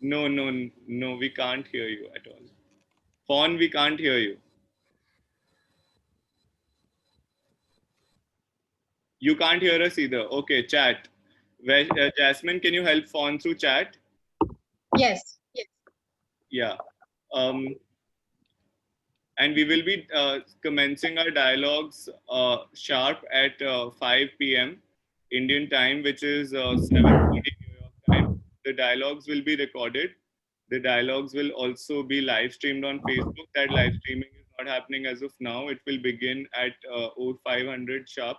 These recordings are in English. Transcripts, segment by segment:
No, no, no, we can't hear you at all. Fawn, we can't hear you. You can't hear us either. Okay, chat. Jasmine, can you help Fawn through chat? Yes. Yeah. Um, and we will be commencing our dialogues sharp at 5 p.m. Indian time, which is 7:30 New York time. The dialogues will be recorded. The dialogues will also be live streamed on Facebook. That live streaming is not happening as of now. It will begin at 0500 sharp,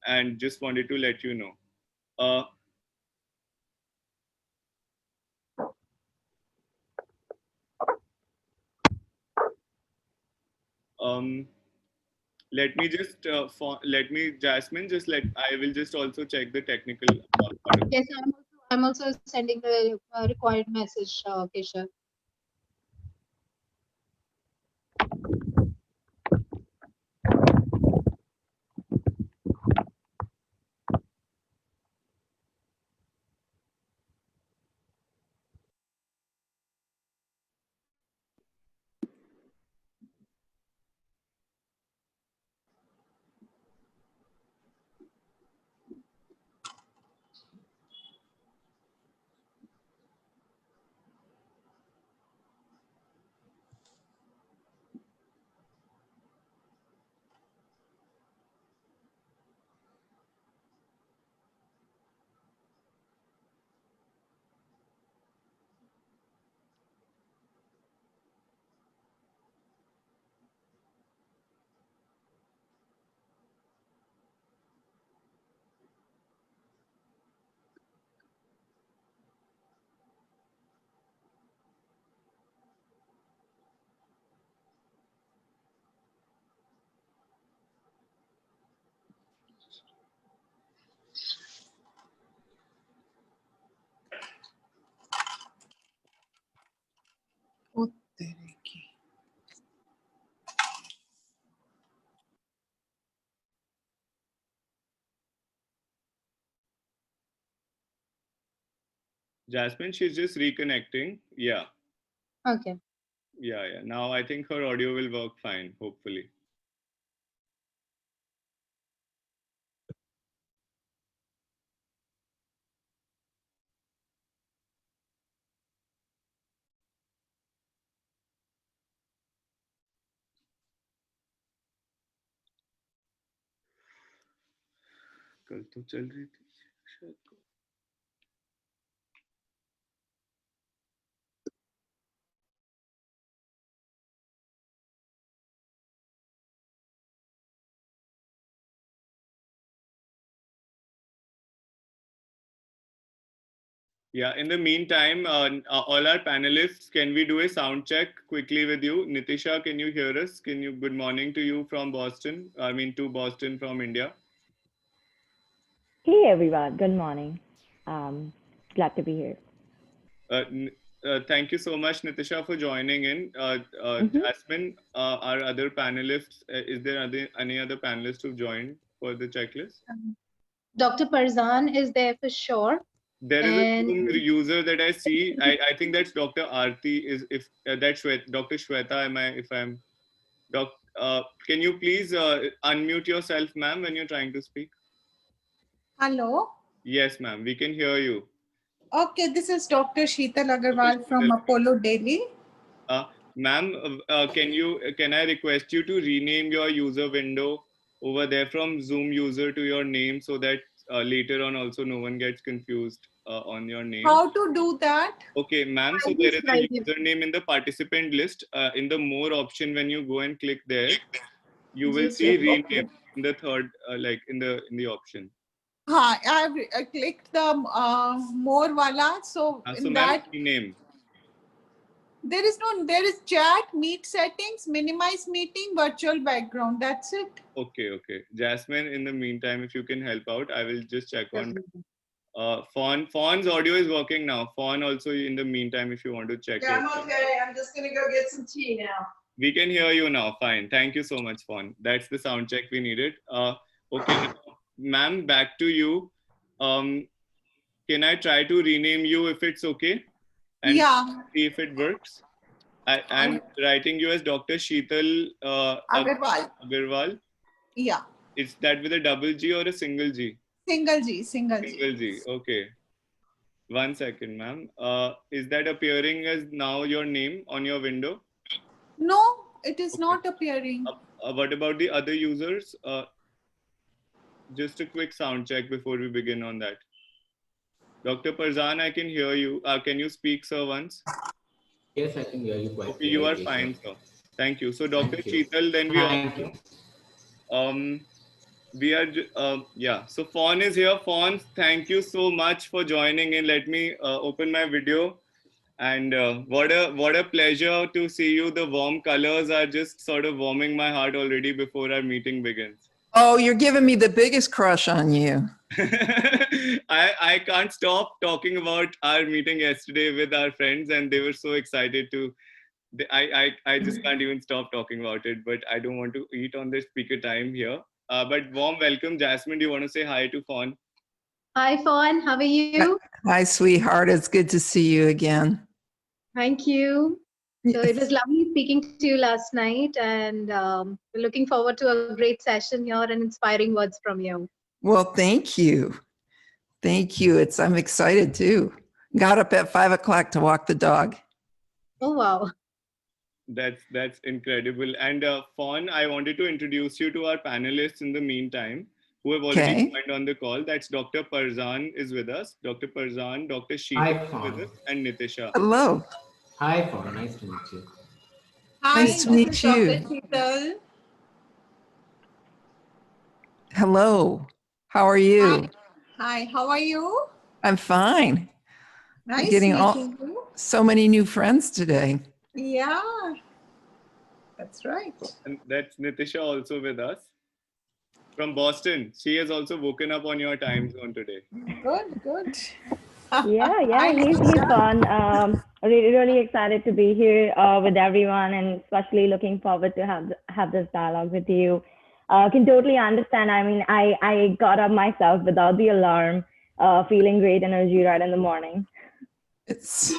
and just wanted to let you know. Uh, um, Let me just let me Jasmine just let I will just also check the technical part of it. Yes, I'm also sending the required message, Keshav. Oh, तेरे की. Jasmine, she's just reconnecting. Yeah. Okay. Yeah. Now I think her audio will work fine, hopefully. कल तो चल रही थी शायद. Yeah, in the meantime, all our panelists, can we do a sound check quickly with you? Nitisha, can you hear us? Good morning to you from Boston. I mean, to Boston from India. Hey everyone, good morning. Glad to be here. Uh, Thank you so much, Nitisha, for joining in. Mm-hmm. Jasmine, our other panelists, is there any other panelists who joined for the checklist? Dr. Parzan is there for sure. There is a And Zoom user that I see. I think that's Dr. Aarti. Is if that's Dr. Shweta? If I'm doc? Can you please unmute yourself, ma'am, when you're trying to speak? Hello. Yes, ma'am. We can hear you. Okay, this is Dr. Sheetal Agarwal from Apollo, Delhi. Ma'am, can I request you to rename your user window over there from Zoom user to your name so that later on also no one gets confused on your name? How to do that? Okay, ma'am. So there is a username in the participant list. In the more option, when you go and click there, you will see rename in the third, like in the option. I have clicked the more wala. So So in ma'am, that rename. there is chat, meet settings, minimize meeting, virtual background. That's it. Okay. Jasmine, in the meantime, if you can help out, I will just check on. Fawn's audio is working now. Fawn also in the meantime, if you want to check. Yeah, I'm okay. I'm just gonna go get some tea now. We can hear you now. Fine. Thank you so much, Fawn. That's the sound check we needed. Okay, ma'am, back to you. Um, can I try to rename you if it's okay? And Yeah. see if it works. I'm writing you as Dr. Sheetal Agarwal. Yeah. Is that with a double G or a single G? Single G. Single G. Single G. Okay. 1 second, ma'am. Is that appearing as now your name on your window? No, it is Okay. not appearing. What about the other users? Just a quick sound check before we begin on that. Dr. Parzan, I can hear you. Can you speak, sir, once? Yes, I can hear you quite Okay, you are clearly, fine, sir. sir. Thank you. So, Dr. Thank you. Sheetal, then Thank you. we are, yeah. So, Fawn is here. Fawn, thank you so much for joining in. Let me open my video. And what a pleasure to see you. The warm colors are just sort of warming my heart already before our meeting begins. Oh, you're giving me the biggest crush on you. I can't stop talking about our meeting yesterday with our friends, and they were so excited to. I just can't even stop talking about it. But I don't want to eat on the speaker time here. But warm welcome, Jasmine. Do you want to say hi to Fawn? Hi, Fawn. How are you? Hi, sweetheart. It's good to see you again. Thank you. So it was lovely speaking to you last night, and we're looking forward to a great session here and inspiring words from you. Well, thank you. Thank you. I'm excited too. Got up at 5 o'clock to walk the dog. Oh, wow. That's incredible. And Fawn, I wanted to introduce you to our panelists in the meantime, who have already joined on the call. That's Dr. Parzan is with us. Dr. Parzan, Dr. Sheetal is with us, and Nitisha. Hello. Hi, Fawn. Nice to meet you. Hi, Nice to meet this is you. Dr. Sheetal. Hello. How are you? Hi, how are you? I'm fine. Nice Getting meeting you. so many new friends today. Yeah, that's right. And that's Nitisha also with us from Boston. She has also woken up on your time zone today. Good, good. Yeah, he's fun. Really excited to be here with everyone, and especially looking forward to have this dialogue with you. Can totally understand. I mean, I got up myself without the alarm, feeling great energy right in the morning. It's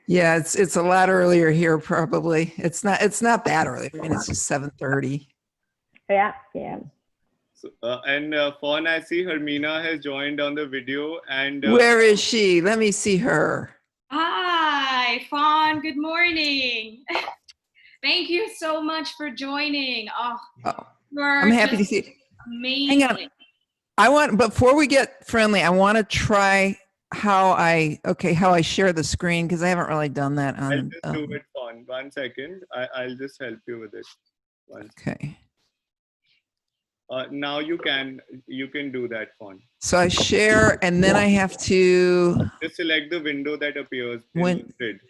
a lot earlier here probably. It's not that early. I mean, it's just 7:30. Yeah. So, and Fawn, I see Hermina has joined on the video. And Where is she? Let me see her. Hi, Fawn. Good morning. Thank you so much for joining. I'm happy to see you. Amazing. Hang on. Before we get friendly, I want to try how I share the screen, because I haven't really done that on. I'll just do it, Fawn. 1 second. I'll just help you with it. Okay. Now you can do that, Fawn. So I share, and then I have to. Just select the window that appears in the grid.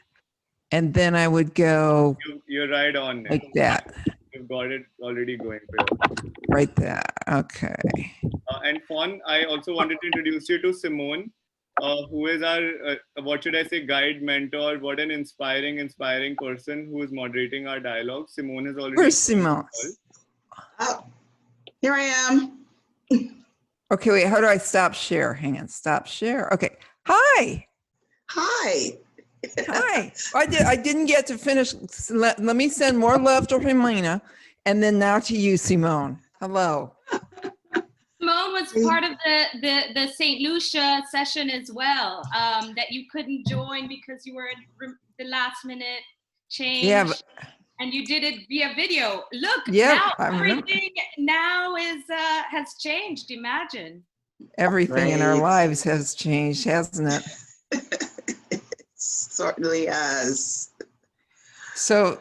And then I would go. You're right on it. Like that. You've got it already going for you. Right there. Okay. And Fawn, I also wanted to introduce you to Simone, who is our, what should I say, guide, mentor. What an inspiring person who is moderating our dialogue. Simone has already. Where's Simone? Oh, here I am. Okay, wait, how do I stop share? Hang on, stop share. Okay. Hi. Hi. Hi. I didn't get to finish. Let me send more love to Hermina, and then now to you, Simone. Hello. Simone was part of the St. Lucia session as well, that you couldn't join because you were in the last minute change. Yeah, and you did it via video. Look, yeah, now everything now has changed. Imagine. Everything in our lives has changed, hasn't it? It certainly has. So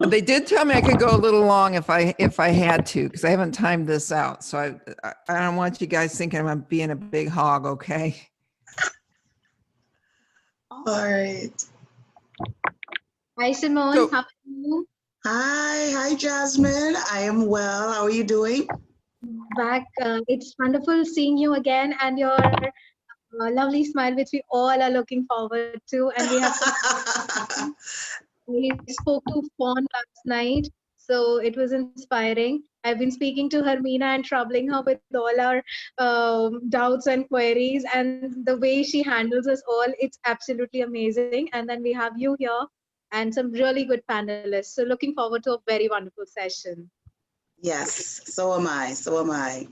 they did tell me I could go a little long if I had to, because I haven't timed this out. So I don't want you guys thinking I'm being a big hog, okay? All right. Hi, Simone. So- How are you? Hi, Jasmine. I am well. How are you doing? Back. It's wonderful seeing you again, and your lovely smile, which we all are looking forward to. And we have we spoke to Fawn last night, So it was inspiring. I've been speaking to Hermina and troubling her with all our doubts and queries, and the way she handles us all, it's absolutely amazing. And then we have you here and some really good panelists. So looking forward to a very wonderful session. Yes, so am I. So am I.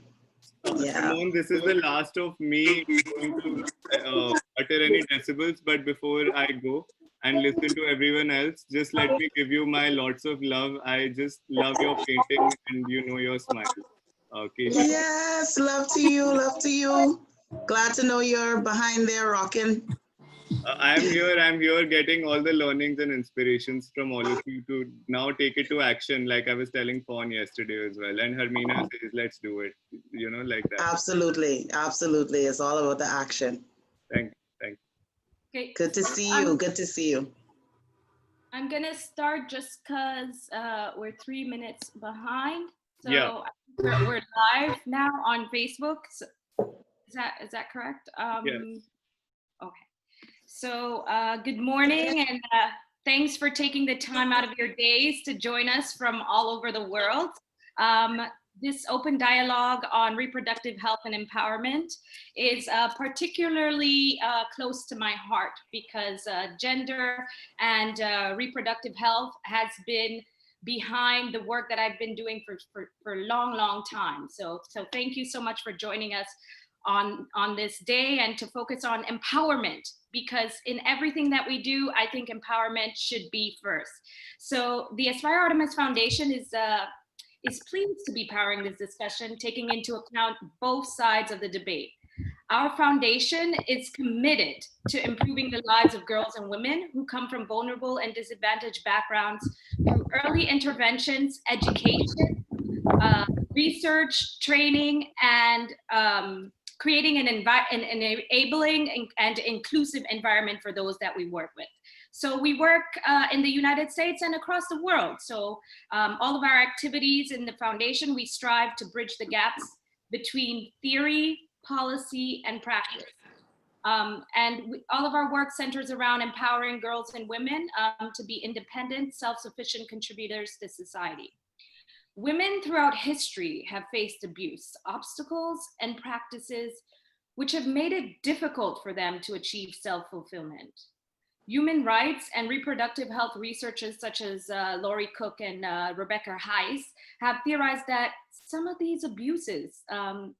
Yeah. Simone, this is the last of me going to utter any decibels, but before I go and listen to everyone else, just let me give you my lots of love. I just love your painting and your smile. Okay. Yes, love to you, love to you. Glad to know you're behind there rocking. I'm here getting all the learnings and inspirations from all of you to now take it to action, like I was telling Fawn yesterday as well. And Hermina says, let's do it, like that. Absolutely, absolutely. It's all about the action. Thank you. Okay. Good to see you. Good to see you. I'm gonna start just because we're 3 minutes behind. So Yeah. we're live now on Facebook. So is that correct? Yes. Okay. So good morning, and thanks for taking the time out of your days to join us from all over the world. This open dialogue on reproductive health and empowerment is particularly close to my heart because gender and reproductive health has been behind the work that I've been doing for a long time. So thank you so much for joining us on this day, and to focus on empowerment, because in everything that we do, I think empowerment should be first. So the Aspire Artemis Foundation is pleased to be powering this discussion, taking into account both sides of the debate. Our foundation is committed to improving the lives of girls and women who come from vulnerable and disadvantaged backgrounds through early interventions, education, research, training, and creating an enabling and inclusive environment for those that we work with. So we work in the United States and across the world. So all of our activities in the foundation, we strive to bridge the gaps between theory, policy, and practice. All of our work centers around empowering girls and women to be independent, self-sufficient contributors to society. Women throughout history have faced abuse, obstacles, and practices which have made it difficult for them to achieve self-fulfillment. Human rights and reproductive health researchers such as Laurie Cook and Rebecca Heiss have theorized that some of these abuses,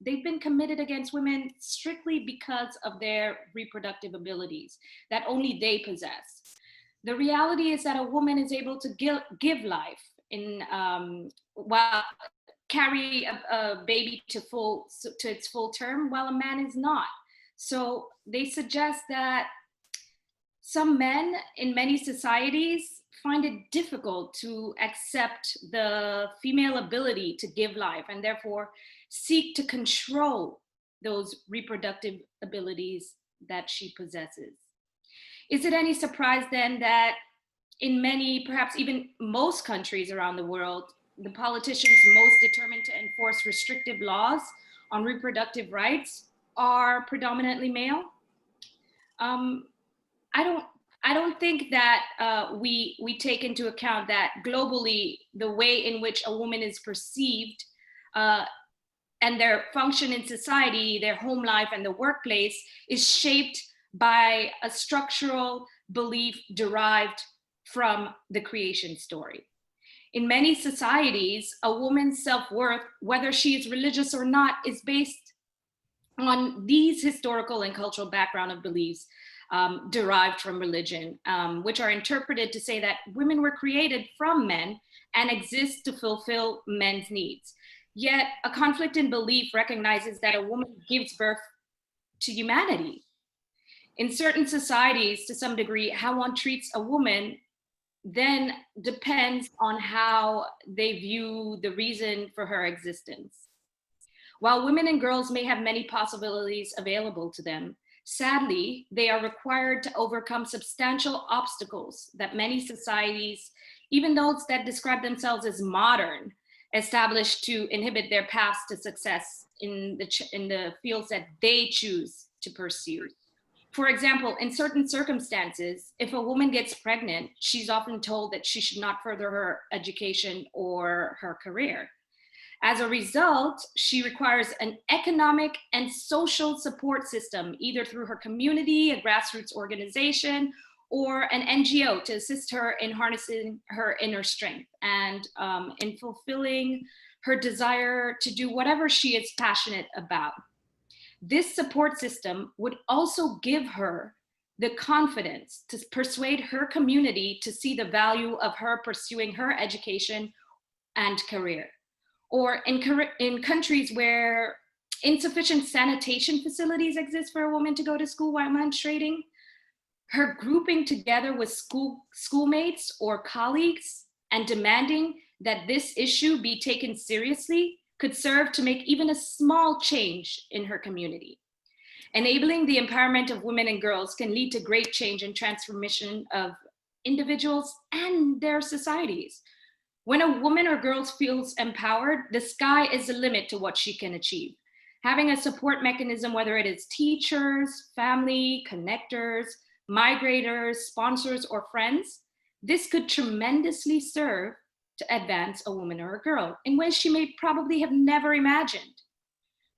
they've been committed against women strictly because of their reproductive abilities that only they possess. The reality is that a woman is able to give life while carry a baby to its full term, while a man is not. So they suggest that some men in many societies find it difficult to accept the female ability to give life, and therefore seek to control those reproductive abilities that she possesses. Is it any surprise then that in many, perhaps even most countries around the world, the politicians most determined to enforce restrictive laws on reproductive rights are predominantly male? I don't think that we take into account that globally, the way in which a woman is perceived and their function in society, their home life and the workplace is shaped by a structural belief derived from the creation story. In many societies, a woman's self-worth, whether she is religious or not, is based on these historical and cultural background of beliefs derived from religion, which are interpreted to say that women were created from men and exist to fulfill men's needs. Yet a conflict in belief recognizes that a woman gives birth to humanity. In certain societies, to some degree, how one treats a woman then depends on how they view the reason for her existence. While women and girls may have many possibilities available to them, sadly, they are required to overcome substantial obstacles that many societies, even those that describe themselves as modern, establish to inhibit their paths to success in the fields that they choose to pursue. For example, in certain circumstances, if a woman gets pregnant, she's often told that she should not further her education or her career. As a result, she requires an economic and social support system, either through her community, a grassroots organization, or an NGO to assist her in harnessing her inner strength and in fulfilling her desire to do whatever she is passionate about. This support system would also give her the confidence to persuade her community to see the value of her pursuing her education and career. Or in countries where insufficient sanitation facilities exist for a woman to go to school while menstruating, her grouping together with schoolmates or colleagues and demanding that this issue be taken seriously could serve to make even a small change in her community. Enabling the empowerment of women and girls can lead to great change and transformation of individuals and their societies. When a woman or girl feels empowered, the sky is the limit to what she can achieve. Having a support mechanism, whether it is teachers, family, connectors, migrators, sponsors, or friends, this could tremendously serve to advance a woman or a girl in ways she may probably have never imagined.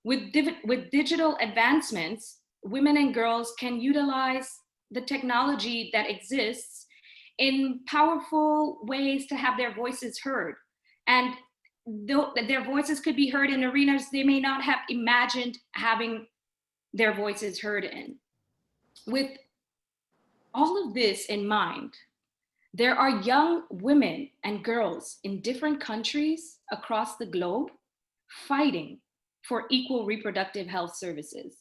With digital advancements, women and girls can utilize the technology that exists in powerful ways to have their voices heard. And their voices could be heard in arenas they may not have imagined having their voices heard in. With all of this in mind, there are young women and girls in different countries across the globe fighting for equal reproductive health services.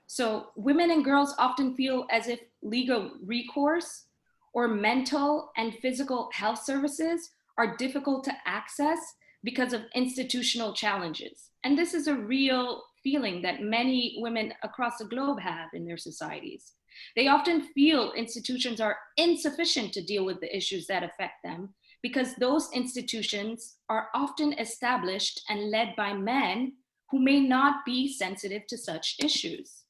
So women and girls often feel as if legal recourse or mental and physical health services are difficult to access because of institutional challenges. And this is a real feeling that many women across the globe have in their societies. They often feel institutions are insufficient to deal with the issues that affect them because those institutions are often established and led by men who may not be sensitive to such issues.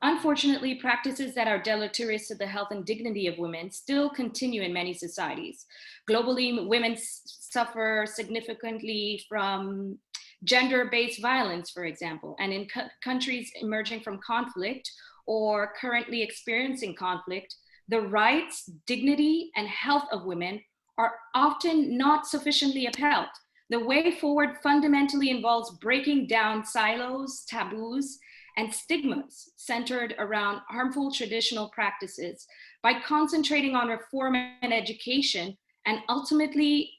Unfortunately, practices that are deleterious to the health and dignity of women still continue in many societies. Globally, women suffer significantly from gender-based violence, for example, and in countries emerging from conflict or currently experiencing conflict, the rights, dignity, and health of women are often not sufficiently upheld. The way forward fundamentally involves breaking down silos, taboos, and stigmas centered around harmful traditional practices by concentrating on reform and education and ultimately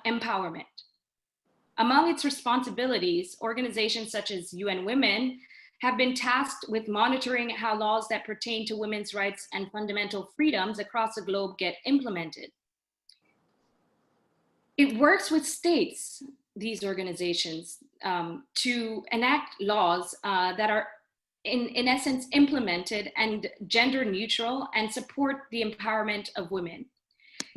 empowerment. Among its responsibilities, organizations such as UN Women have been tasked with monitoring how laws that pertain to women's rights and fundamental freedoms across the globe get implemented. It works with states, these organizations, to enact laws that are in essence implemented and gender neutral and support the empowerment of women.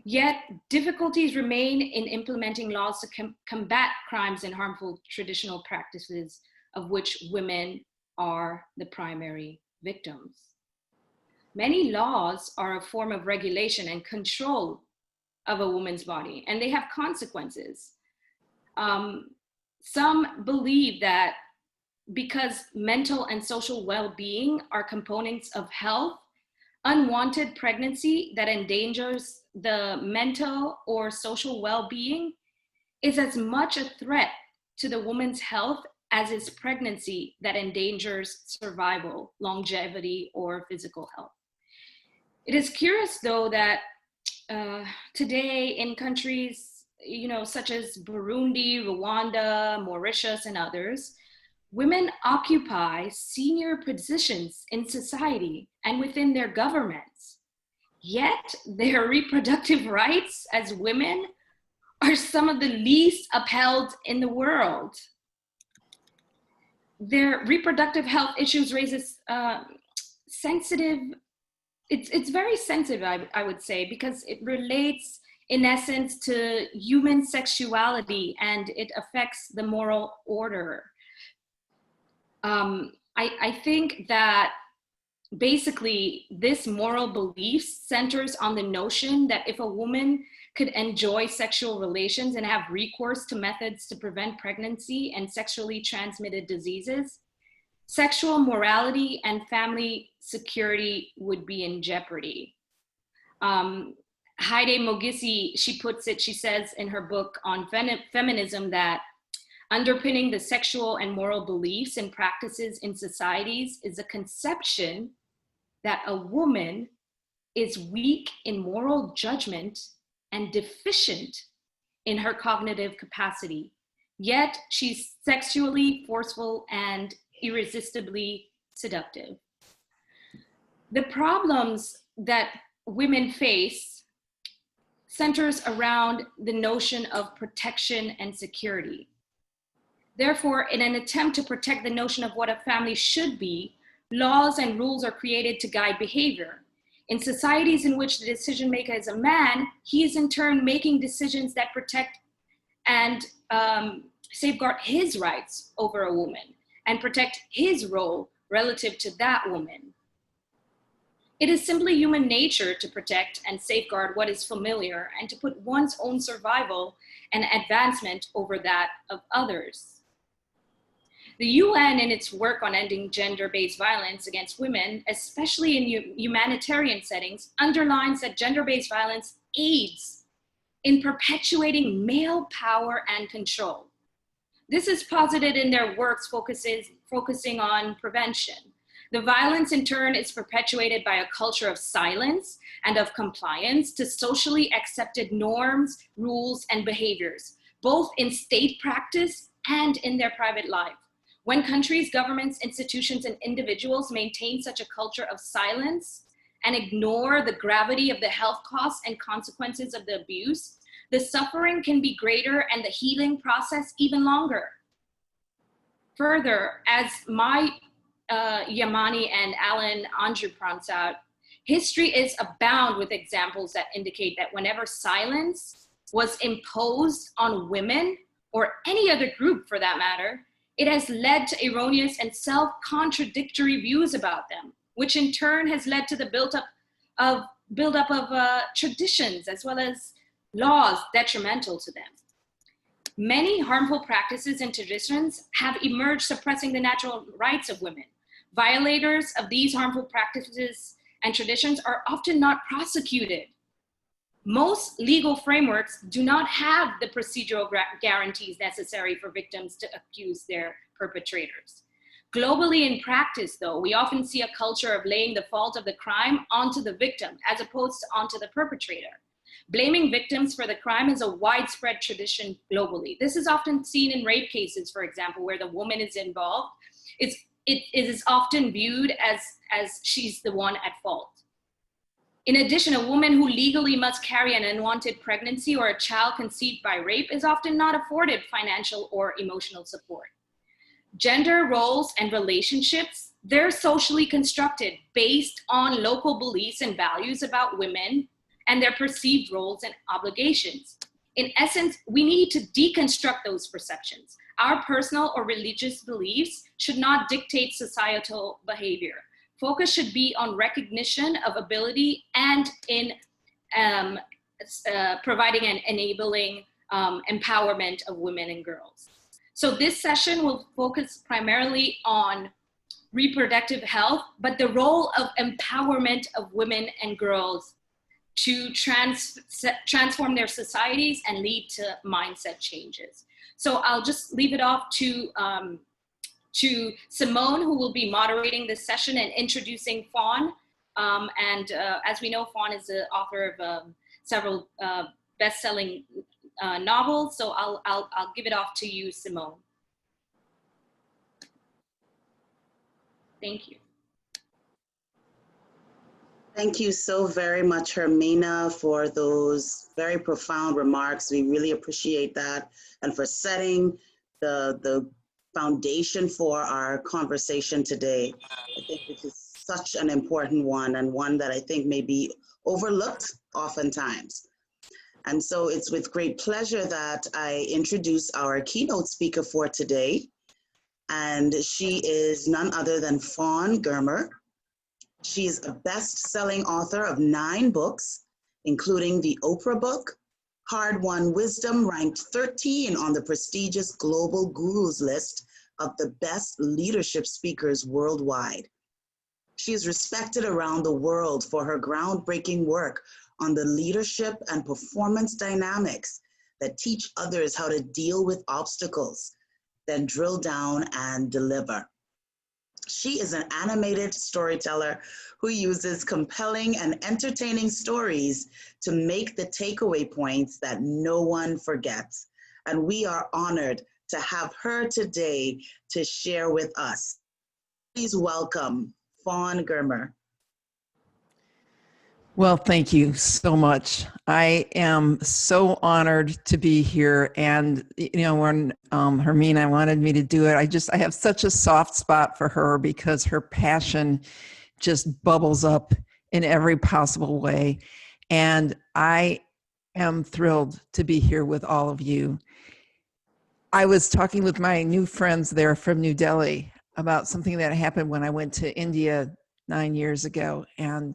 Yet difficulties remain in implementing laws to combat crimes and harmful traditional practices of which women are the primary victims. Many laws are a form of regulation and control of a woman's body, and they have consequences. Some believe that because mental and social well-being are components of health, unwanted pregnancy that endangers the mental or social well-being is as much a threat to the woman's health as is pregnancy that endangers survival, longevity, or physical health. It is curious, though, that today in countries such as Burundi, Rwanda, Mauritius, and others, women occupy senior positions in society and within their governments. Yet their reproductive rights as women are some of the least upheld in the world. Their reproductive health issues raises sensitive, it's very sensitive, I would say, because it relates in essence to human sexuality and it affects the moral order. I think that basically, this moral belief centers on the notion that if a woman could enjoy sexual relations and have recourse to methods to prevent pregnancy and sexually transmitted diseases, sexual morality and family security would be in jeopardy. Heide Mogisi, she puts it, she says in her book on feminism that underpinning the sexual and moral beliefs and practices in societies is a conception that a woman is weak in moral judgment and deficient in her cognitive capacity, yet she's sexually forceful and irresistibly seductive. The problems that women face centers around the notion of protection and security. Therefore, in an attempt to protect the notion of what a family should be, laws and rules are created to guide behavior. In societies in which the decision maker is a man, he is in turn making decisions that protect and safeguard his rights over a woman and protect his role relative to that woman. It is simply human nature to protect and safeguard what is familiar and to put one's own survival and advancement over that of others. The UN, in its work on ending gender-based violence against women, especially in humanitarian settings, underlines that gender-based violence aids in perpetuating male power and control. This is posited in their works focusing on prevention. The violence, in turn, is perpetuated by a culture of silence and of compliance to socially accepted norms, rules, and behaviors, both in state practice and in their private life. When countries, governments, institutions, and individuals maintain such a culture of silence and ignore the gravity of the health costs and consequences of the abuse, the suffering can be greater and the healing process even longer. Further, as Yamani and Alan Andrew points out, history is abound with examples that indicate that whenever silence was imposed on women, or any other group for that matter, it has led to erroneous and self-contradictory views about them, which in turn has led to the buildup of traditions as well as laws detrimental to them. Many harmful practices and traditions have emerged suppressing the natural rights of women. Violators of these harmful practices and traditions are often not prosecuted. Most legal frameworks do not have the procedural guarantees necessary for victims to accuse their perpetrators. Globally, in practice, though, we often see a culture of laying the fault of the crime onto the victim as opposed to onto the perpetrator. Blaming victims for the crime is a widespread tradition globally. This is often seen in rape cases, for example, where the woman is involved. It is often viewed as she's the one at fault. In addition, a woman who legally must carry an unwanted pregnancy or a child conceived by rape is often not afforded financial or emotional support. Gender roles and relationships, they're socially constructed based on local beliefs and values about women and their perceived roles and obligations. In essence, we need to deconstruct those perceptions. Our personal or religious beliefs should not dictate societal behavior. Focus should be on recognition of ability and in providing and enabling empowerment of women and girls. So this session will focus primarily on reproductive health, but the role of empowerment of women and girls to transform their societies and lead to mindset changes. So I'll just leave it off to Simone, who will be moderating this session and introducing Fawn. As we know, Fawn is the author of several best-selling novels. So I'll give it off to you, Simone. Thank you. Thank you so very much, Hermina, for those very profound remarks. We really appreciate that, and for setting the foundation for our conversation today. I think this is such an important one, and one that I think may be overlooked oftentimes. And so it's with great pleasure that I introduce our keynote speaker for today. And she is none other than Fawn Germer. She is a best-selling author of 9 books, including the Oprah book, Hard-Won Wisdom, ranked 13 on the prestigious Global Gurus list of the best leadership speakers worldwide. She is respected around the world for her groundbreaking work on the leadership and performance dynamics that teach others how to deal with obstacles, then drill down and deliver. She is an animated storyteller who uses compelling and entertaining stories to make the takeaway points that no one forgets. And we are honored to have her today to share with us. Please welcome Fawn Germer. Well, thank you so much. I am so honored to be here. And, you know, when Hermina wanted me to do it, I have such a soft spot for her because her passion just bubbles up in every possible way. And I am thrilled to be here with all of you. I was talking with my new friends there from New Delhi about something that happened when I went to India 9 years ago. And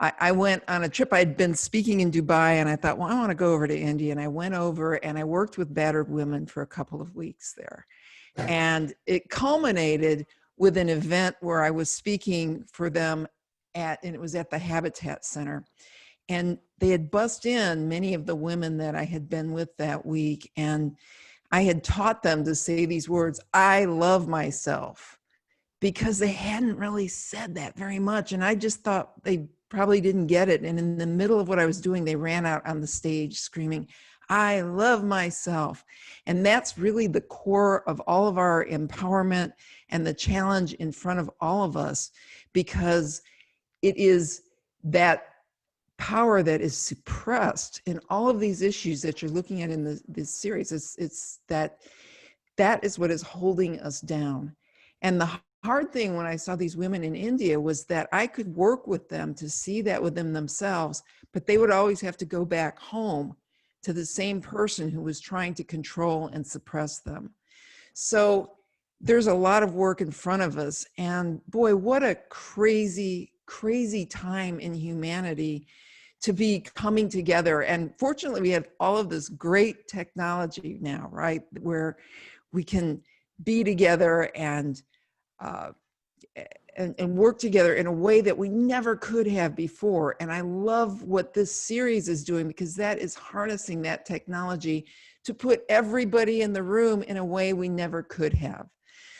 I went on a trip. I'd been speaking in Dubai and I thought, well, I want to go over to India. And I went over and I worked with battered women for a couple of weeks there. And it culminated with an event where I was speaking for them and it was at the Habitat Center. And they had bussed in many of the women that I had been with that week. And I had taught them to say these words, I love myself, because they hadn't really said that very much. And I just thought they probably didn't get it. And in the middle of what I was doing, they ran out on the stage screaming, I love myself. And that's really the core of all of our empowerment and the challenge in front of all of us, because it is that power that is suppressed in all of these issues that you're looking at in this series. It's that is what is holding us down. And the hard thing when I saw these women in India was that I could work with them to see that within themselves, but they would always have to go back home to the same person who was trying to control and suppress them. So there's a lot of work in front of us. And boy, what a crazy, crazy time in humanity to be coming together. And fortunately, we have all of this great technology now, right? Where we can be together and work together in a way that we never could have before. And I love what this series is doing, because that is harnessing that technology to put everybody in the room in a way we never could have.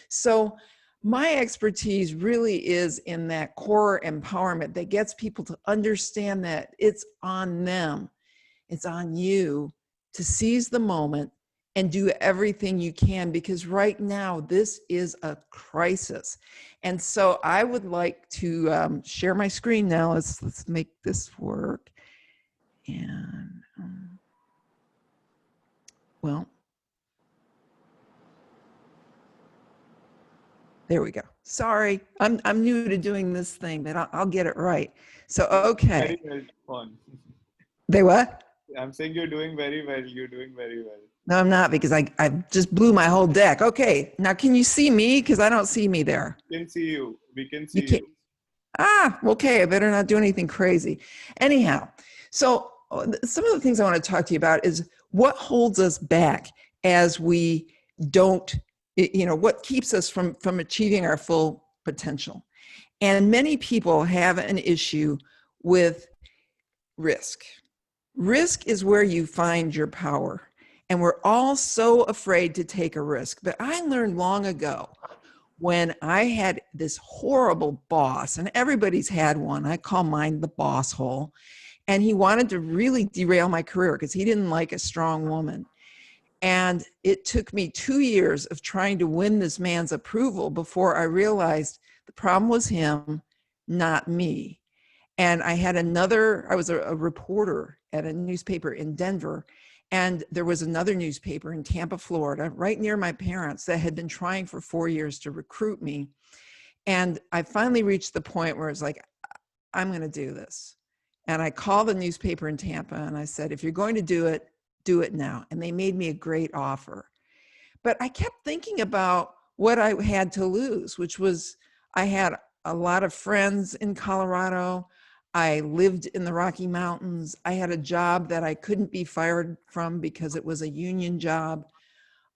So my expertise really is in that core empowerment that gets people to understand that it's on them, it's on you to seize the moment and do everything you can, because right now this is a crisis. And so I would like to share my screen now. Let's make this work. And well, there we go. Sorry, I'm new to doing this thing, but I'll get it right. So okay. Very well done. They what? I'm saying you're doing very well. You're doing very well. No, I'm not, because I just blew my whole deck. Okay, now can you see me? Because I don't see me there. We can see you. We can see You. Okay, I better not do anything crazy. Anyhow, so some of the things I want to talk to you about is what holds us back as we don't, what keeps us from achieving our full potential. And many people have an issue with risk. Risk is where you find your power. And we're all so afraid to take a risk. But I learned long ago, when I had this horrible boss, and everybody's had one, I call mine the boss hole, and he wanted to really derail my career because he didn't like a strong woman. And it took me 2 years of trying to win this man's approval before I realized the problem was him, not me. And I was a reporter at a newspaper in Denver, and there was another newspaper in Tampa, Florida, right near my parents, that had been trying for 4 years to recruit me. And I finally reached the point where it's like, I'm going to do this. And I called the newspaper in Tampa and I said, if you're going to do it now. And they made me a great offer. But I kept thinking about what I had to lose, which was I had a lot of friends in Colorado. I lived in the Rocky Mountains. I had a job that I couldn't be fired from because it was a union job.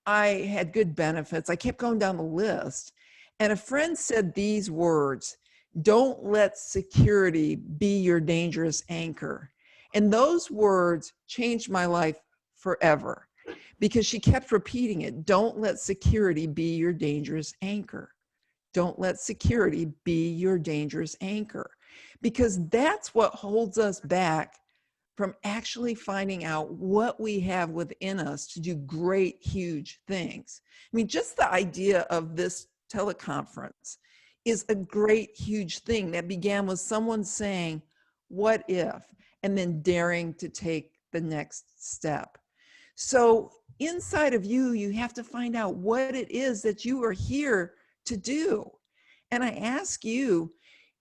I had good benefits. I kept going down the list. And a friend said these words, "Don't let security be your dangerous anchor." And those words changed my life forever because she kept repeating it. Don't let security be your dangerous anchor. Don't let security be your dangerous anchor, because that's what holds us back from actually finding out what we have within us to do great, huge things. I mean, just the idea of this teleconference is a great, huge thing that began with someone saying, what if, and then daring to take the next step. So inside of you, you have to find out what it is that you are here to do. And I ask you,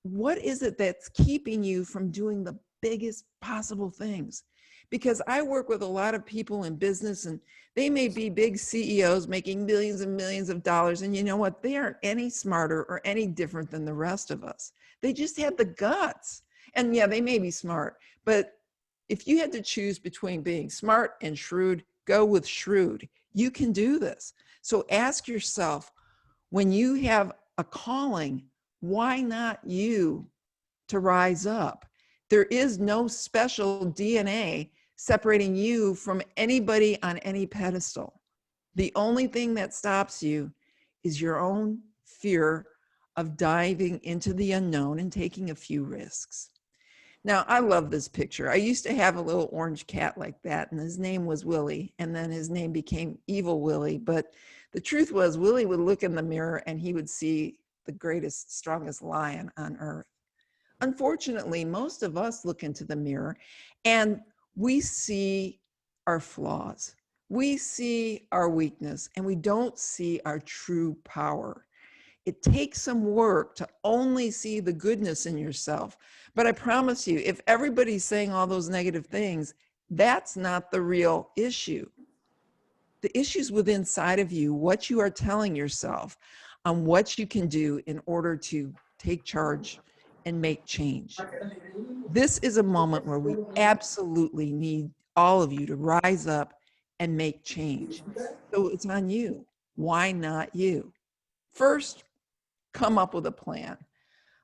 what is it that's keeping you from doing the biggest possible things? Because I work with a lot of people in business, and they may be big CEOs making millions and millions of dollars. And you know what? They aren't any smarter or any different than the rest of us. They just have the guts. And yeah, they may be smart, but if you had to choose between being smart and shrewd, go with shrewd. You can do this. So ask yourself, when you have a calling, why not you to rise up? There is no special DNA separating you from anybody on any pedestal. The only thing that stops you is your own fear of diving into the unknown and taking a few risks. Now, I love this picture. I used to have a little orange cat like that, and his name was Willie, and then his name became Evil Willie. But the truth was, Willie would look in the mirror and he would see the greatest, strongest lion on earth. Unfortunately, most of us look into the mirror and we see our flaws. We see our weakness, and we don't see our true power. It takes some work to only see the goodness in yourself. But I promise you, if everybody's saying all those negative things, that's not the real issue. The issue's within inside of you, what you are telling yourself on what you can do in order to take charge and make change. This is a moment where we absolutely need all of you to rise up and make change. So it's on you. Why not you? First, come up with a plan.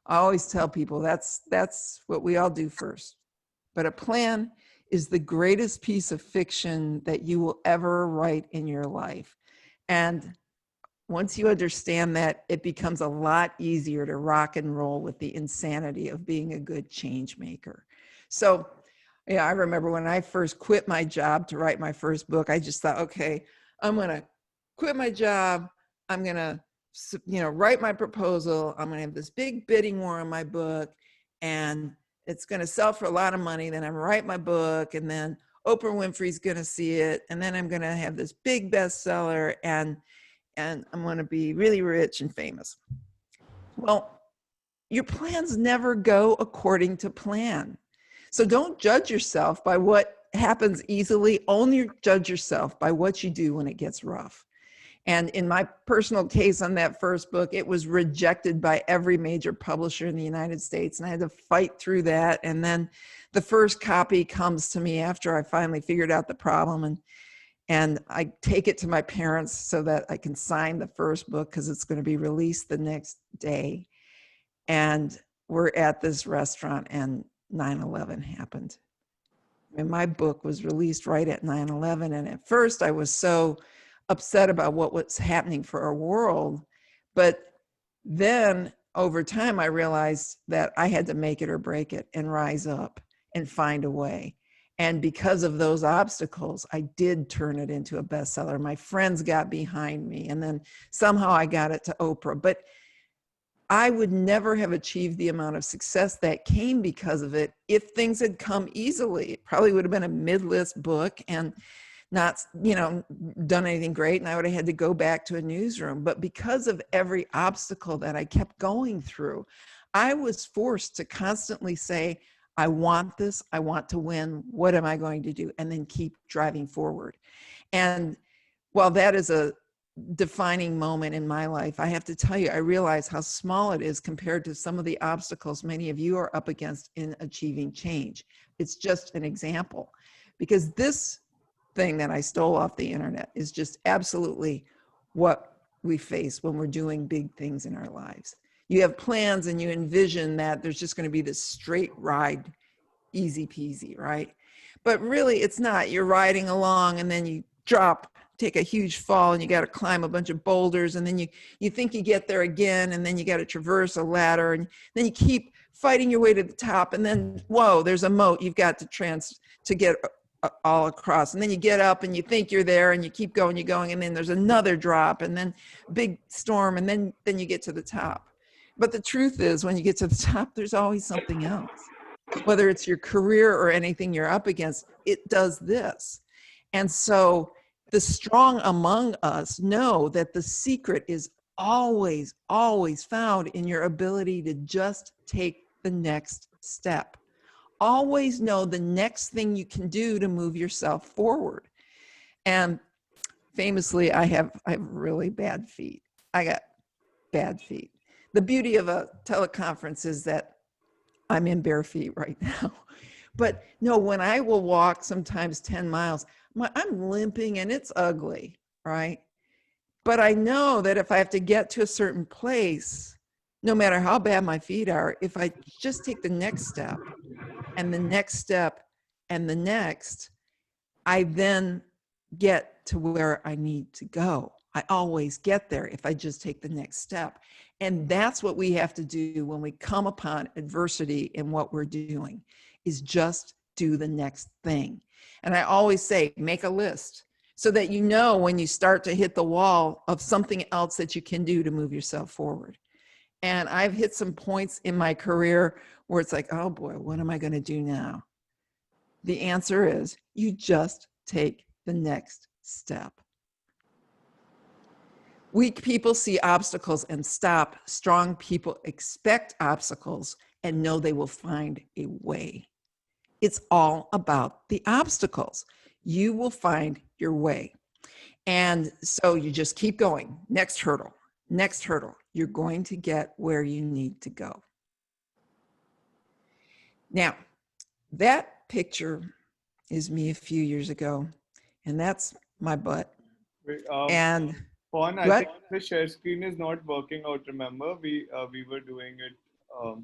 I always tell people that's what we all do first. But a plan is the greatest piece of fiction that you will ever write in your life. And once you understand that, it becomes a lot easier to rock and roll with the insanity of being a good change maker. So, yeah, I remember when I first quit my job to write my first book, I just thought, okay, I'm going to quit my job. I'm going to write my proposal. I'm going to have this big bidding war on my book, and it's going to sell for a lot of money. Then I'm going to write my book, and then Oprah Winfrey's going to see it. And then I'm going to have this big bestseller, and I'm going to be really rich and famous. Well, your plans never go according to plan. So don't judge yourself by what happens easily. Only judge yourself by what you do when it gets rough. And in my personal case on that first book, it was rejected by every major publisher in the United States. And I had to fight through that. And then the first copy comes to me after I finally figured out the problem. And I take it to my parents so that I can sign the first book because it's going to be released the next day. And we're at this restaurant and 9/11 happened. And my book was released right at 9/11. And at first I was so upset about what was happening for our world. But then over time, I realized that I had to make it or break it and rise up and find a way. And because of those obstacles, I did turn it into a bestseller. My friends got behind me, and then somehow I got it to Oprah. But I would never have achieved the amount of success that came because of it if things had come easily. It probably would have been a mid-list book and not, done anything great, and I would have had to go back to a newsroom. But because of every obstacle that I kept going through, I was forced to constantly say, I want this, I want to win, what am I going to do? And then keep driving forward. And while that is a defining moment in my life. I have to tell you, I realize how small it is compared to some of the obstacles many of you are up against in achieving change. It's just an example, because this thing that I stole off the internet is just absolutely what we face when we're doing big things in our lives. You have plans and you envision that there's just going to be this straight ride, easy peasy, right? But really it's not. You're riding along and then you drop, take a huge fall, and you got to climb a bunch of boulders, and then you think you get there again, and then you got to traverse a ladder, and then you keep fighting your way to the top, and then whoa, there's a moat you've got to get all across, and then you get up and you think you're there, and you keep going, you're going, and then there's another drop, and then big storm, and then you get to the top. But the truth is, when you get to the top, there's always something else. Whether it's your career or anything you're up against, it does this. And so the strong among us know that the secret is always, always found in your ability to just take the next step. Always know the next thing you can do to move yourself forward. And famously, I have really bad feet. I got bad feet. The beauty of a teleconference is that I'm in bare feet right now. But no, when I will walk sometimes 10 miles, I'm limping and it's ugly, right? But I know that if I have to get to a certain place, no matter how bad my feet are, if I just take the next step and the next step and the next, I then get to where I need to go. I always get there if I just take the next step. And that's what we have to do when we come upon adversity in what we're doing, is just do the next thing. And I always say, make a list so that you know when you start to hit the wall of something else that you can do to move yourself forward. And I've hit some points in my career where it's like, oh boy, what am I going to do now? The answer is you just take the next step. Weak people see obstacles and stop. Strong people expect obstacles and know they will find a way. It's all about the obstacles. You will find your way. And so you just keep going. Next hurdle, next hurdle. You're going to get where you need to go. Now, that picture is me a few years ago, and that's my butt. Wait, And Fawn, I what? think the share screen is not working out. Remember, we were doing it. Do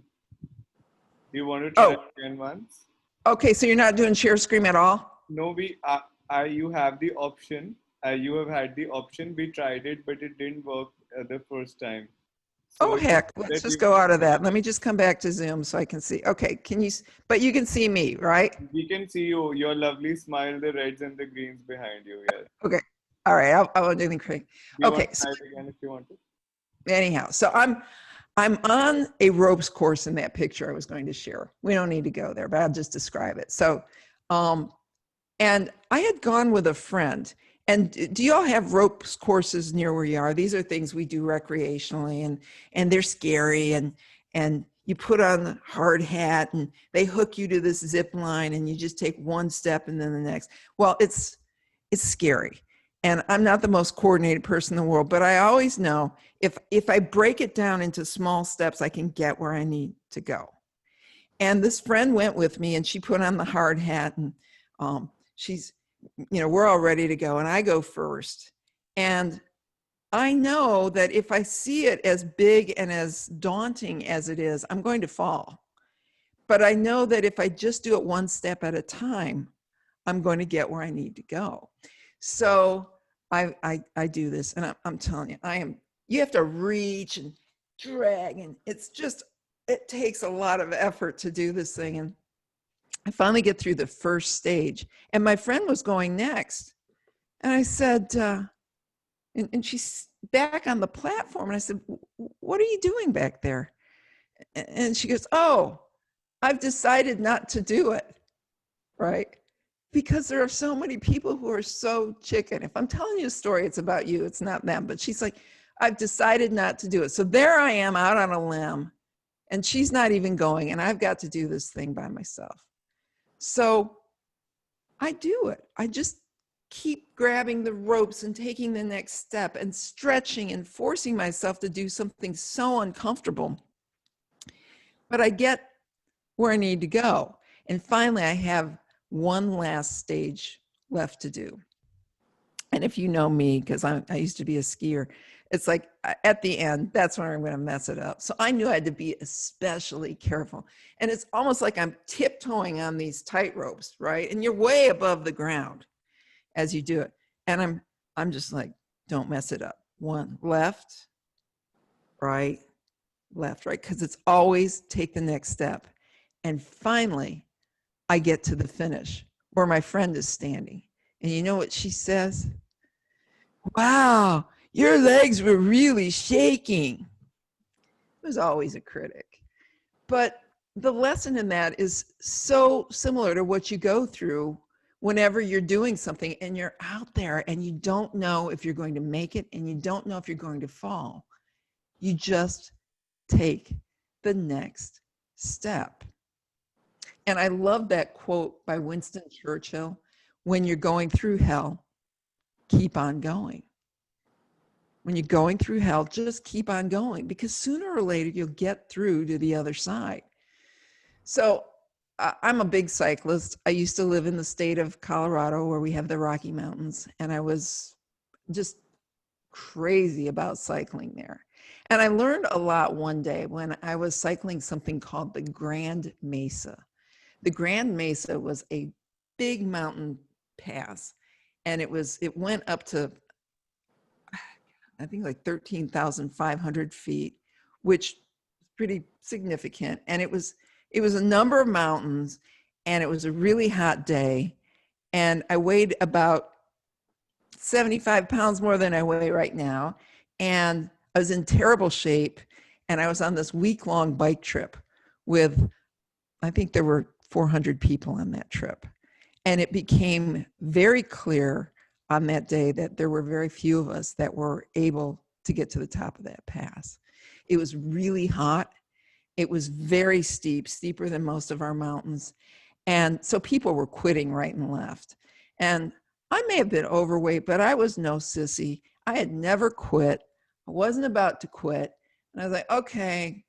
you want to try it again once? Okay, so you're not doing share screen at all? No, you have the option. You have had the option. We tried it, but it didn't work the first time. So Oh, heck, let's just go out of that. Let me just come back to Zoom so I can see. Okay, but you can see me, right? We can see you, your lovely smile, the reds and the greens behind you, yes. Okay, all right, I won't do anything crazy. Okay, so again if you want to. Anyhow, so I'm on a ropes course in that picture I was going to share. We don't need to go there, but I'll just describe it. So, and I had gone with a friend. And do you all have ropes courses near where you are? These are things we do recreationally, and they're scary, and you put on the hard hat and they hook you to this zip line and you just take one step and then the next. Well, it's scary. And I'm not the most coordinated person in the world, but I always know if I break it down into small steps, I can get where I need to go. And this friend went with me and she put on the hard hat, and we're all ready to go, and I go first. And I know that if I see it as big and as daunting as it is, I'm going to fall. But I know that if I just do it one step at a time, I'm going to get where I need to go. So I do this, and I'm telling you, you have to reach and drag, and it takes a lot of effort to do this thing. And I finally get through the first stage, and my friend was going next. And I said, and she's back on the platform, and I said, what are you doing back there? And she goes, oh, I've decided not to do it, right? Because there are so many people who are so chicken. If I'm telling you a story, it's about you, it's not them. But she's like, I've decided not to do it. So there I am out on a limb, and she's not even going, and I've got to do this thing by myself. So I do it. I just keep grabbing the ropes and taking the next step and stretching and forcing myself to do something so uncomfortable. But I get where I need to go. And finally, I have one last stage left to do. And if you know me, because I used to be a skier, it's like at the end, that's where I'm going to mess it up. So I knew I had to be especially careful. And it's almost like I'm tiptoeing on these tight ropes, right? And you're way above the ground as you do it. And I'm just like, don't mess it up. One, left, right, left, right. Because it's always take the next step. And finally, I get to the finish where my friend is standing. And you know what she says? Wow, your legs were really shaking. There's always a critic. But the lesson in that is so similar to what you go through whenever you're doing something and you're out there and you don't know if you're going to make it and you don't know if you're going to fall. You just take the next step. And I love that quote by Winston Churchill, when you're going through hell, keep on going. When you're going through hell, just keep on going, because sooner or later you'll get through to the other side. So I'm a big cyclist. I used to live in the state of Colorado where we have the Rocky Mountains, and I was just crazy about cycling there. And I learned a lot one day when I was cycling something called the Grand Mesa. The Grand Mesa was a big mountain pass, and it went up to, I think, like 13,500 feet, which is pretty significant. And it was a number of mountains, and it was a really hot day. And I weighed about 75 pounds more than I weigh right now. And I was in terrible shape. And I was on this week-long bike trip with, I think there were 400 people on that trip. And it became very clear on that day that there were very few of us that were able to get to the top of that pass. It was really hot. It was very steep, steeper than most of our mountains. And so people were quitting right and left. And I may have been overweight, but I was no sissy. I had never quit. I wasn't about to quit. And I was like, okay,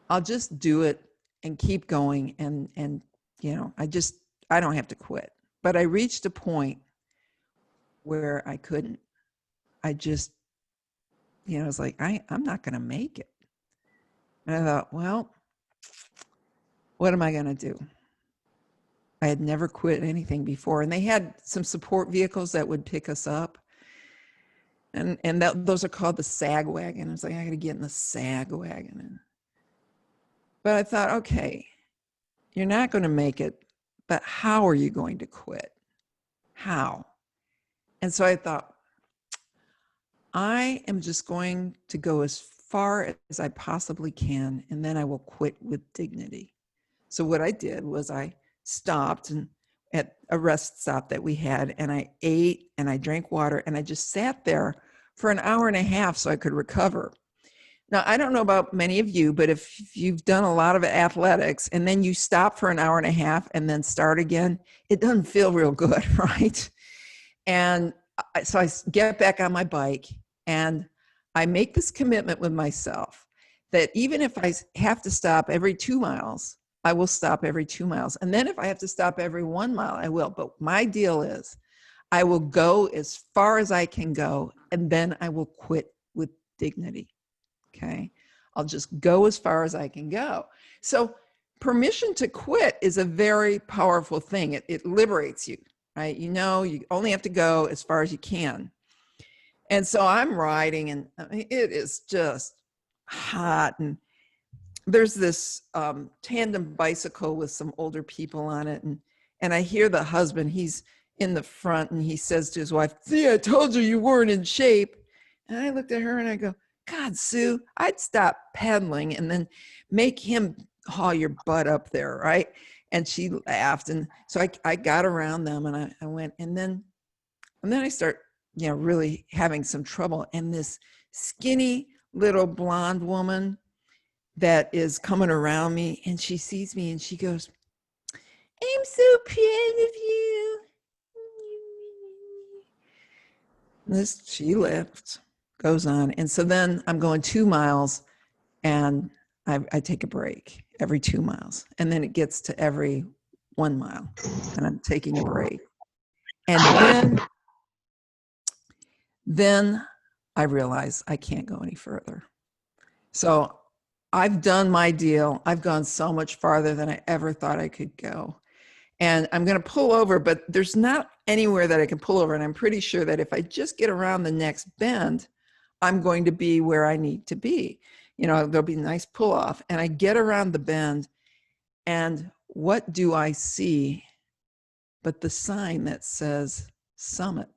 I'll just do it and keep going. And you know, I don't have to quit. But I reached a point where I couldn't. I just, you know, I was like, I'm not going to make it. And I thought, well, what am I going to do? I had never quit anything before. And they had some support vehicles that would pick us up. And those are called the sag wagon. I was like, I got to get in the sag wagon. But I thought, okay, you're not going to make it, but how are you going to quit? How? And so I thought, I am just going to go as far as I possibly can, and then I will quit with dignity. So what I did was I stopped at a rest stop that we had, and I ate and I drank water, and I just sat there for an hour and a half so I could recover. Now, I don't know about many of you, but if you've done a lot of athletics and then you stop for an hour and a half and then start again, it doesn't feel real good, right? And so I get back on my bike and I make this commitment with myself that even if I have to stop every 2 miles, I will stop every 2 miles. And then if I have to stop every 1 mile, I will. But my deal is I will go as far as I can go, and then I will quit with dignity. Okay, I'll just go as far as I can go. So permission to quit is a very powerful thing. It liberates you, right? You know, you only have to go as far as you can. And so I'm riding, and I mean, it is just hot. And there's this tandem bicycle with some older people on it. And I hear the husband, he's in the front, and he says to his wife, "See, I told you weren't in shape." And I looked at her and I go, God, Sue, I'd stop pedaling and then make him haul your butt up there, right? And she laughed. And so I got around them, and I went, and then I start, you know, really having some trouble. And this skinny little blonde woman that is coming around me, and she sees me and she goes, "I'm so proud of you. She lifts, goes on. And so then I'm going 2 miles and I take a break every 2 miles. And then it gets to every 1 mile and I'm taking a break. And then I realize I can't go any further. So I've done my deal. I've gone so much farther than I ever thought I could go. And I'm going to pull over, but there's not anywhere that I can pull over. And I'm pretty sure that if I just get around the next bend, I'm going to be where I need to be. You know, there'll be a nice pull off. And I get around the bend, and what do I see but the sign that says Summit?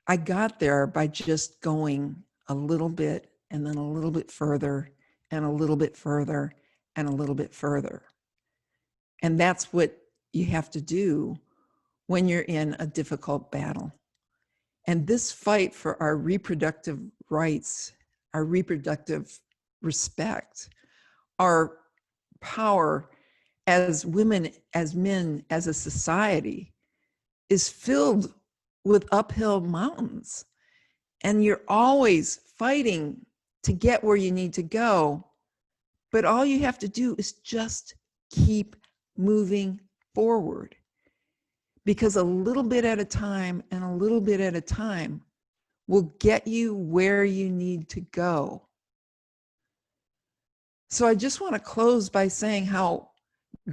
I got there by just going a little bit and then a little bit further and a little bit further and a little bit further. And that's what you have to do when you're in a difficult battle. And this fight for our reproductive rights, our reproductive respect, our power as women, as men, as a society is filled with uphill mountains. And you're always fighting to get where you need to go. But all you have to do is just keep moving forward. Because a little bit at a time and a little bit at a time will get you where you need to go. So I just want to close by saying how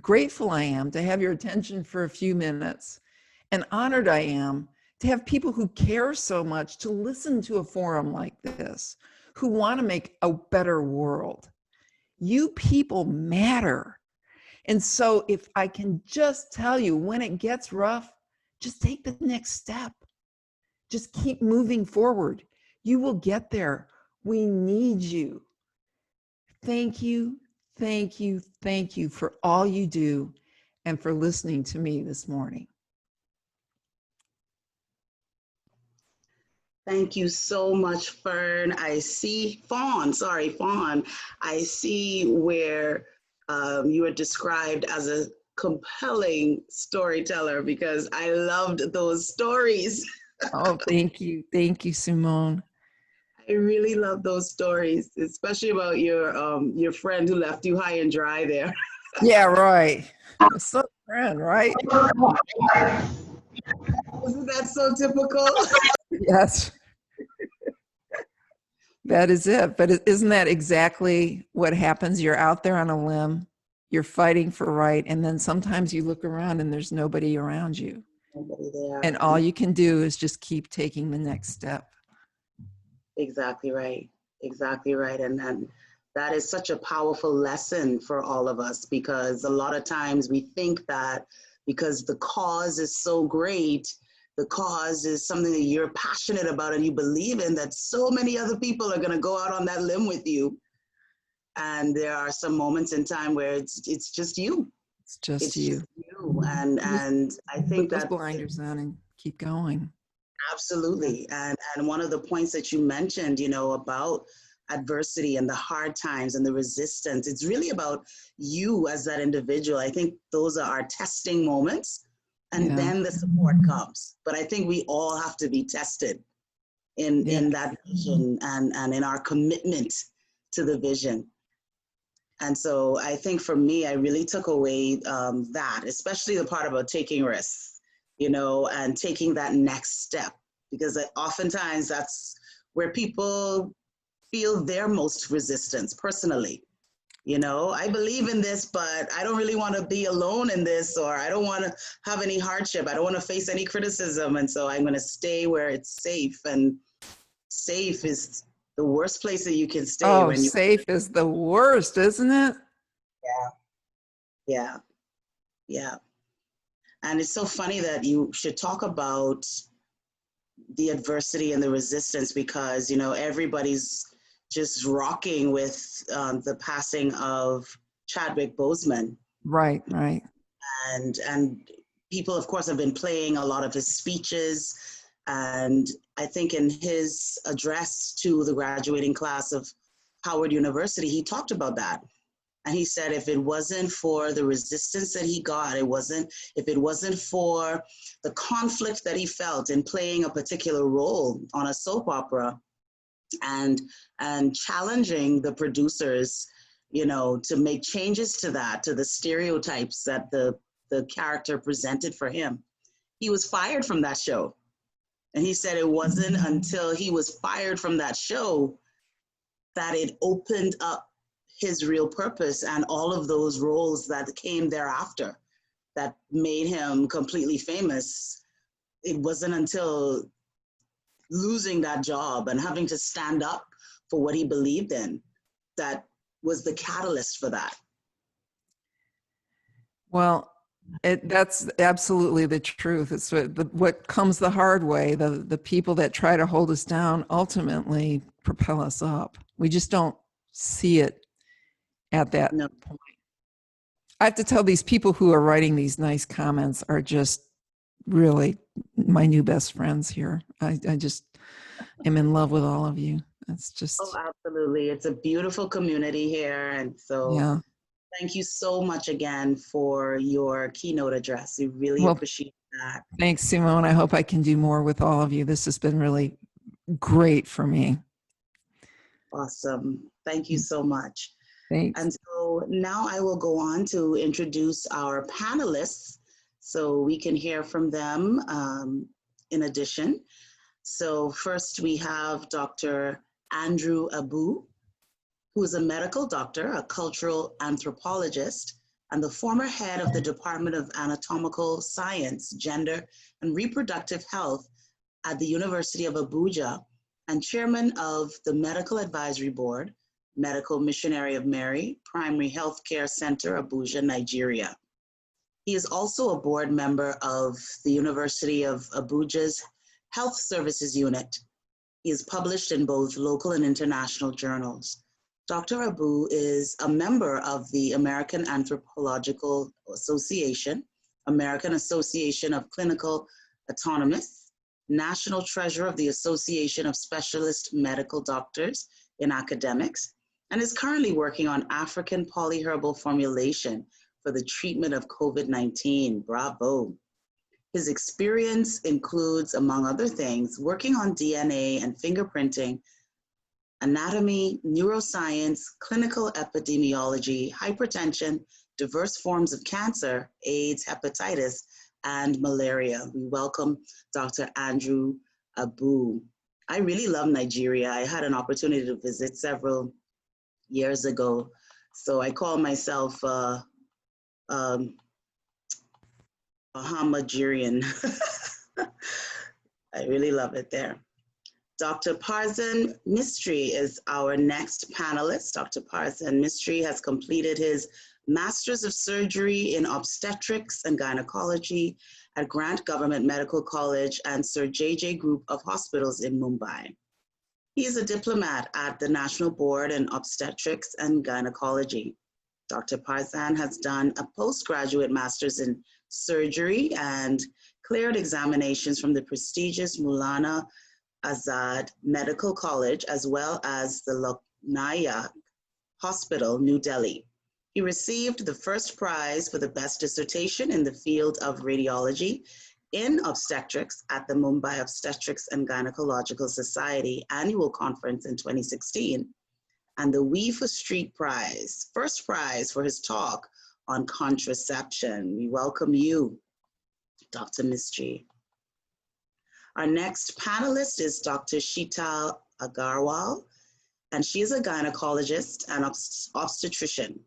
grateful I am to have your attention for a few minutes, and honored I am to have people who care so much to listen to a forum like this, who want to make a better world. You people matter. And so if I can just tell you, when it gets rough, just take the next step. Just keep moving forward. You will get there. We need you. Thank you, thank you, thank you for all you do and for listening to me this morning. Thank you so much, Fern. I see Fawn, I see where you are described as a compelling storyteller, because I loved those stories. Oh, thank you, Simone. I really love those stories, especially about your friend who left you high and dry there. Yeah, right. What's up, friend, right? Isn't that so typical? Yes. That is it. But isn't that exactly what happens? You're out there on a limb, you're fighting for right, and then sometimes you look around and there's nobody around you. Nobody there. And all you can do is just keep taking the next step. Exactly right. Exactly right. And that is such a powerful lesson for all of us, because a lot of times we think that because the cause is so great, the cause is something that you're passionate about and you believe in, that so many other people are going to go out on that limb with you. And there are some moments in time where it's just you. It's just you. Just you. And I think put those that blinders on and keep going. Absolutely. And one of the points that you mentioned, you know, about adversity and the hard times and the resistance, it's really about you as that individual. I think those are our testing moments, and then the support comes. But I think we all have to be tested in that vision and in our commitment to the vision. And so I think for me, I really took away that, especially the part about taking risks, you know, and taking that next step, because oftentimes that's where people feel their most resistance personally. You know, I believe in this, but I don't really want to be alone in this, or I don't want to have any hardship. I don't want to face any criticism. And so I'm going to stay where it's safe. And safe is the worst place that you can stay. Oh, when safe is the worst, isn't it? Yeah. And it's so funny that you should talk about the adversity and the resistance, because, you know, everybody's just rocking with the passing of Chadwick Boseman. Right. And people, of course, have been playing a lot of his speeches. And I think in his address to the graduating class of Howard University, he talked about that. And he said if it wasn't for the resistance that he got, if it wasn't for the conflict that he felt in playing a particular role on a soap opera and challenging the producers, you know, to make changes to that, to the stereotypes that the character presented for him, he was fired from that show. And he said it wasn't until he was fired from that show that it opened up his real purpose and all of those roles that came thereafter that made him completely famous. It wasn't until losing that job and having to stand up for what he believed in that was the catalyst for that. Well, that's absolutely the truth. It's what comes the hard way. The people that try to hold us down ultimately propel us up. We just don't see it at that point. I have to tell, these people who are writing these nice comments are just really my new best friends here. I just am in love with all of you. It's just... Oh, absolutely. It's a beautiful community here. And so yeah. Thank you so much again for your keynote address. We really appreciate that. Thanks, Simone. I hope I can do more with all of you. This has been really great for me. Awesome. Thank you so much. Thanks. And so now I will go on to introduce our panelists so we can hear from them in addition. So first we have Dr. Andrew Abu, who is a medical doctor, a cultural anthropologist, and the former head of the Department of Anatomical Science, Gender, and Reproductive Health at the University of Abuja, and chairman of the Medical Advisory Board, Medical Missionary of Mary, Primary Health Care Center, Abuja, Nigeria. He is also a board member of the University of Abuja's Health Services Unit. He is published in both local and international journals. Dr. Abu is a member of the American Anthropological Association, American Association of Clinical Autonomists, National Treasurer of the Association of Specialist Medical Doctors in Academics, and is currently working on African polyherbal formulation for the treatment of COVID-19. Bravo. His experience includes, among other things, working on DNA and fingerprinting, anatomy, neuroscience, clinical epidemiology, hypertension, diverse forms of cancer, AIDS, hepatitis, and malaria. We welcome Dr. Andrew Abu. I really love Nigeria. I had an opportunity to visit several years ago. So I call myself Bahamagerian. I really love it there. Dr. Parzan Mistry is our next panelist. Dr. Parzan Mistry has completed his Master's of Surgery in Obstetrics and Gynecology at Grant Government Medical College and Sir J.J. Group of Hospitals in Mumbai. He is a diplomat at the National Board in Obstetrics and Gynecology. Dr. Parzan has done a postgraduate master's in surgery and cleared examinations from the prestigious Maulana Azad Medical College, as well as the Loknayak Hospital, New Delhi. He received the first prize for the best dissertation in the field of radiology in obstetrics at the Mumbai Obstetrics and Gynecological Society annual conference in 2016, and the We for Street Prize, first prize for his talk on contraception. We welcome you, Dr. Mistry. Our next panelist is Dr. Sheetal Agarwal, and she is a gynecologist and obstetrician.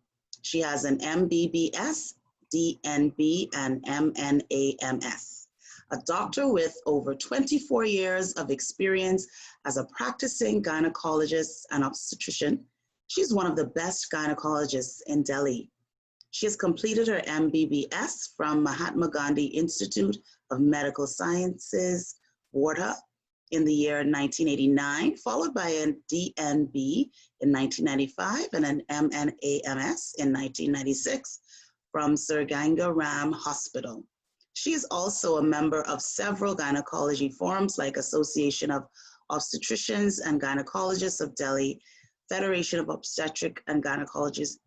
She has an MBBS, DNB, and MNAMS. A doctor with over 24 years of experience as a practicing gynecologist and obstetrician. She's one of the best gynecologists in Delhi. She has completed her MBBS from Mahatma Gandhi Institute of Medical Sciences, Warda, in the year 1989, followed by a DNB in 1995 and an MNAMS in 1996 from Sir Ganga Ram Hospital. She is also a member of several gynecology forums like Association of Obstetricians and Gynecologists of Delhi, Federation of Obstetric and Gynecologists,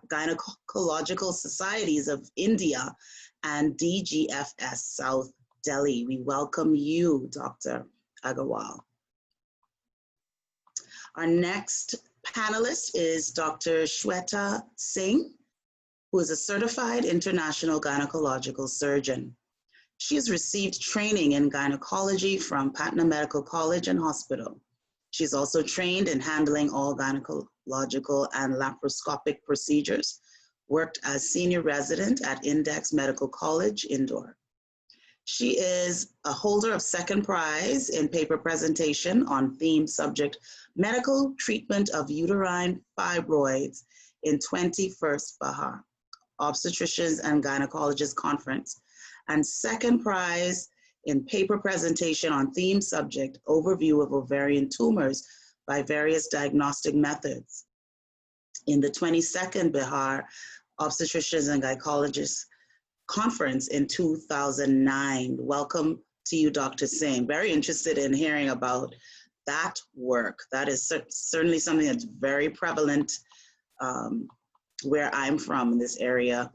Gynecological Societies of India and DGFS South Delhi. We welcome you, Dr. Agarwal. Our next panelist is Dr. Shweta Singh, who is a certified international gynecological surgeon. She has received training in gynecology from Patna Medical College and Hospital. She's also trained in handling all gynecological and laparoscopic procedures, worked as senior resident at Index Medical College, Indore. She is a holder of second prize in paper presentation on theme subject, medical treatment of uterine fibroids in 21st Bahar Obstetricians and Gynecologists Conference, and second prize in paper presentation on theme subject, overview of ovarian tumors by various diagnostic methods in the 22nd Bihar Obstetricians and Gynecologists Conference in 2009. Welcome to you, Dr. Singh. Very interested in hearing about that work. That is certainly something that's very prevalent where I'm from in this area,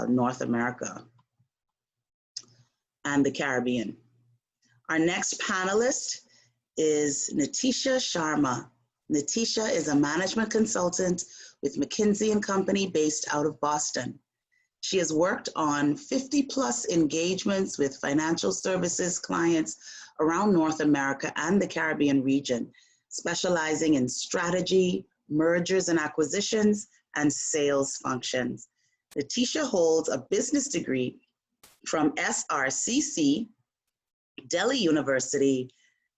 North America and the Caribbean. Our next panelist is Nitisha Sharma. Nitisha is a management consultant with McKinsey & Company based out of Boston. She has worked on 50+ engagements with financial services clients around North America and the Caribbean region, specializing in strategy, mergers and acquisitions, and sales functions. Nitisha holds a business degree from SRCC, Delhi University,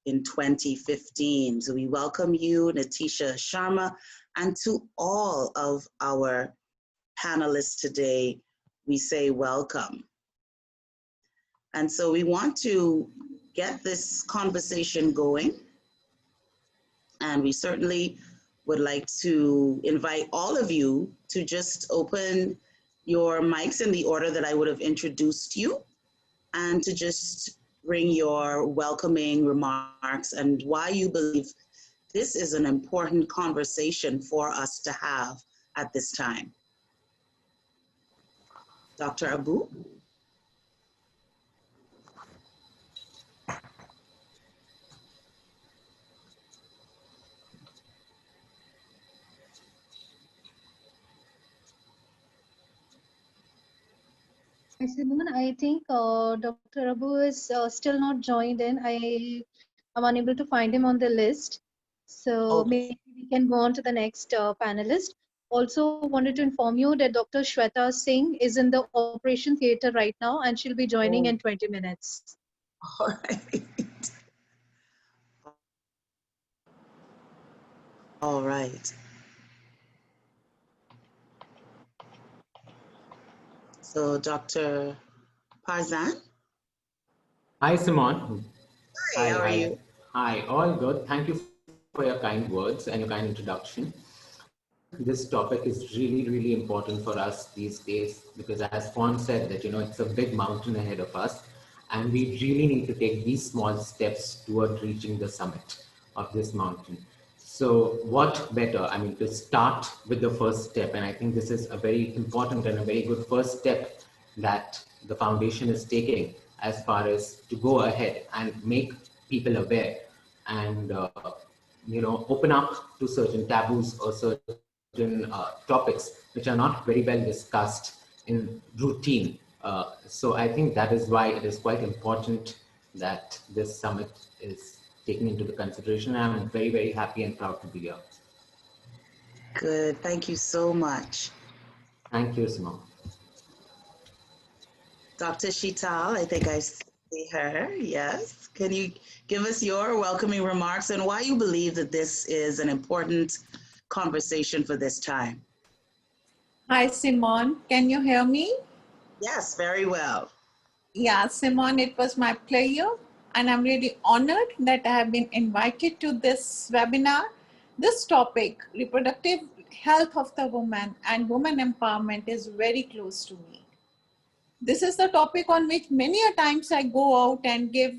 in 2015. So we welcome you, Nitisha Sharma, and to all of our panelists today, we say welcome. And so we want to get this conversation going, and we certainly would like to invite all of you to just open your mics in the order that I would have introduced you, and to just bring your welcoming remarks and why you believe this is an important conversation for us to have at this time. Dr. Abu? Simon, I think Dr. Abu is still not joined in. I am unable to find him on the list. So Okay. maybe we can go on to the next panelist. Also wanted to inform you that Dr. Shweta Singh is in the operation theater right now, and she'll be joining in 20 minutes. All right. All right. So Dr. Parzan? Hi, Simon. Hi, how are you? Hi, all good. Thank you for your kind words and your kind introduction. This topic is really, really important for us these days because, as Fawn said, that it's a big mountain ahead of us, and we really need to take these small steps toward reaching the summit of this mountain. So, what better? I mean, to start with the first step, and I think this is a very important and a very good first step that the foundation is taking as far as to go ahead and make people aware and open up to certain taboos or certain topics which are not very well discussed in routine. So I think that is why it is quite important that this summit is taken into the consideration. I'm very, very happy and proud to be here. Good, thank you so much. Thank you, Simone. Dr. Shital, I think I see her, yes. Can you give us your welcoming remarks and why you believe that this is an important conversation for this time? Hi, Simone. Can you hear me? Yes, very well. Yeah, Simone, it was my pleasure. And I'm really honored that I have been invited to this webinar. This topic, reproductive health of the woman and woman empowerment, is very close to me. This is the topic on which many a times I go out and give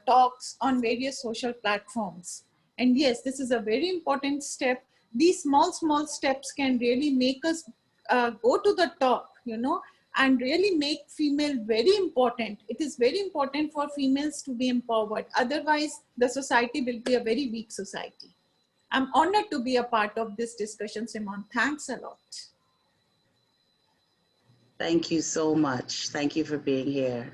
talks on various social platforms. And yes, this is a very important step these small steps can really make us go to the top, you know, and really make female very important. It is very important for females to be empowered. Otherwise, the society will be a very weak society. I'm honored to be a part of this discussion, Simon. Thanks a lot. Thank you so much. Thank you for being here.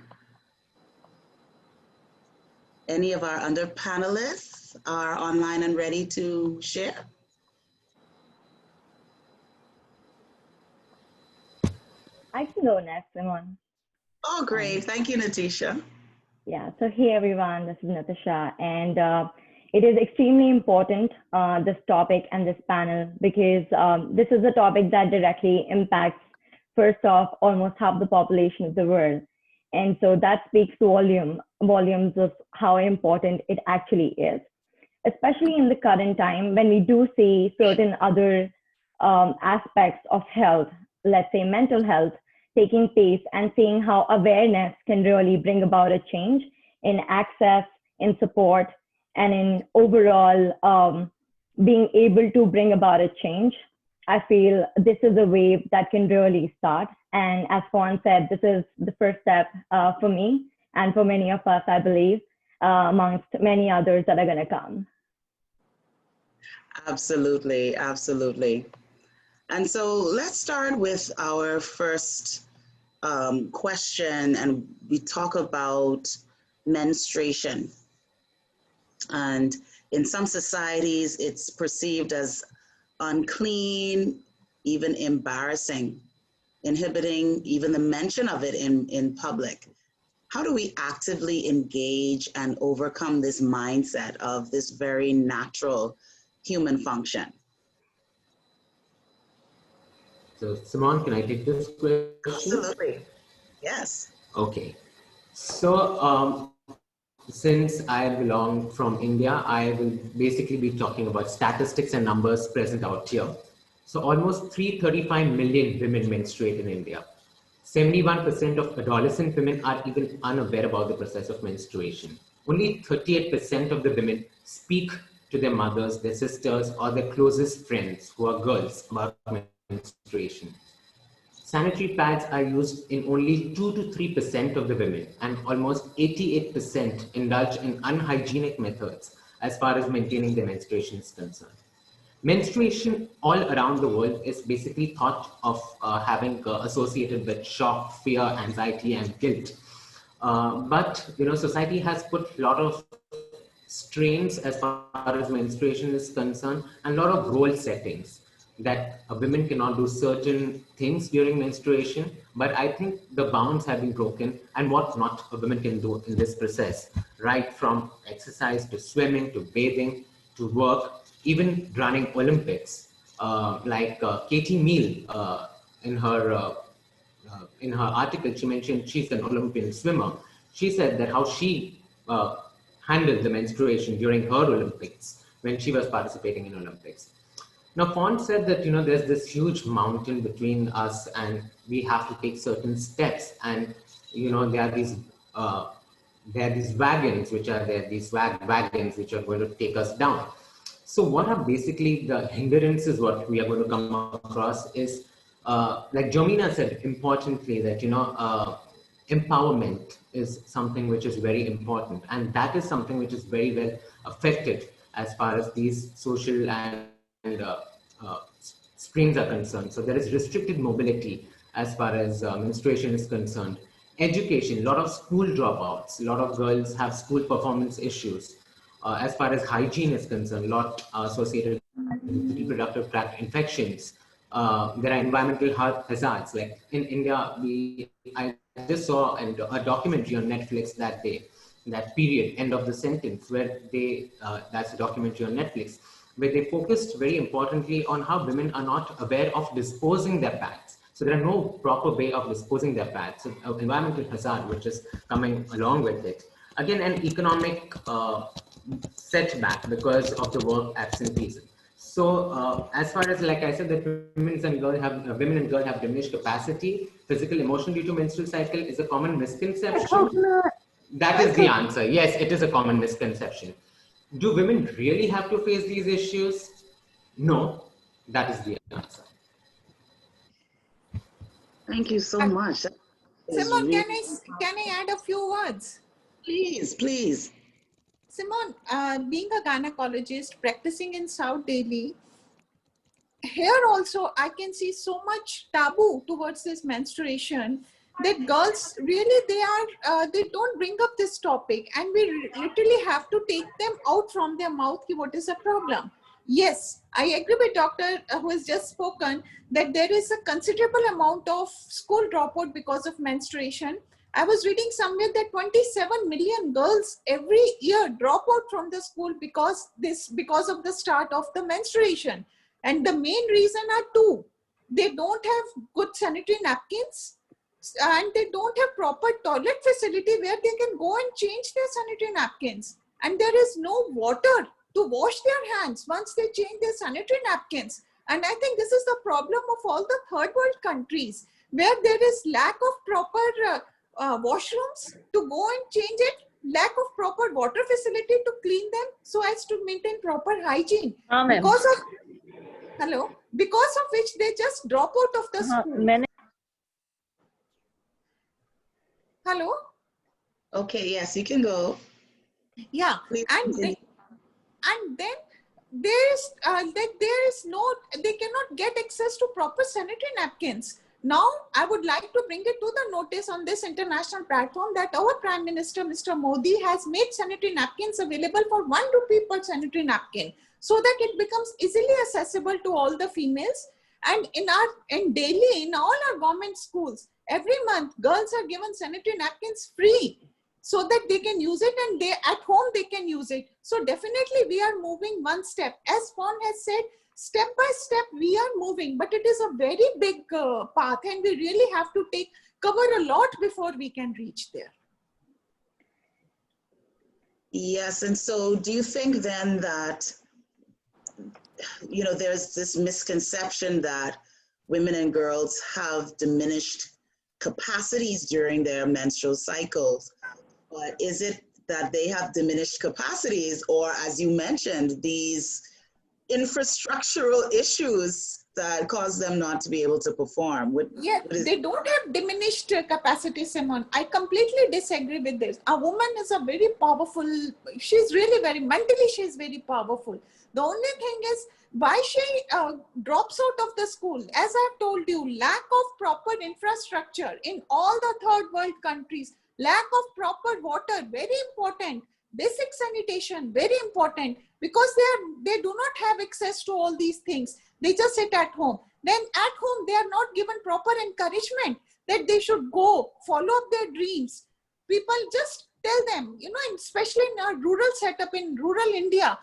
Any of our other panelists are online and ready to share? I can go next, Simon. Oh, great. Thank you, Natisha. Yeah, so hey everyone, this is Natasha, and it is extremely important, this topic and this panel, because this is a topic that directly impacts, first off, almost half the population of the world. And so that speaks volumes of how important it actually is, especially in the current time when we do see certain other aspects of health, let's say mental health, taking place, and seeing how awareness can really bring about a change in access, in support, and in overall being able to bring about a change. I feel this is a wave that can really start. And as Fawn said, this is the first step for me and for many of us, I believe, amongst many others that are going to come. Absolutely, absolutely. And so let's start with our first question, and we talk about menstruation. And in some societies, it's perceived as unclean, even embarrassing, inhibiting even the mention of it in public. How do we actively engage and overcome this mindset of this very natural human function? So, Simon, can I take this question? Absolutely. Yes. Okay. So, since I belong from India, I will basically be talking about statistics and numbers present out here. So, almost 335 million women menstruate in India. 71% of adolescent women are even unaware about the process of menstruation. Only 38% of the women speak to their mothers, their sisters, or their closest friends who are girls about menstruation. Sanitary pads are used in only 2 to 3% of the women, and almost 88% indulge in unhygienic methods as far as maintaining their menstruation is concerned. Menstruation all around the world is basically thought of having associated with shock, fear, anxiety, and guilt. But society has put a lot of strains as far as menstruation is concerned, and a lot of role settings that women cannot do certain things during menstruation. But I think the bounds have been broken, and what not a woman can do in this process, right from exercise to swimming to bathing to work, even running Olympics. Like Katie Meal in her article, she mentioned she's an Olympian swimmer. She said that how she handled the menstruation during her Olympics when she was participating in Olympics. Now, Fawn said that there's this huge mountain between us, and we have to take certain steps. And there are these wagons which are there, these wagons which are going to take us down. So what are basically the hindrances? What we are going to come across is, like Jomina said, importantly, that empowerment is something which is very important, and that is something which is very well affected as far as these social and strains are concerned. So there is restricted mobility as far as menstruation is concerned. Education, a lot of school dropouts, a lot of girls have school performance issues. As far as hygiene is concerned, a lot associated with reproductive tract infections. There are environmental hazards. Like in India, I just saw a documentary on Netflix that day, that period, end of the sentence, where that's a documentary on Netflix, where they focused very importantly on how women are not aware of disposing their pads. So there are no proper way of disposing their pads. So environmental hazard, which is coming along with it. Again, an economic setback because of the work absenteeism. So as far as, like I said, that women and girls have diminished capacity, physical, emotional due to menstrual cycle is a common misconception. That is the answer. Yes, it is a common misconception. Do women really have to face these issues? No, That is the answer. Thank you so much. That is Simon, really, can I add a few words? please, please. Simon, being a gynecologist practicing in South Delhi, here also I can see so much taboo towards this menstruation that girls really they don't bring up this topic, and we literally have to take them out from their mouth. What is the problem? Yes, I agree with Doctor who has just spoken that there is a considerable amount of school dropout because of menstruation. I was reading somewhere that 27 million girls every year drop out from the school because of the start of the menstruation. And the main reason are two. They don't have good sanitary napkins, and they don't have proper toilet facility where they can go and change their sanitary napkins. And there is no water to wash their hands once they change their sanitary napkins. And I think this is the problem of all the third world countries, where there is lack of proper washrooms to go and change it, lack of proper water facility to clean them so as to maintain proper hygiene. Because of which they just drop out of the school. Hello? Okay, yes, you can go. Yeah, Please and continue. then there is no, they cannot get access to proper sanitary napkins. Now, I would like to bring it to the notice on this international platform that our Prime Minister, Mr. Modi, has made sanitary napkins available for 1 rupee per sanitary napkin, so that it becomes easily accessible to all the females. And in Delhi, in all our government schools, every month, girls are given sanitary napkins free, so that they can use it, and they at home they can use it. So definitely we are moving one step. As Fawn has said, step by step we are moving, but it is a very big path, and we really have to cover a lot before we can reach there. Yes, and so do you think then that, you know, there's this misconception that women and girls have diminished capacities during their menstrual cycles, but is it that they have diminished capacities, or as you mentioned, these infrastructural issues that cause them not to be able to perform? They don't have diminished capacity, Simon. I completely disagree with this. A woman is a very powerful, she's really mentally she's very powerful. The only thing is why she drops out of the school. As I've told you, lack of proper infrastructure in all the third world countries, lack of proper water, very important. Basic sanitation, very important, because they do not have access to all these things. They just sit at home. Then at home, they are not given proper encouragement that they should go follow up their dreams. People just tell them, you know, especially in a rural setup in rural India,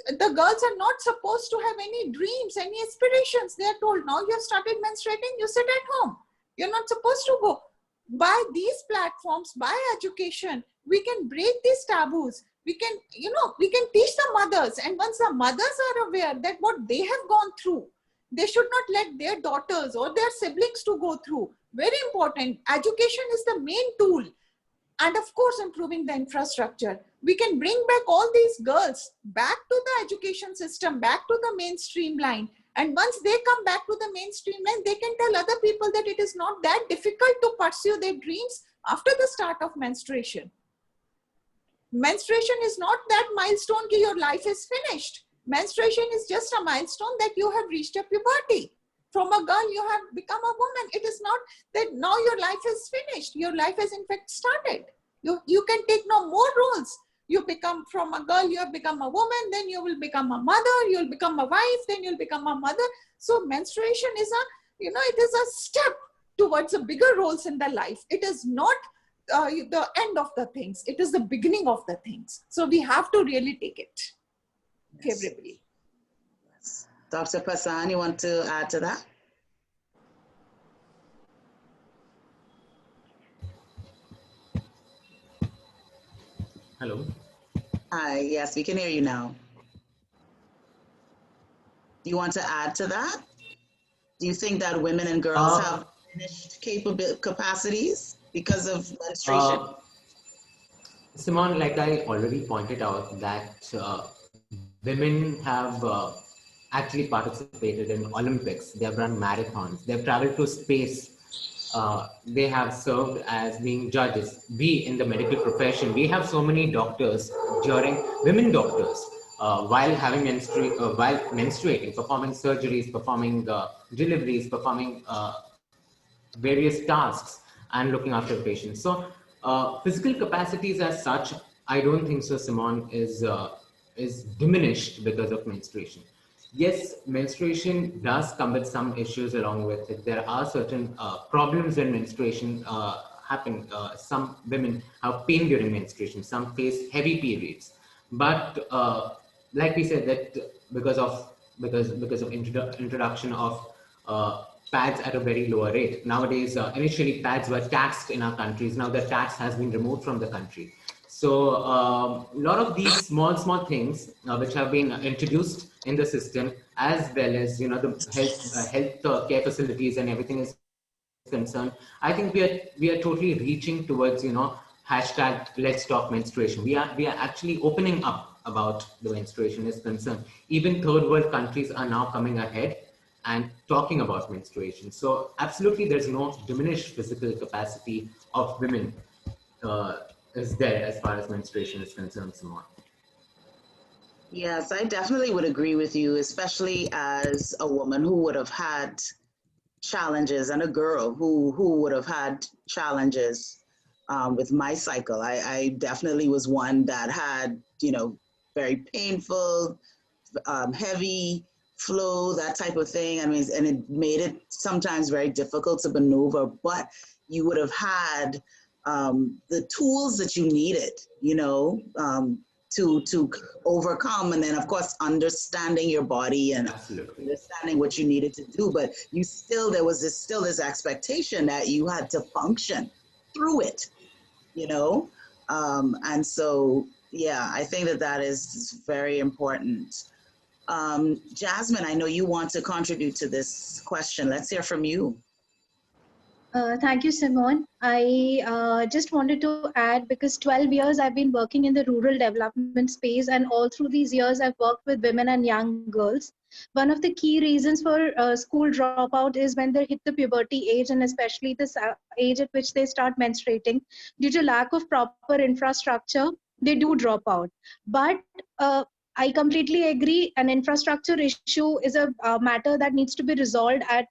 the girls are not supposed to have any dreams, any aspirations. They are told, now you have started menstruating, you sit at home. You're not supposed to go. By these platforms, by education, we can break these taboos. We can, you know, we can teach the mothers. And once the mothers are aware that what they have gone through, they should not let their daughters or their siblings to go through. Very important. Education is the main tool. And of course, improving the infrastructure. We can bring back all these girls back to the education system, back to the mainstream line. And once they come back to the mainstream line, they can tell other people that it is not that difficult to pursue their dreams after the start of menstruation. Menstruation is not that milestone that your life is finished. Menstruation is just a milestone that you have reached a puberty. From a girl, you have become a woman. It is not that now your life is finished. Your life has in fact started. You can take no more roles. You become from a girl, you have become a woman, then you will become a mother, you'll become a wife, then you'll become a mother. So menstruation is it is a step towards a bigger roles in the life. It is not the end of the things. It is the beginning of the things. So we have to really take it favorably. Yes. Dr. Pasan, you want to add to that? Hello. Hi, yes, we can hear you now. Do you want to add to that? Do you think that women and girls have diminished capacities because of menstruation? Simon, like I already pointed out, that women have actually participated in Olympics. They have run marathons. They have traveled to space. They have served as being judges. We in the medical profession, we have so many doctors during women doctors while menstruating, performing surgeries, performing deliveries, performing various tasks and looking after patients. So physical capacities as such, I don't think so, Simone, is diminished because of menstruation. Yes, menstruation does come with some issues along with it. There are certain problems when menstruation happen. Some women have pain during menstruation. Some face heavy periods. But like we said, that because of introduction of pads at a very lower rate. Nowadays, initially pads were taxed in our countries. Now the tax has been removed from the country. So a lot of these small things which have been introduced in the system, as well as the health care facilities and everything is concerned. I think we are totally reaching towards hashtag Let's Talk Menstruation. We are actually opening up about the menstruation is concerned. Even third world countries are now coming ahead and talking about menstruation. So absolutely, there's no diminished physical capacity of women is there as far as menstruation is concerned, Simone. Yes, I definitely would agree with you, especially as a woman who would have had challenges and a girl who would have had challenges with my cycle. I definitely was one that had, very painful, heavy flow, that type of thing. I mean, and it made it sometimes very difficult to maneuver, but you would have had the tools that you needed, to overcome. And then, of course, understanding your body and Absolutely. understanding what you needed to do. But there was this expectation that you had to function through it, and so, yeah, I think that is very important. Jasmine, I know you want to contribute to this question. Let's hear from you. Thank you, Simone. I just wanted to add, because 12 years I've been working in the rural development space, and all through these years I've worked with women and young girls. One of the key reasons for school dropout is when they hit the puberty age, and especially the age at which they start menstruating. Due to lack of proper infrastructure, they do drop out. But I completely agree, an infrastructure issue is a matter that needs to be resolved at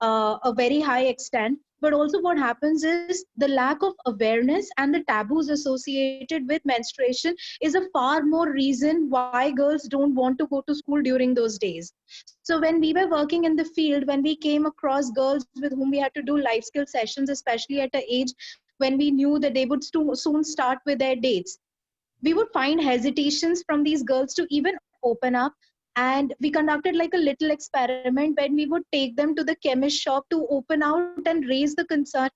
a very high extent. But also what happens is the lack of awareness and the taboos associated with menstruation is a far more reason why girls don't want to go to school during those days. So when we were working in the field, when we came across girls with whom we had to do life skill sessions, especially at an age when we knew that they would soon start with their dates, we would find hesitations from these girls to even open up. And we conducted like a little experiment when we would take them to the chemist shop to open out and raise the concern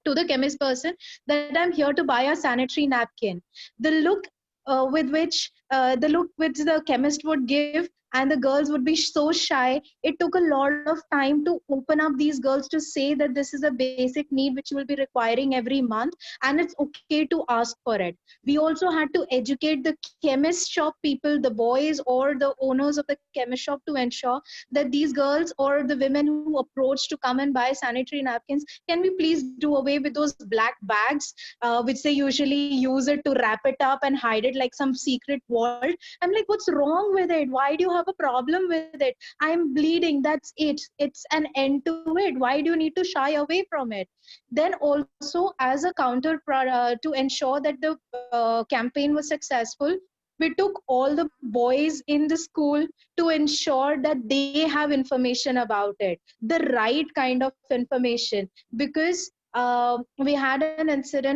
to the chemist person that I'm here to buy a sanitary napkin. The look which the chemist would give, and the girls would be so shy. It took a lot of time to open up these girls to say that this is a basic need which you will be requiring every month, and it's okay to ask for it. We also had to educate the chemist shop people, the boys or the owners of the chemist shop, to ensure that these girls or the women who approach to come and buy sanitary napkins, can we please do away with those black bags which they usually use it to wrap it up and hide it like some secret vault. I'm like, what's wrong with it? Why do you have a problem with it? I'm bleeding, that's it, it's an end to it. Why do you need to shy away from it? Then also, as a to ensure that the campaign was successful, we took all the boys in the school to ensure that they have information about it, the right kind of information. Because we had an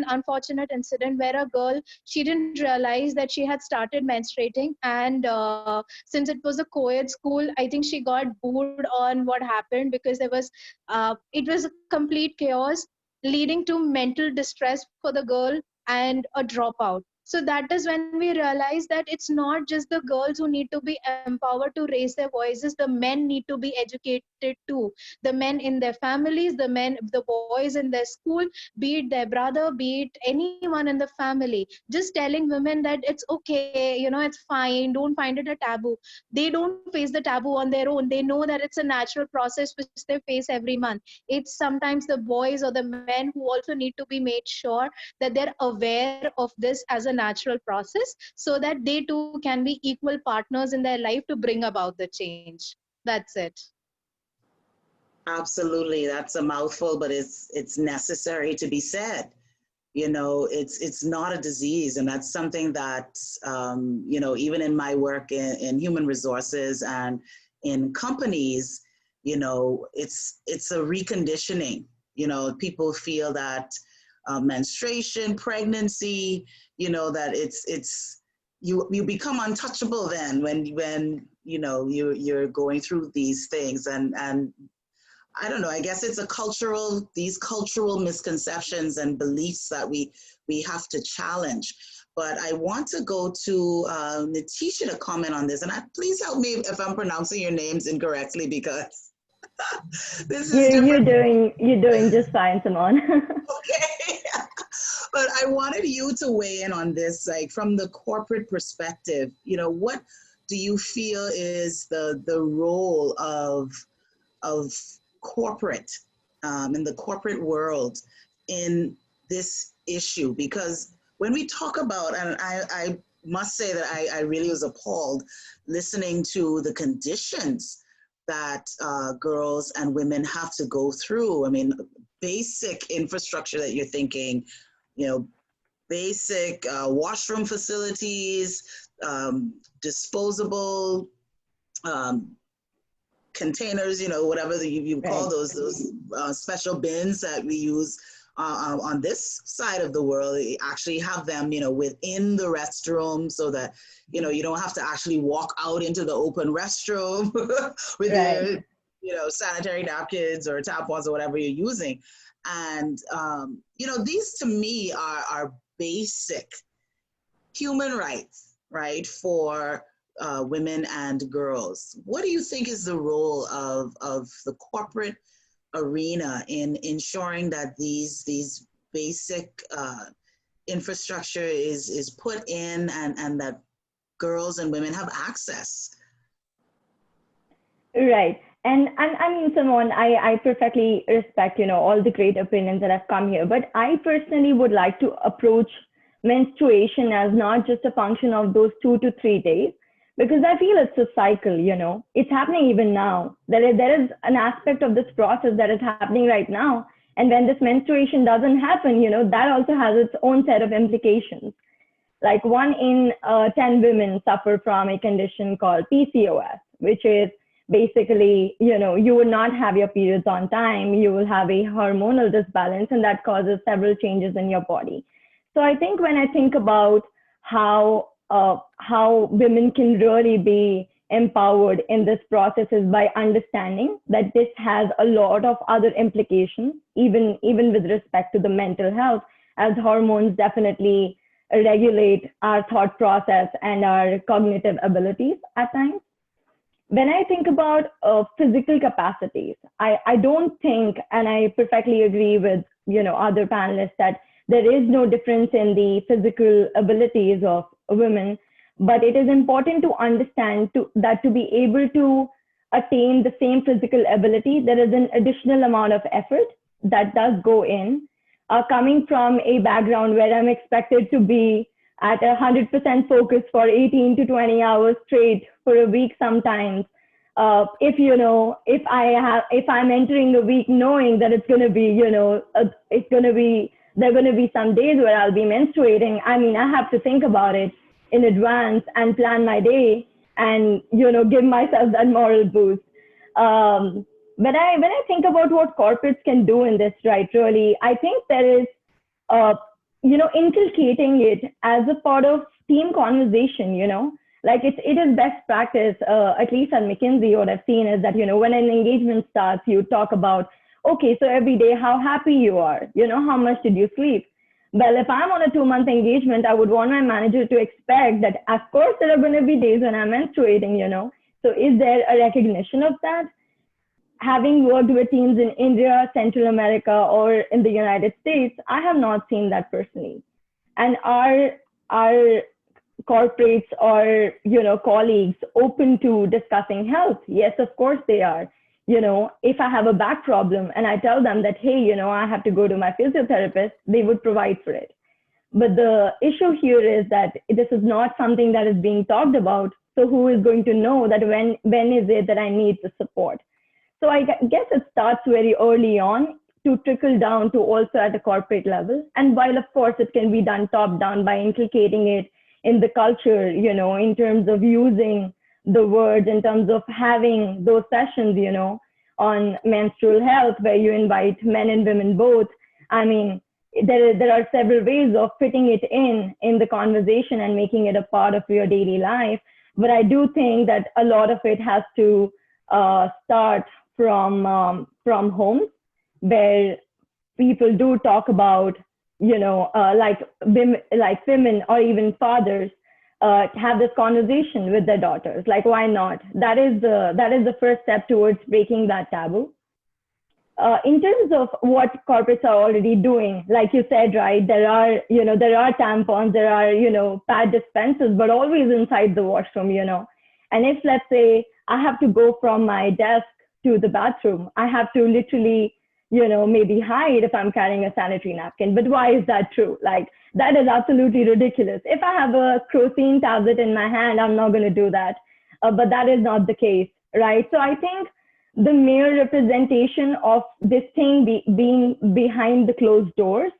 unfortunate incident, where a girl, she didn't realize that she had started menstruating, and since it was a co-ed school, I think she got booed on what happened, because it was a complete chaos, leading to mental distress for the girl and a dropout. So that is when we realize that it's not just the girls who need to be empowered to raise their voices, the men need to be educated too. The men in their families, the boys in their school, be it their brother, be it anyone in the family, just telling women that it's okay, it's fine, don't find it a taboo. They don't face the taboo on their own. They know that it's a natural process which they face every month. It's sometimes the boys or the men who also need to be made sure that they're aware of this as a natural process, so that they too can be equal partners in their life to bring about the change. That's it. Absolutely. That's a mouthful, but it's necessary to be said. It's not a disease, and that's something that even in my work in human resources and in companies, it's a reconditioning. People feel that menstruation, pregnancy, that it's you become untouchable then when you're going through these things, and I don't know, I guess it's these cultural misconceptions and beliefs that we have to challenge. But I want to go to Natisha to comment on this. And please help me if I'm pronouncing your names incorrectly, because this is You're different. doing just fine, Simone. Okay. But I wanted you to weigh in on this, like from the corporate perspective. What do you feel is the role of corporate in the corporate world in this issue? Because when we talk about, and I must say that I really was appalled listening to the conditions that girls and women have to go through. I mean, basic infrastructure that you're thinking, basic washroom facilities, disposable containers, whatever you call Right. those special bins that we use on this side of the world. You actually have them, within the restroom, so that, you don't have to actually walk out into the open restroom with Right. your, sanitary napkins or tampons or whatever you're using. And, these to me are basic human rights, right, for women and girls. What do you think is the role of the corporate arena in ensuring that these basic infrastructure is put in, and that girls and women have access? Right. And I mean, Simone, I perfectly respect, all the great opinions that have come here. But I personally would like to approach menstruation as not just a function of those 2 to 3 days, because I feel it's a cycle. It's happening even now. There is an aspect of this process that is happening right now. And when this menstruation doesn't happen, that also has its own set of implications. Like 1 in 10 women suffer from a condition called PCOS, which is basically, you will not have your periods on time, you will have a hormonal disbalance, and that causes several changes in your body. So I think when I think about how women can really be empowered in this process is by understanding that this has a lot of other implications, even with respect to the mental health, as hormones definitely regulate our thought process and our cognitive abilities at times. When I think about physical capacities, I don't think, and I perfectly agree with other panelists, that there is no difference in the physical abilities of women, but it is important to understand that to be able to attain the same physical ability, there is an additional amount of effort that does go in. Coming from a background where I'm expected to be at 100% focus for 18 to 20 hours straight for a week sometimes. If I'm entering a week knowing that it's going to be, there are going to be some days where I'll be menstruating. I mean, I have to think about it in advance and plan my day and, give myself that moral boost. When I think about what corporates can do in this, right, really, I think there is, inculcating it as a part of team conversation, like it is best practice, at least at McKinsey, what I've seen is that, when an engagement starts, you talk about, okay, so every day, how happy you are, how much did you sleep? Well, if I'm on a 2-month engagement, I would want my manager to expect that, of course, there are going to be days when I'm menstruating, So is there a recognition of that? Having worked with teams in India, Central America, or in the United States, I have not seen that personally. And our corporates or colleagues open to discussing health? Yes, of course they are. If I have a back problem and I tell them that, hey, I have to go to my physiotherapist, they would provide for it. But the issue here is that this is not something that is being talked about. So who is going to know that when is it that I need the support? So I guess it starts very early on to trickle down to also at a corporate level. And while of course it can be done top down by inculcating it in the culture, in terms of using the words, in terms of having those sessions, on menstrual health where you invite men and women both. I mean, there are several ways of fitting it in the conversation and making it a part of your daily life. But I do think that a lot of it has to start from homes where people do talk about, like women or even fathers have this conversation with their daughters. Like, why not? That is the first step towards breaking that taboo. In terms of what corporates are already doing, like you said, right, there are tampons, there are, pad dispensers, but always inside the washroom, And if, let's say, I have to go from my desk to the bathroom, I have to literally, maybe hide if I'm carrying a sanitary napkin. But why is that true? Like, that is absolutely ridiculous. If I have a crocin tablet in my hand, I'm not going to do that. But that is not the case, right? So I think the mere representation of this thing being behind the closed doors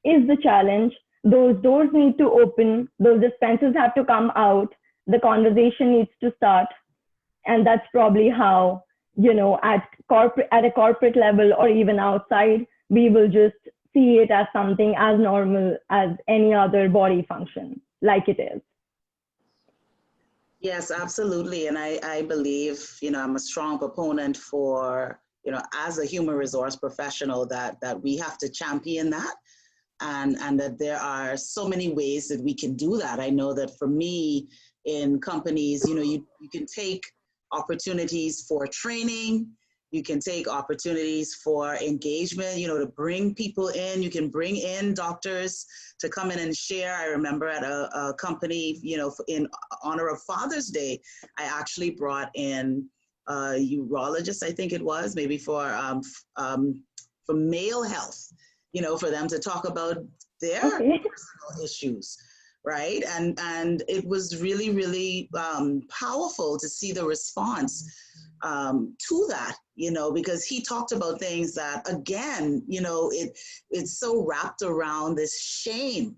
is the challenge. Those doors need to open. Those dispensers have to come out. The conversation needs to start. And that's probably how, at a corporate level or even outside, we will just see it as something as normal as any other body function, like it is. Yes, absolutely. And I believe, I'm a strong proponent for, as a human resource professional, that we have to champion that. And that there are so many ways that we can do that. I know that for me in companies, you can take opportunities for training, you can take opportunities for engagement, to bring people in. You can bring in doctors to come in and share. I remember at a company, in honor of Father's Day, I actually brought in a urologist, I think it was, maybe for male health, for them to talk about their personal issues, right? And it was really, really powerful to see the response to that, because he talked about things that, again, it's so wrapped around this shame.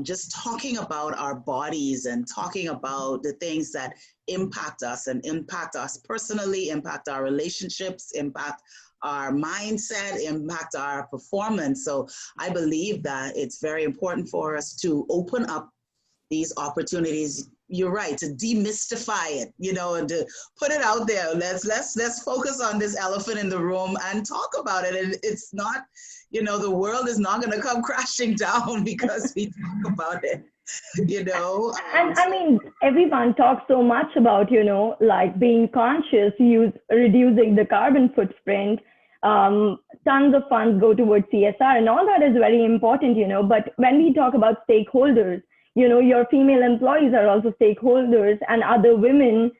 Just talking about our bodies and talking about the things that impact us and impact us personally, impact our relationships, impact our mindset, impact our performance. So I believe that it's very important for us to open up these opportunities. You're right, to demystify it, and to put it out there. Let's focus on this elephant in the room and talk about it. And it's not, the world is not going to come crashing down because we talk about it. And I mean, everyone talks so much about, like being conscious, reducing the carbon footprint. Tons of funds go towards CSR, and all that is very important, but when we talk about stakeholders, your female employees are also stakeholders, and other women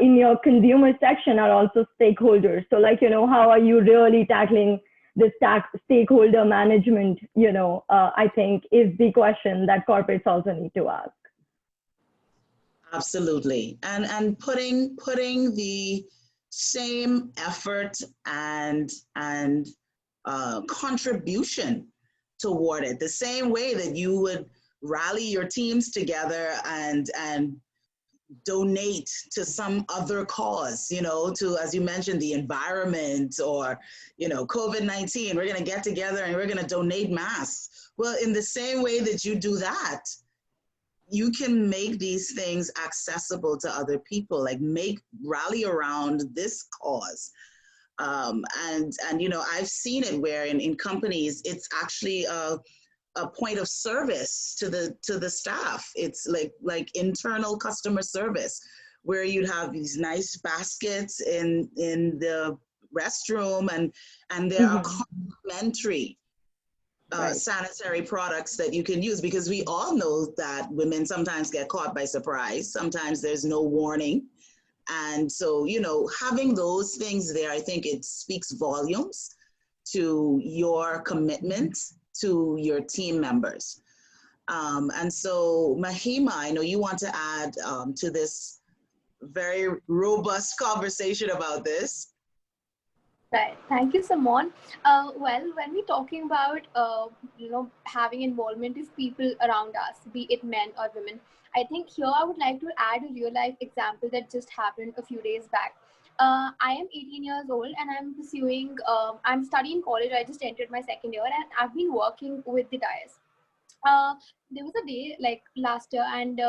in your consumer section are also stakeholders. So like, how are you really tackling this stakeholder management, I think is the question that corporates also need to ask. Absolutely. And putting the same effort and contribution toward it, the same way that you would rally your teams together and donate to some other cause, to, as you mentioned, the environment or, COVID-19, we're going to get together and we're going to donate masks. Well, in the same way that you do that, you can make these things accessible to other people, like rally around this cause. And I've seen it where in companies, it's actually a point of service to the staff. It's like internal customer service, where you'd have these nice baskets in the restroom, and there are complimentary sanitary products that you can use, because we all know that women sometimes get caught by surprise. Sometimes there's no warning. And so, you know, having those things there, I think it speaks volumes to your commitment to your team members. And so, Mahima, I know you want to add to this very robust conversation about this. Right. Thank you, Simone. Well, when we're talking about, having involvement of people around us, be it men or women, I think here I would like to add a real life example that just happened a few days back. I am 18 years old and I'm pursuing, I'm studying college. I just entered my second year and I've been working with the dais. There was a day like last year, and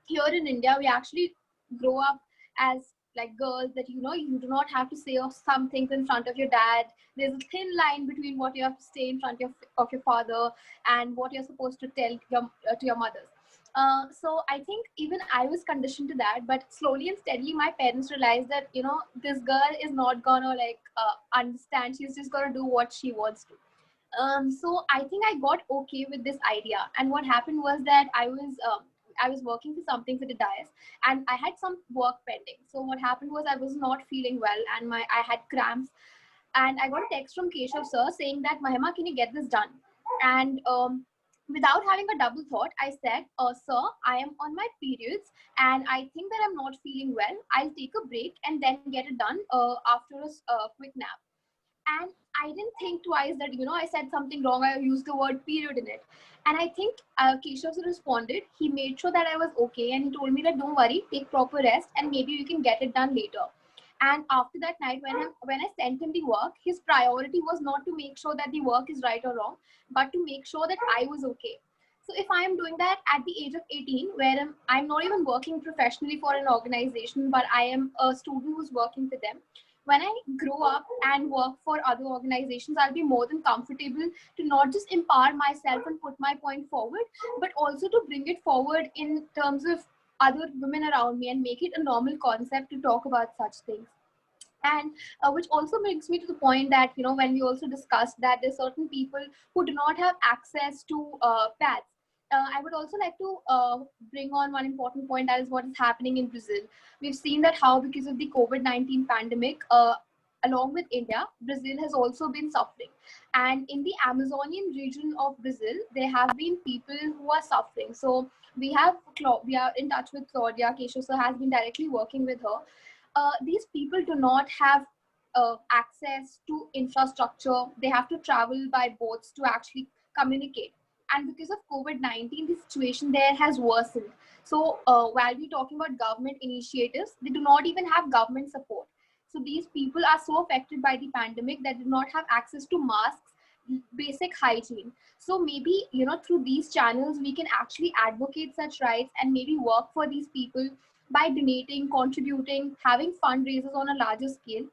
here in India, we actually grow up as like girls that, you know, you do not have to say some things in front of your dad. There's a thin line between what you have to say in front of your father and what you're supposed to tell to your mothers. So I think even I was conditioned to that, but slowly and steadily my parents realized that, you know, this girl is not gonna understand. She's just gonna do what she wants to. So I think I got okay with this idea. And what happened was that I was working for something for the dais, and I had some work pending. So what happened was I was not feeling well, and I had cramps, and I got a text from Keshav sir saying that, Mahima, can you get this done? And without having a double thought, I said, sir, I am on my periods and I think that I'm not feeling well. I'll take a break and then get it done after a quick nap. And I didn't think twice that, you know, I said something wrong. I used the word period in it. And I think Keshav responded. He made sure that I was okay. And he told me that, don't worry, take proper rest and maybe you can get it done later. And after that night, when I sent him the work, his priority was not to make sure that the work is right or wrong, but to make sure that I was okay. So if I am doing that at the age of 18, where I'm not even working professionally for an organization, but I am a student who's working for them, when I grow up and work for other organizations, I'll be more than comfortable to not just empower myself and put my point forward, but also to bring it forward in terms of other women around me and make it a normal concept to talk about such things. And which also brings me to the point that, you know, when we also discussed that there's certain people who do not have access to pads. I would also like to bring on one important point, that is what is happening in Brazil. We've seen that how, because of the COVID-19 pandemic, along with India, Brazil has also been suffering. And in the Amazonian region of Brazil, there have been people who are suffering. So we are in touch with Claudia. Keshav sir has been directly working with her. These people do not have access to infrastructure. They have to travel by boats to actually communicate. And because of COVID-19, the situation there has worsened. So while we're talking about government initiatives, they do not even have government support. So these people are so affected by the pandemic that do not have access to masks, basic hygiene. So maybe, you know, through these channels, we can actually advocate such rights and maybe work for these people by donating, contributing, having fundraisers on a larger scale.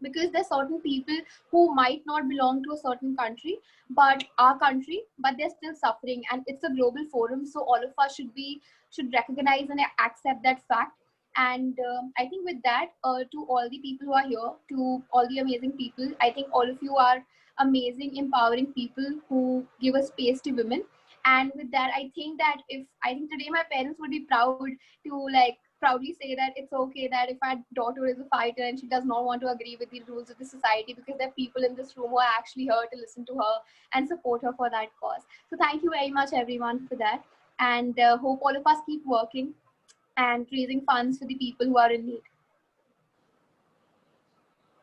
Because there's certain people who might not belong to a certain country, but our country, but they're still suffering, and it's a global forum. So all of us should recognize and accept that fact. And I think with that, to all the people who are here, to all the amazing people, I think all of you are amazing, empowering people who give a space to women. And with that, I think today my parents would be proud to proudly say that it's okay that if our daughter is a fighter and she does not want to agree with the rules of the society, because there are people in this room who are actually here to listen to her and support her for that cause. So thank you very much everyone for that, and hope all of us keep working and raising funds for the people who are in need.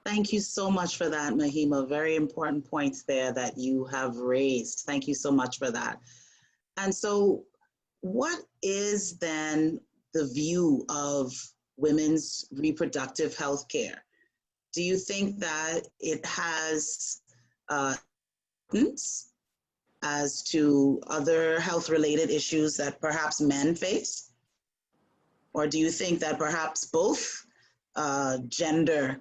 Thank you so much for that, Mahima. Very important points there that you have raised. Thank you so much for that. And so what is then the view of women's reproductive health care? Do you think that it has importance as to other health-related issues that perhaps men face? Or do you think that perhaps both gender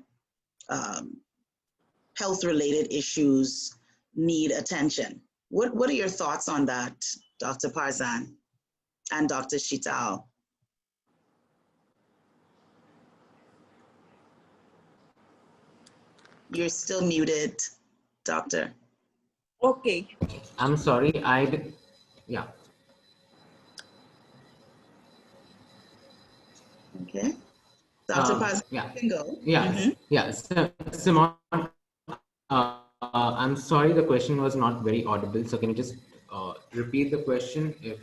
health-related issues need attention? What are your thoughts on that, Dr. Parzan and Dr. Shital? You're still muted, doctor. Okay. I'm sorry, yeah. Okay. Dr. Parzan, Yeah. you can go. Yeah. So, Simon, I'm sorry the question was not very audible. So can you just repeat the question if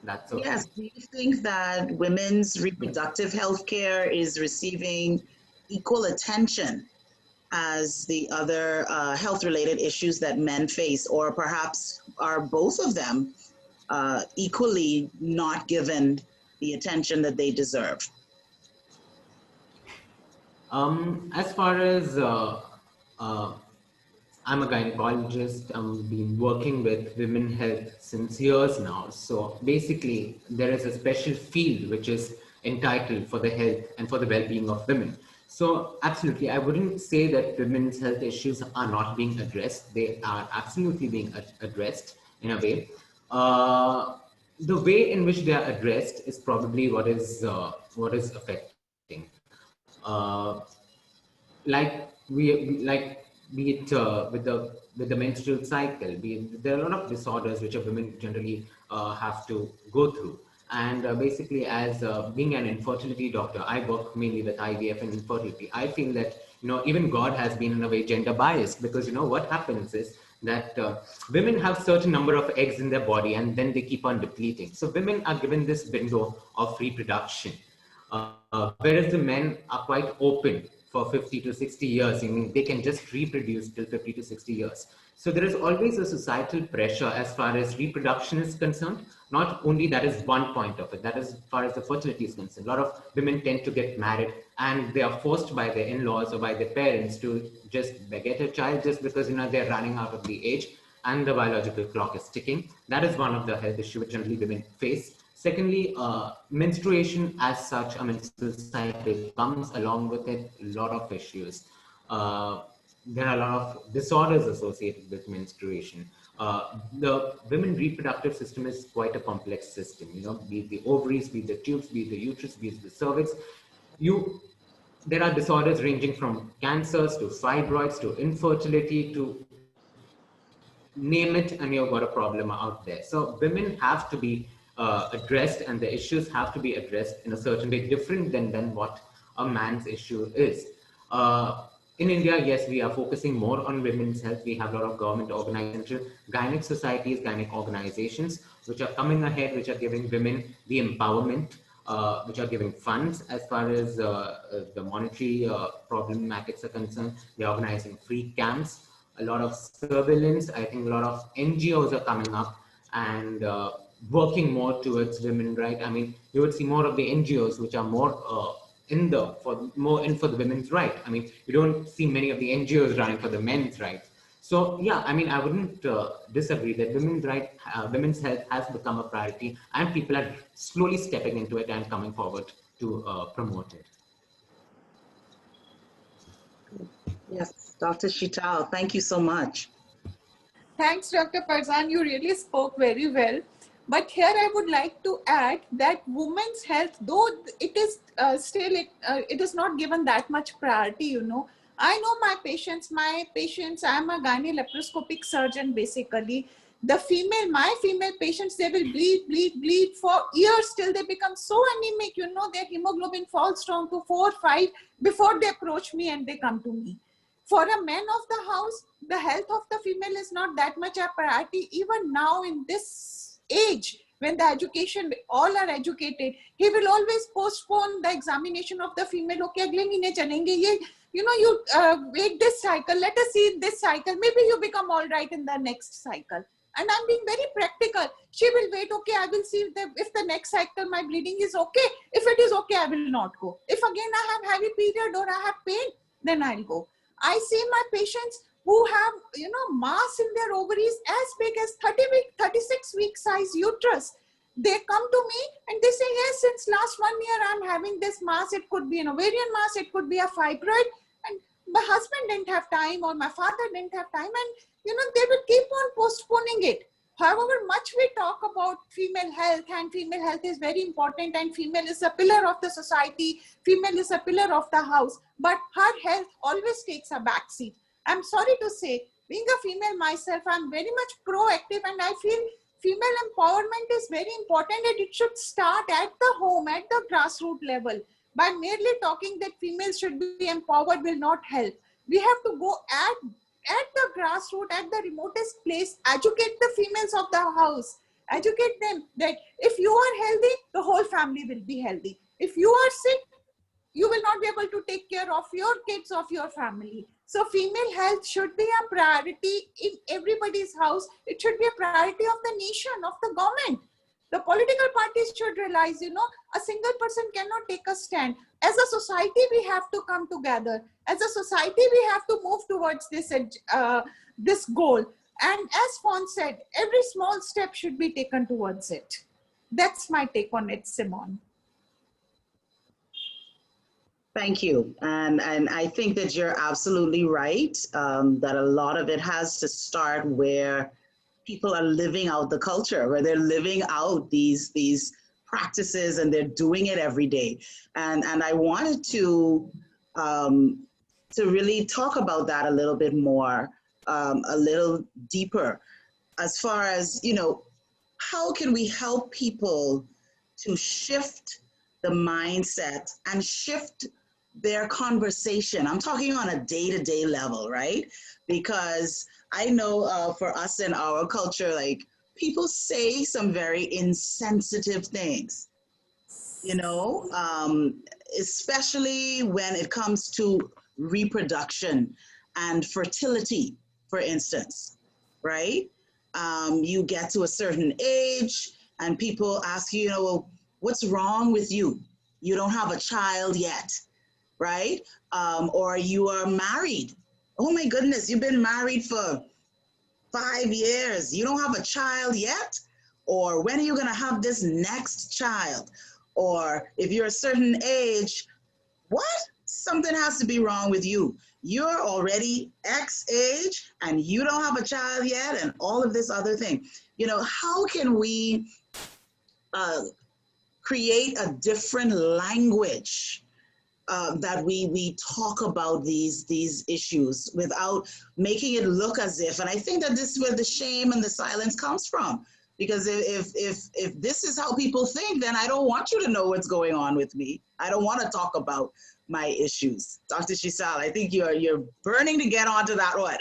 that's okay? Yes. Do you think that women's reproductive health care is receiving equal attention as the other health-related issues that men face, or perhaps are both of them equally not given the attention that they deserve? As far as I'm a gynecologist. I've been working with women health since years now. So basically, there is a special field which is entitled for the health and for the well-being of women. So absolutely, I wouldn't say that women's health issues are not being addressed. They are absolutely being addressed in a way. The way in which they are addressed is probably what is affecting. Uh, like be it with the menstrual cycle, there are a lot of disorders which women generally have to go through. And basically, as being an infertility doctor, I work mainly with IVF and infertility. I feel that even God has been in a way gender biased, because what happens is that women have certain number of eggs in their body and then they keep on depleting. So women are given this window of reproduction. Whereas the men are quite open for 50 to 60 years. I mean, they can just reproduce till 50 to 60 years. So there is always a societal pressure as far as reproduction is concerned. Not only that is one point of it, that is as far as the fertility is concerned. A lot of women tend to get married and they are forced by their in-laws or by their parents to just get a child just because they're running out of the age and the biological clock is ticking. That is one of the health issues which generally women face. Secondly, menstruation as such, menstrual cycle comes along with it a lot of issues. There are a lot of disorders associated with menstruation. The women reproductive system is quite a complex system, be it the ovaries, be it the tubes, be it the uterus, be it the cervix. There are disorders ranging from cancers to fibroids to infertility to name it, and you've got a problem out there. So women have to be addressed, and the issues have to be addressed in a certain way, different than what a man's issue is. In India, yes, we are focusing more on women's health. We have a lot of government organizations, gynec societies, gynec organizations, which are coming ahead, which are giving women the empowerment, which are giving funds as far as the monetary problematics are concerned. They're organizing free camps, a lot of surveillance. I think a lot of NGOs are coming up and working more towards women, right? I mean, you would see more of the NGOs which are more for the women's right. I mean, you don't see many of the NGOs running for the men's rights. So yeah, I mean, I wouldn't disagree that women's health has become a priority, and people are slowly stepping into it and coming forward to promote it. Yes, Dr. Shital, thank you so much. Thanks, Dr. Parzan. You really spoke very well. But here I would like to add that women's health, though it is still, it is not given that much priority, I know my patients, I'm a gynae laparoscopic surgeon basically. My female patients, they will bleed for years till they become so anemic, their hemoglobin falls down to 4 or 5 before they approach me and they come to me. For a man of the house, the health of the female is not that much a priority. Even now in this age, when the education, all are educated, he will always postpone the examination of the female. Okay, agle mahine chalenge ye, you wait this cycle, let us see this cycle, maybe you become all right in the next cycle. And I'm being very practical. She will wait, okay, I will see if the next cycle my bleeding is okay. If it is okay, I will not go. If again I have heavy period or I have pain, then I'll go. I see my patients who have, mass in their ovaries as big as 36 week size uterus. They come to me and they say, yes, since last 1 year, I'm having this mass. It could be an ovarian mass. It could be a fibroid. And my husband didn't have time or my father didn't have time, and they will keep on postponing it. However much we talk about female health, and female health is very important, and female is a pillar of the society, female is a pillar of the house, but her health always takes a backseat. I'm sorry to say, being a female myself, I'm very much proactive, and I feel female empowerment is very important, and it should start at the home, at the grassroots level. By merely talking that females should be empowered will not help. We have to go at the grassroots, at the remotest place, educate the females of the house, educate them that if you are healthy, the whole family will be healthy. If you are sick, you will not be able to take care of your kids, of your family. So female health should be a priority in everybody's house. It should be a priority of the nation, of the government. The political parties should realize, a single person cannot take a stand. As a society, we have to come together. As a society, we have to move towards this goal. And as Fawn said, every small step should be taken towards it. That's my take on it, Simone. Thank you. And I think that you're absolutely right, that a lot of it has to start where people are living out the culture, where they're living out these practices and they're doing it every day. And I wanted to really talk about that a little bit more, a little deeper, as far as, how can we help people to shift the mindset and shift their conversation? I'm talking on a day-to-day level, right? Because I know for us in our culture, like, people say some very insensitive things, especially when it comes to reproduction and fertility, for instance, right? You get to a certain age and people ask you, well, what's wrong with you? You don't have a child yet, right? Or you are married. Oh my goodness, you've been married for 5 years. You don't have a child yet? Or when are you gonna have this next child? Or if you're a certain age, what? Something has to be wrong with you. You're already X age and you don't have a child yet, and all of this other thing. How can we create a different language that we talk about these issues without making it look as if, and I think that this is where the shame and the silence comes from, because if this is how people think, then I don't want you to know what's going on with me. I don't want to talk about my issues. Dr. Shisal, I think you're burning to get onto that one.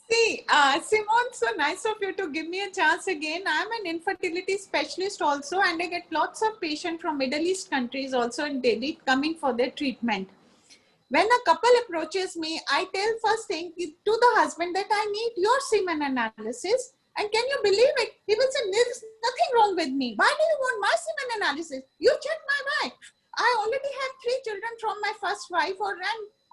See, Simone, so nice of you to give me a chance again. I'm an infertility specialist also, and I get lots of patients from Middle East countries also in Delhi coming for their treatment. When a couple approaches me, I tell first thing to the husband that I need your semen analysis. And can you believe it? He will say, there's nothing wrong with me. Why do you want my semen analysis? You check my wife. I already have 3 children from my first wife, and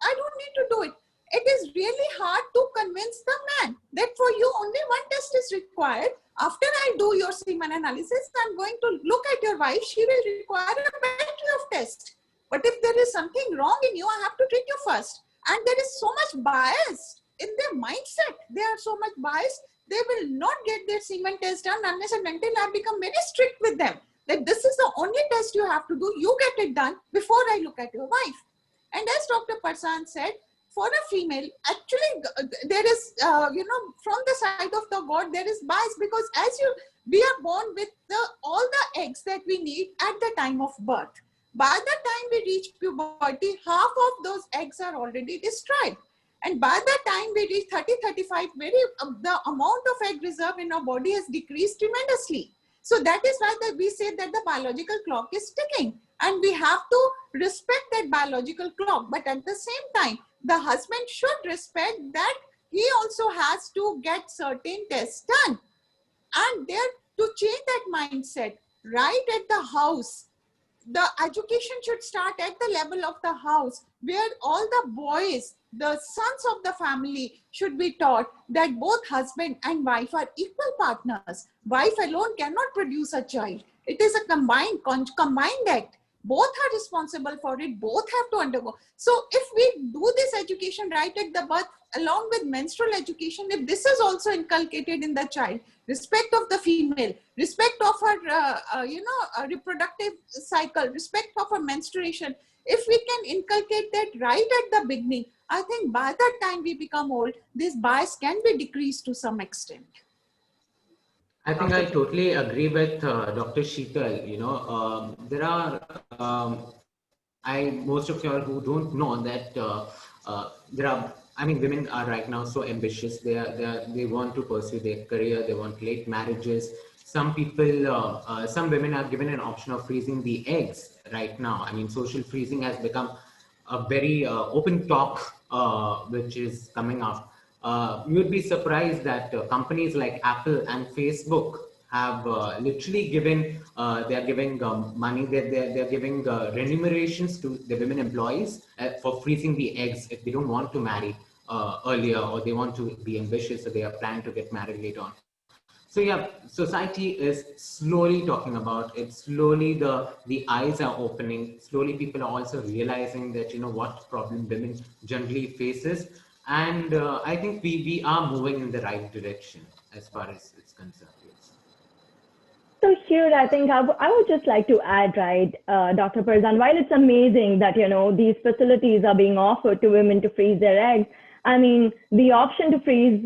I don't need to do it. It is really hard to convince the man that for you only one test is required. After I do your semen analysis, I'm going to look at your wife. She will require a battery of tests. But if there is something wrong in you, I have to treat you first. And there is so much bias in their mindset. They are so much biased. They will not get their semen test done unless and until I become very strict with them. That this is the only test you have to do. You get it done before I look at your wife. And as Dr. Parsan said, for a female, actually, there is, from the side of the God, there is bias, because we are born with all the eggs that we need at the time of birth. By the time we reach puberty, half of those eggs are already destroyed. And by the time we reach 30, 35, the amount of egg reserve in our body has decreased tremendously. So that is why we say that the biological clock is ticking. And we have to respect that biological clock. But at the same time, the husband should respect that he also has to get certain tests done. And there, to change that mindset, right at the house, the education should start at the level of the house, where all the boys, the sons of the family, should be taught that both husband and wife are equal partners. Wife alone cannot produce a child. It is a combined act. Both are responsible for it. Both have to undergo. So if we do this education right at the birth, along with menstrual education, if this is also inculcated in the child, respect of the female, respect of her, reproductive cycle, respect of her menstruation, if we can inculcate that right at the beginning, I think by the time we become old, this bias can be decreased to some extent. I think I totally agree with Dr. Sheetal. There are, most of y'all who don't know that there are, I mean, women are right now so ambitious. They want to pursue their career. They want late marriages. Some people, some women are given an option of freezing the eggs right now. I mean, social freezing has become a very open talk which is coming up. You would be surprised that companies like Apple and Facebook have literally given, they're giving money, they're giving remunerations to the women employees for freezing the eggs if they don't want to marry earlier, or they want to be ambitious, so they are planning to get married later on. So yeah, society is slowly talking about it. Slowly the eyes are opening. Slowly people are also realizing that, what problem women generally faces. And I think we are moving in the right direction as far as it's concerned. Yes. So here, I think I would just like to add, right, Dr. Farzan, while it's amazing that, these facilities are being offered to women to freeze their eggs, I mean, the option to freeze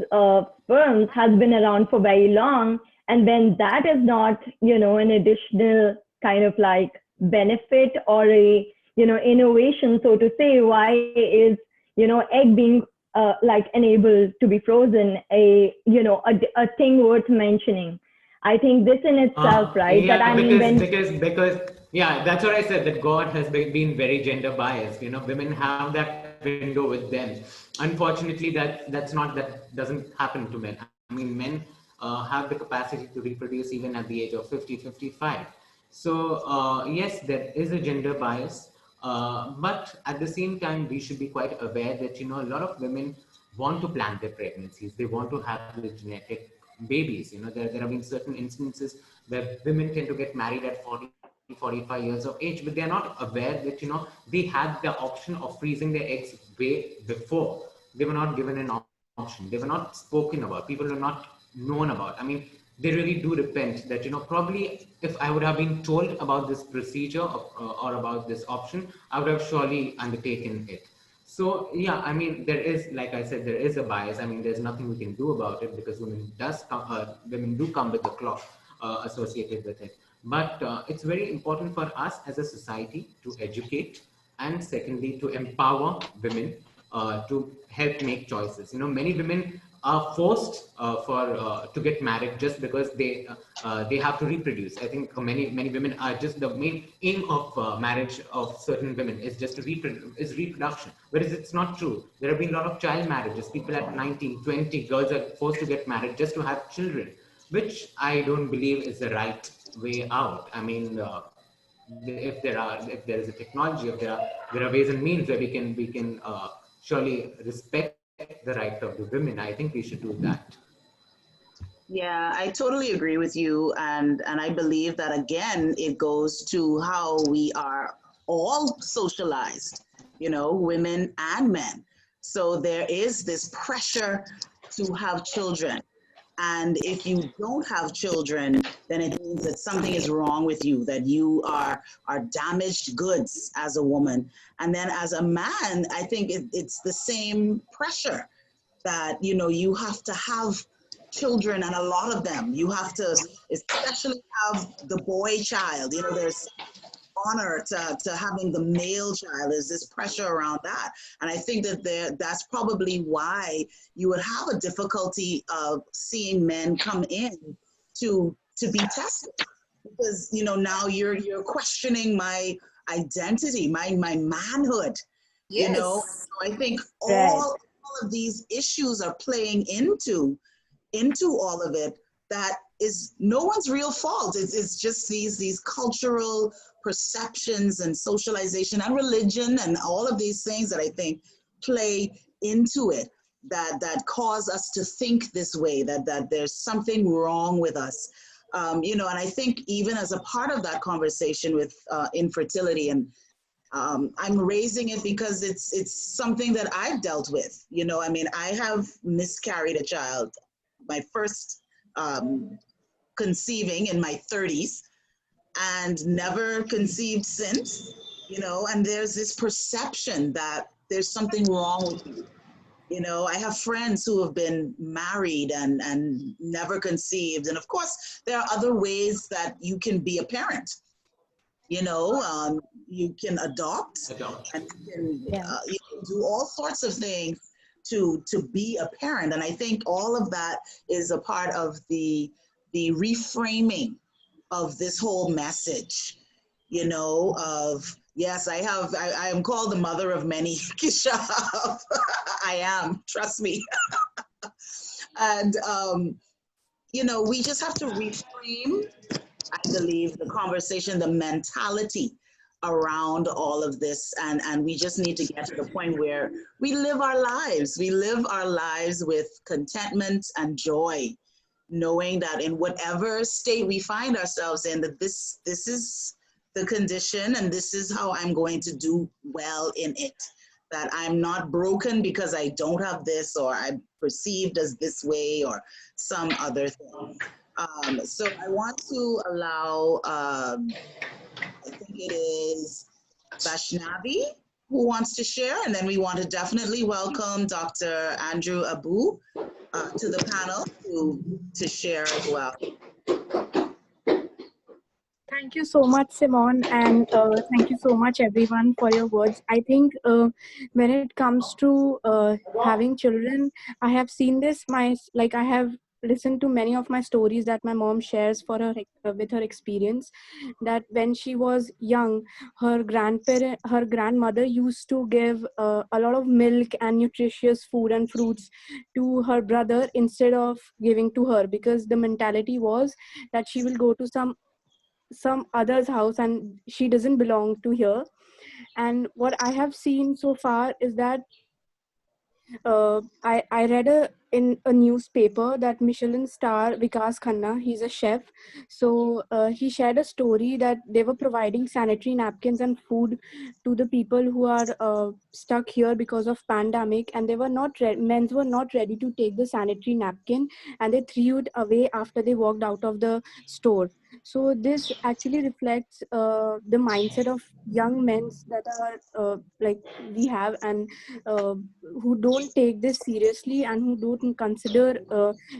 sperms has been around for very long. And when that is not, an additional kind of like benefit or a, innovation, so to say, why is, egg being like enabled to be frozen a thing worth mentioning? I think this in itself, right? Yeah, that I mean, because yeah, that's what I said, that God has been very gender biased. Women have that window with them. Unfortunately, that doesn't happen to men. I mean, men have the capacity to reproduce even at the age of 50, 55. So yes, there is a gender bias, but at the same time, we should be quite aware that, a lot of women want to plan their pregnancies. They want to have the genetic babies. There have been certain instances where women tend to get married at 40, 45 years of age, but they are not aware that, they had the option of freezing their eggs way before. They were not given an option. They were not spoken about. People were not known about. I mean, they really do repent that, probably if I would have been told about this procedure or about this option, I would have surely undertaken it. So yeah, I mean, there is, like I said, there is a bias. I mean, there's nothing we can do about it because women do come with a clock associated with it. But it's very important for us as a society to educate, and secondly, to empower women to help make choices. Many women are forced to get married just because they have to reproduce. I think many women are just, the main aim of marriage of certain women is just to reproduction, whereas it's not true. There have been a lot of child marriages. People at 19, 20, girls are forced to get married just to have children, which I don't believe is the right way out. I mean, if there is a technology, if there are ways and means where we can surely respect the right of the women, I think we should do that. Yeah, I totally agree with you. And I believe that, again, it goes to how we are all socialized, women and men. So there is this pressure to have children. And if you don't have children, then it means that something is wrong with you, that you are damaged goods as a woman. And then as a man, I think it's the same pressure that, you have to have children, and a lot of them. You have to especially have the boy child. There's honor to having the male child. There's this pressure around that. And I think that's probably why you would have a difficulty of seeing men come in to be tested. Because, now you're questioning my identity, my manhood, Yes. So I think all of these issues are playing into all of it. That is no one's real fault. It's just these cultural perceptions and socialization and religion and all of these things that I think play into it, that cause us to think this way, that there's something wrong with us. And I think even as a part of that conversation with infertility, and I'm raising it because it's something that I've dealt with. I have miscarried a child, my first conceiving in my 30s, and never conceived since. And there's this perception that there's something wrong with you. I have friends who have been married and never conceived. And of course, there are other ways that you can be a parent. You can adopt, and you can do all sorts of things to be a parent. And I think all of that is a part of the reframing of this whole message, of yes, I am called the mother of many, Kisha. I am, trust me. And, we just have to reframe, I believe, the conversation, the mentality around all of this. And we just need to get to the point where we live our lives. We live our lives with contentment and joy, knowing that in whatever state we find ourselves in, that this is the condition and this is how I'm going to do well in it. That I'm not broken because I don't have this, or I'm perceived as this way, or some other thing. So I want to allow, I think it is Vaishnavi who wants to share, and then we want to definitely welcome Dr. Andrew Abu to the panel to share as well. Thank you so much, Simone, and thank you so much, everyone, for your words. I think when it comes to having children, I have seen this. I have listened to many of my stories that my mom shares with her experience. That when she was young, her grandmother used to give a lot of milk and nutritious food and fruits to her brother instead of giving to her, because the mentality was that she will go to some other's house and she doesn't belong to here. And what I have seen so far is that I read in a newspaper that Michelin star Vikas Khanna, he's a chef. So he shared a story that they were providing sanitary napkins and food to the people who are stuck here because of pandemic, and they were men were not ready to take the sanitary napkin, and they threw it away after they walked out of the store. So this actually reflects the mindset of young men that are like we have, and who don't take this seriously and who don't consider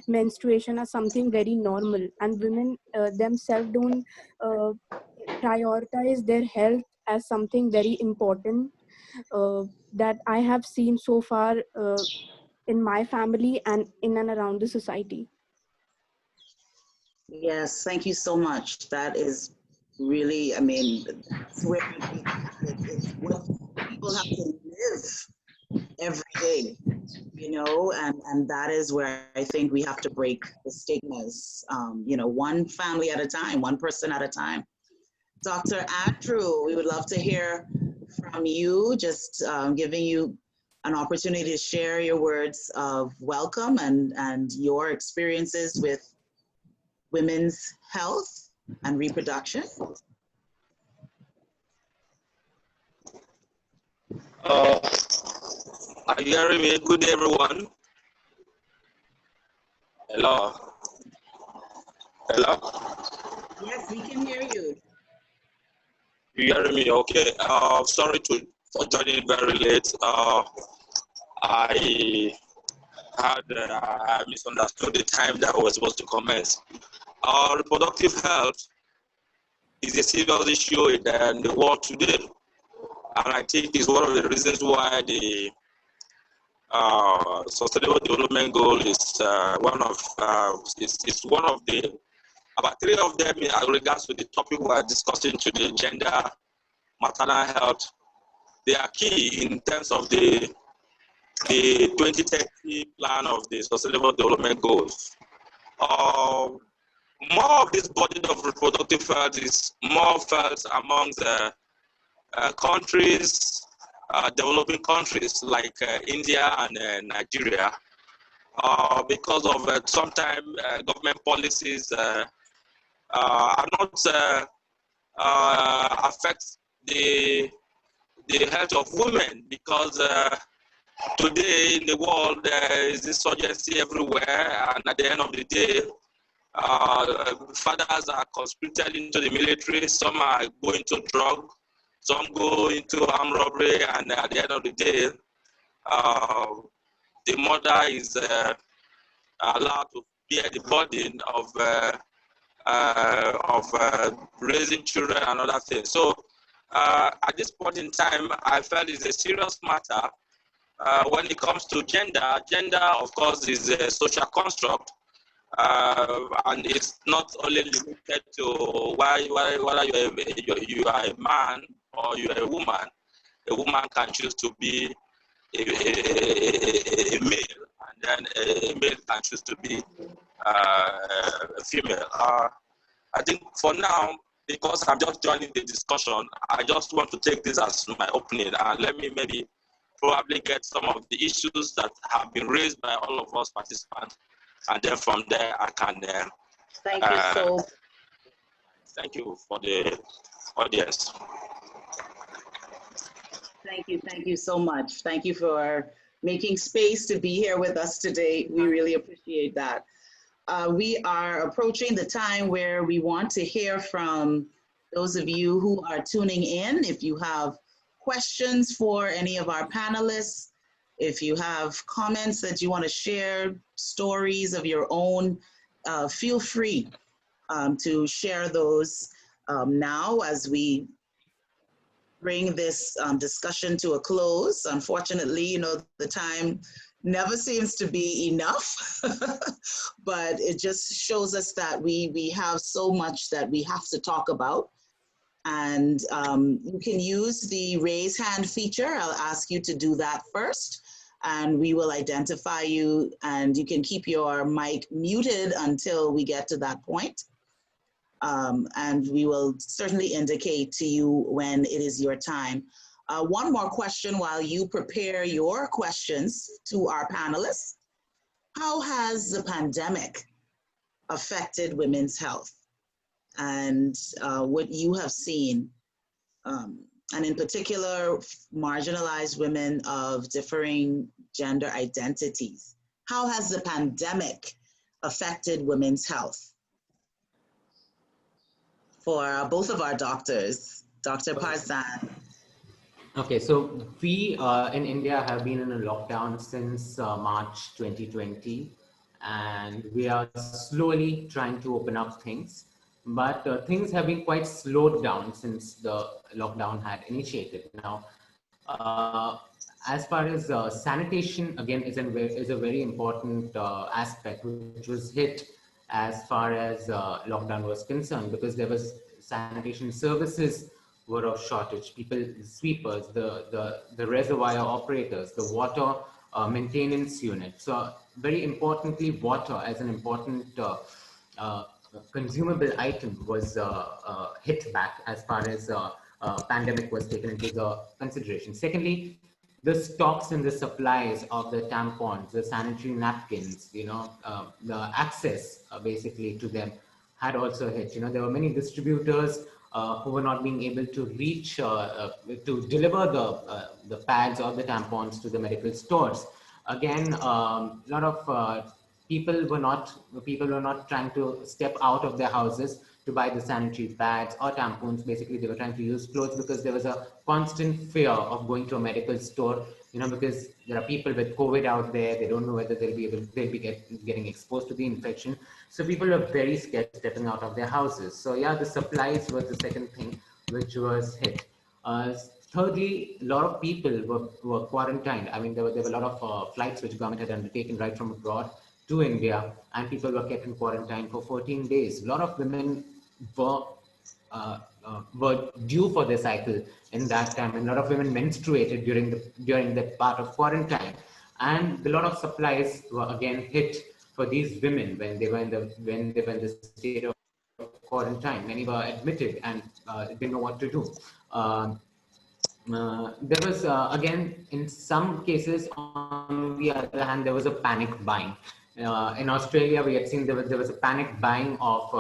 menstruation as something very normal. And women themselves don't prioritize their health as something very important that I have seen so far in my family and in and around the society. Yes, thank you so much. That is really, that's where it's what people have to live every day, and that is where I think we have to break the stigmas, one family at a time, one person at a time. Dr. Andrew, we would love to hear from you, just giving you an opportunity to share your words of welcome and your experiences with women's health and reproduction. Are you hearing me? Good day, everyone. Hello. Hello. Yes, we can hear you. You hearing me? Okay. Sorry for joining very late. I had misunderstood the time that I was supposed to commence. Reproductive health is a serious issue in the world today, and I think it's one of the reasons why the Sustainable Development Goal is one of the about 3 of them in regards to the topic we are discussing today, gender, maternal health. They are key in terms of the 2030 plan of the Sustainable Development Goals. More of this burden of reproductive health is more felt among the countries, developing countries like India and Nigeria, because of sometimes government policies are not affect the health of women, because today in the world there is insurgency everywhere, and at the end of the day, fathers are conscripted into the military, some are going to drug, some go into armed robbery, and at the end of the day, the mother is allowed to bear the burden of raising children and other things. So at this point in time, I felt it's a serious matter. When it comes to gender, gender, of course, is a social construct, and it's not only limited to whether you are a man or you are a woman. A woman can choose to be a male, and then a male can choose to be a female. I think for now, because I'm just joining the discussion, I just want to take this as my opening, and let me maybe probably get some of the issues that have been raised by all of us participants, and then from there I can. Thank you so. Thank you for the audience. Thank you so much. Thank you for making space to be here with us today. We really appreciate that. We are approaching the time where we want to hear from those of you who are tuning in. If you have questions for any of our panelists, if you have comments that you want to share, stories of your own, feel free to share those now as we bring this discussion to a close. Unfortunately, you know, the time never seems to be enough, but it just shows us that we have so much that we have to talk about. And you can use the raise hand feature. I'll ask you to do that first, and we will identify you, and you can keep your mic muted until we get to that point. And we will certainly indicate to you when it is your time. One more question while you prepare your questions to our panelists. How has the pandemic affected women's health and what you have seen, and in particular, marginalized women of differing gender identities? How has the pandemic affected women's health? For both of our doctors, Dr. Parzan. Okay, so we in India have been in a lockdown since March 2020, and we are slowly trying to open up things, but things have been quite slowed down since the lockdown had initiated. Now, as far as sanitation, again, is a very important aspect, which was hit as far as lockdown was concerned, because there was sanitation services were of shortage. People, sweepers, the reservoir operators, the water maintenance unit. So very importantly, water as an important consumable item was hit back as far as pandemic was taken into the consideration. Secondly, the stocks and the supplies of the tampons, the sanitary napkins, you know, the access basically to them had also hit. You know, there were many distributors who were not being able to reach to deliver the pads or the tampons to the medical stores. Again, a lot of people were not trying to step out of their houses to buy the sanitary pads or tampons. Basically, they were trying to use clothes because there was a constant fear of going to a medical store, you know, because there are people with COVID out there. They don't know whether they'll be getting exposed to the infection. So people were very scared stepping out of their houses. So yeah, the supplies was the second thing which was hit. Thirdly, a lot of people were quarantined. I mean, there were a lot of flights which government had undertaken right from abroad to India, and people were kept in quarantine for 14 days. A lot of women were due for their cycle in that time, and a lot of women menstruated during that part of quarantine, and a lot of supplies were again hit for these women when they were in the state of quarantine. Many were admitted and didn't know what to do. There was again, in some cases, on the other hand, there was a panic buying. In Australia, we had seen there was a panic buying of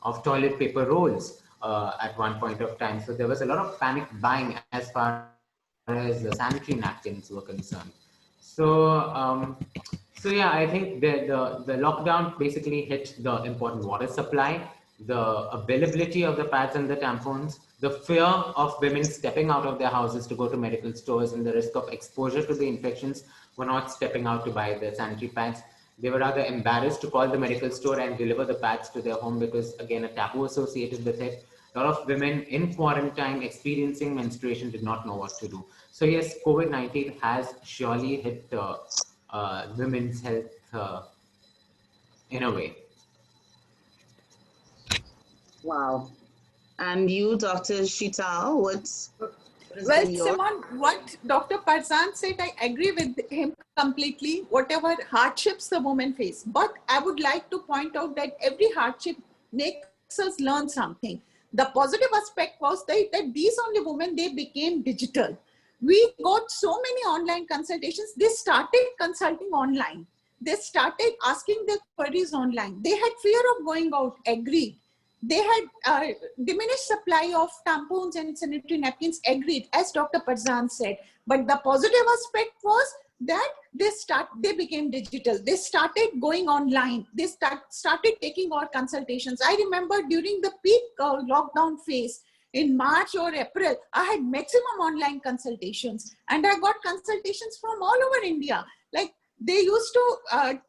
of toilet paper rolls at one point of time. So there was a lot of panic buying as far as the sanitary napkins were concerned. So, so yeah, I think the lockdown basically hit the important water supply, the availability of the pads and the tampons, the fear of women stepping out of their houses to go to medical stores and the risk of exposure to the infections were not stepping out to buy the sanitary pads. They were rather embarrassed to call the medical store and deliver the pads to their home because, again, a taboo associated with it. A lot of women in quarantine experiencing menstruation did not know what to do. So yes, COVID-19 has surely hit women's health in a way. Wow. And you, Dr. Shital, what has Well, been your... Simon, what Dr. Parzan said, I agree with him completely, whatever hardships the women face. But I would like to point out that every hardship makes us learn something. The positive aspect was that these only women, they became digital. We got so many online consultations. They started consulting online. They started asking their queries online. They had fear of going out, agreed. They had diminished supply of tampons and sanitary napkins, agreed, as Dr. Parzan said. But the positive aspect was that they became digital. They started going online. They started taking our consultations. I remember during the peak lockdown phase in March or April, I had maximum online consultations, and I got consultations from all over India. Like, they used to,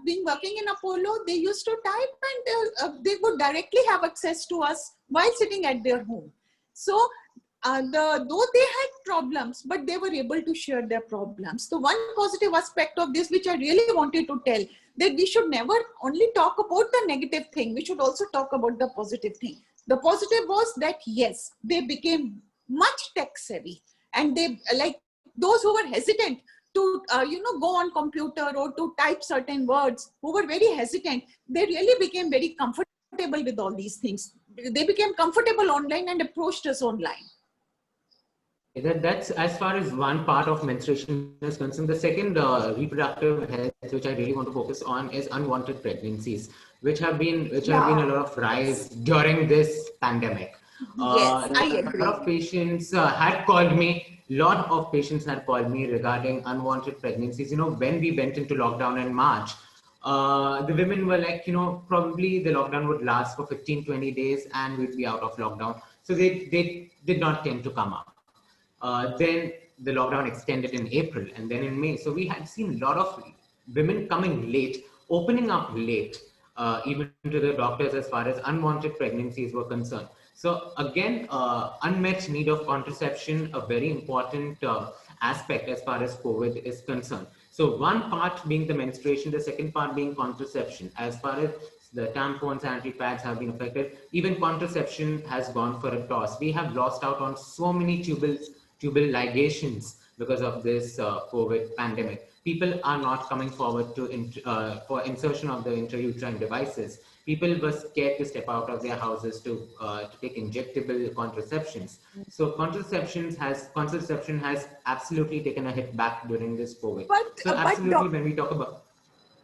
being working in Apollo, they used to type and they would directly have access to us while sitting at their home. So though they had problems, but they were able to share their problems. The one positive aspect of this, which I really wanted to tell, that we should never only talk about the negative thing, we should also talk about the positive thing. The positive was that, yes, they became much tech savvy, and they, like those who were hesitant to go on computer or to type certain words, who were very hesitant, they really became very comfortable with all these things. They became comfortable online and approached us online. That's as far as one part of menstruation is concerned. The second, reproductive health, which I really want to focus on, is unwanted pregnancies, which have been a lot of rise during this pandemic. Yes, I agree. A lot of patients had called me. Lot of patients had called me regarding unwanted pregnancies. You know, when we went into lockdown in March, the women were like, probably the lockdown would last for 15, 20 days and we'd be out of lockdown. So they did not tend to come up. Then the lockdown extended in April and then in May. So we had seen a lot of women coming late, opening up late, even to the doctors as far as unwanted pregnancies were concerned. So again, unmet need of contraception, a very important aspect as far as COVID is concerned. So one part being the menstruation, the second part being contraception. As far as the tampons, sanitary pads have been affected, even contraception has gone for a toss. We have lost out on so many tubal ligations because of this COVID pandemic. People are not coming forward to for insertion of the intrauterine devices. People were scared to step out of their houses to take injectable contraceptions. So contraception has absolutely taken a hit back during this COVID. So absolutely, when we talk about.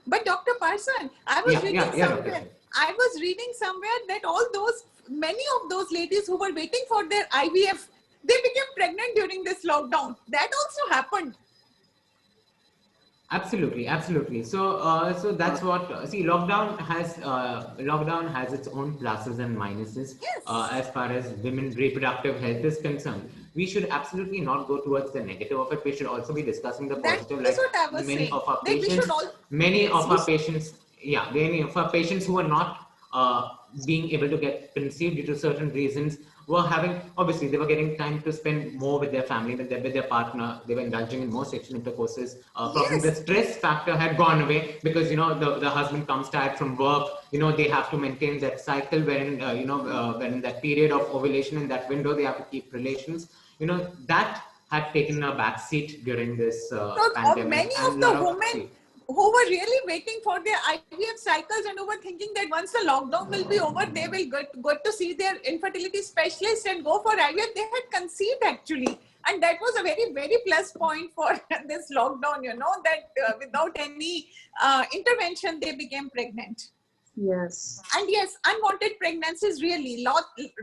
But Dr. Parson, I was reading somewhere that many of those ladies who were waiting for their IVF, they became pregnant during this lockdown. That also happened. Absolutely. So, so that's what. See, lockdown has its own pluses and minuses. Yes. As far as women reproductive health is concerned, we should absolutely not go towards the negative of it. We should also be discussing the positive. That's what I was saying. Many of our patients who are not being able to get conceived due to certain reasons were having, obviously they were getting time to spend more with their family, with their partner. They were indulging in more sexual intercourses. Probably the stress factor had gone away because the husband comes tired from work. They have to maintain that cycle wherein when that period of ovulation, in that window they have to keep relations. That had taken a backseat during this pandemic. Many of the women who were really waiting for their IVF cycles and who were thinking that once the lockdown will be over, they will get to see their infertility specialist and go for IVF. They had conceived actually. And that was a very, very plus point for this lockdown, that without any intervention, they became pregnant. Yes. And yes, unwanted pregnancies really,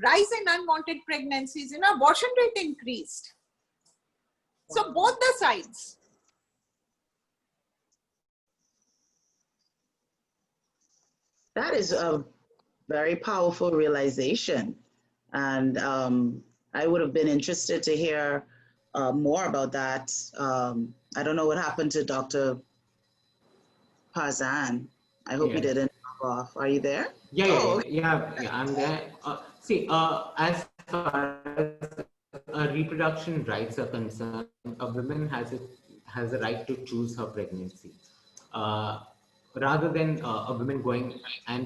rise in unwanted pregnancies, abortion rate increased. So both the sides. That is a very powerful realization. And I would have been interested to hear more about that. I don't know what happened to Dr. Parzan. I hope he Yes. didn't drop off. Are you there? Yeah, I'm there. As far as reproduction rights are concerned, a woman has a right to choose her pregnancy. Rather than a woman going and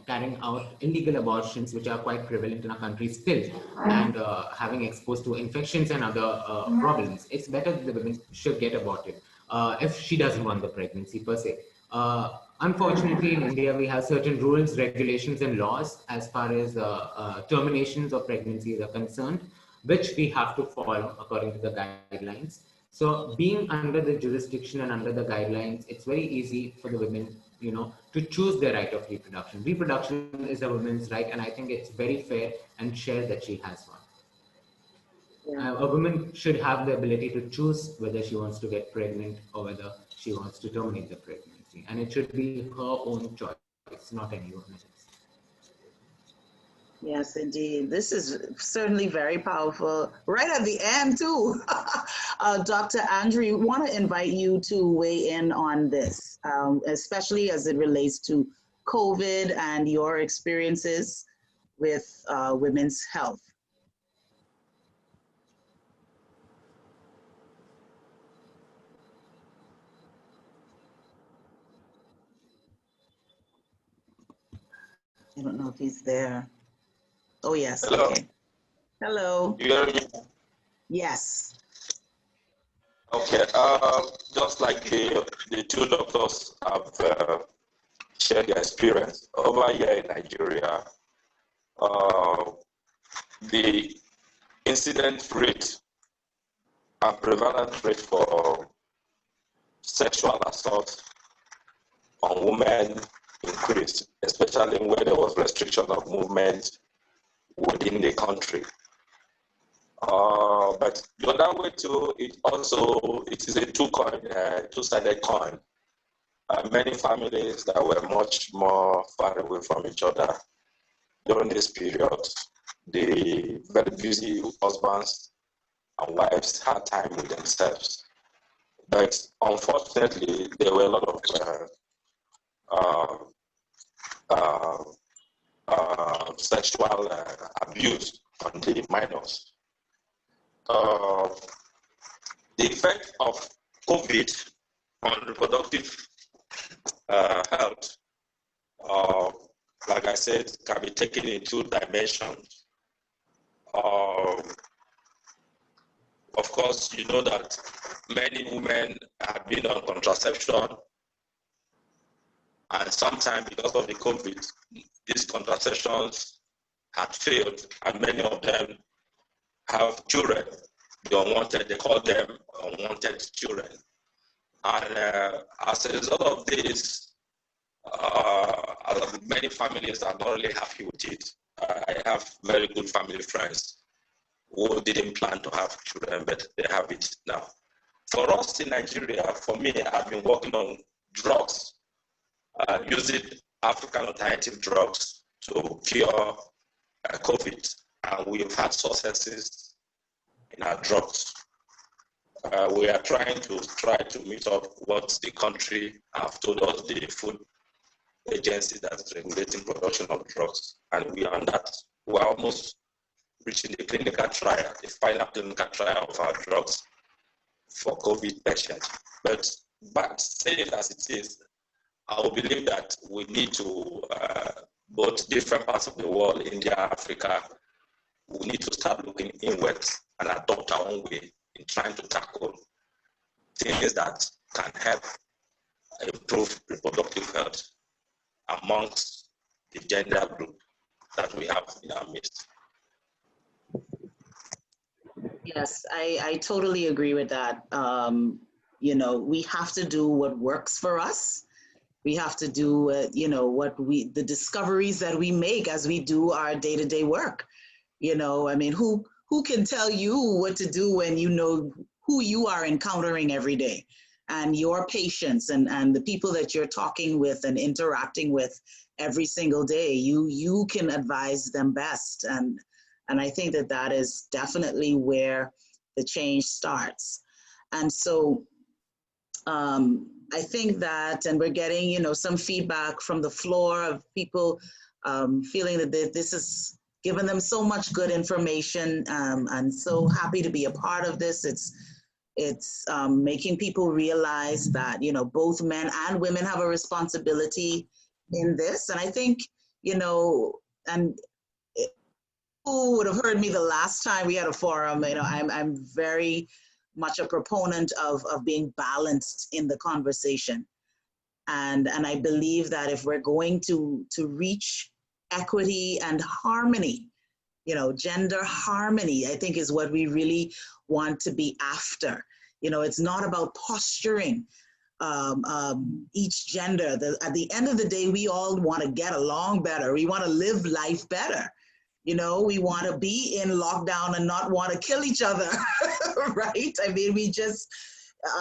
carrying out illegal abortions, which are quite prevalent in our country still, and having exposed to infections and other problems, it's better that the women should get aborted if she doesn't want the pregnancy per se. Unfortunately, in India, we have certain rules, regulations, and laws as far as terminations of pregnancies are concerned, which we have to follow according to the guidelines. So being under the jurisdiction and under the guidelines, it's very easy for the women, to choose their right of reproduction. Reproduction is a woman's right, and I think it's very fair and shared that she has one. Yeah. A woman should have the ability to choose whether she wants to get pregnant or whether she wants to terminate the pregnancy. And it should be her own choice, not anyone else's. Yes, indeed. This is certainly very powerful. Right at the end, too. Dr. Andrew, we want to invite you to weigh in on this, especially as it relates to COVID and your experiences with women's health. I don't know if he's there. Oh, yes. Hello. Okay. Hello. You hear me? Yes. Okay. Just like the two doctors have shared their experience over here in Nigeria, the incident rate and prevalent rate for sexual assault on women increased, especially where there was restriction of movement within the country. But the other way too, it is a two-sided coin. Many families that were much more far away from each other during this period, the very busy husbands and wives had time with themselves. But unfortunately, there were a lot of sexual abuse on the minors. The effect of COVID on reproductive health, like I said, can be taken in two dimensions. Of course, you know that many women have been on contraception, and sometimes because of the COVID, these contraceptions had failed, and many of them have children. They call them unwanted children. And as a result of this, many families are not really happy with it. I have very good family friends who didn't plan to have children, but they have it now. For us in Nigeria, for me, I've been working on drugs, using African alternative drugs to cure COVID, and we've had successes in our drugs. We are trying to meet up what the country have told us, the food agency that's regulating production of drugs, and we are on that. We're almost reaching the clinical trial, the final clinical trial of our drugs for COVID patients. But saying it as it is, I will believe that we need to, both different parts of the world, India, Africa, we need to start looking inwards and adopt our own way in trying to tackle things that can help improve reproductive health amongst the gender group that we have in our midst. Yes, I totally agree with that. We have to do what works for us. We have to do, the discoveries that we make as we do our day-to-day work. I mean, who can tell you what to do when you know who you are encountering every day, and your patients and the people that you're talking with and interacting with every single day? You can advise them best, and I think that is definitely where the change starts. And so I think that, and we're getting, some feedback from the floor of people feeling that this has given them so much good information. I'm so happy to be a part of this. It's making people realize that, both men and women have a responsibility in this. And I think, and who would have heard me the last time we had a forum, I'm very much a proponent of being balanced in the conversation. And I believe that if we're going to reach equity and harmony, gender harmony, I think is what we really want to be after. It's not about posturing each gender. At the end of the day, we all want to get along better. We want to live life better. We want to be in lockdown and not want to kill each other, right? I mean, we just,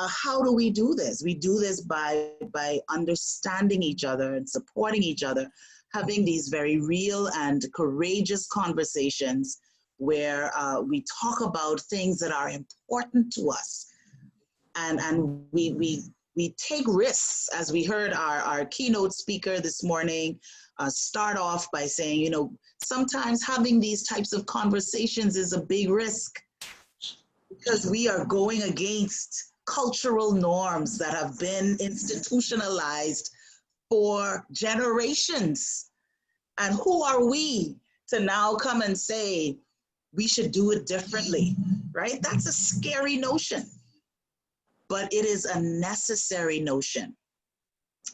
how do we do this? We do this by understanding each other and supporting each other, having these very real and courageous conversations where we talk about things that are important to us. And we take risks, as we heard our keynote speaker this morning start off by saying, sometimes having these types of conversations is a big risk, because we are going against cultural norms that have been institutionalized for generations. And who are we to now come and say we should do it differently, right? That's a scary notion, but it is a necessary notion.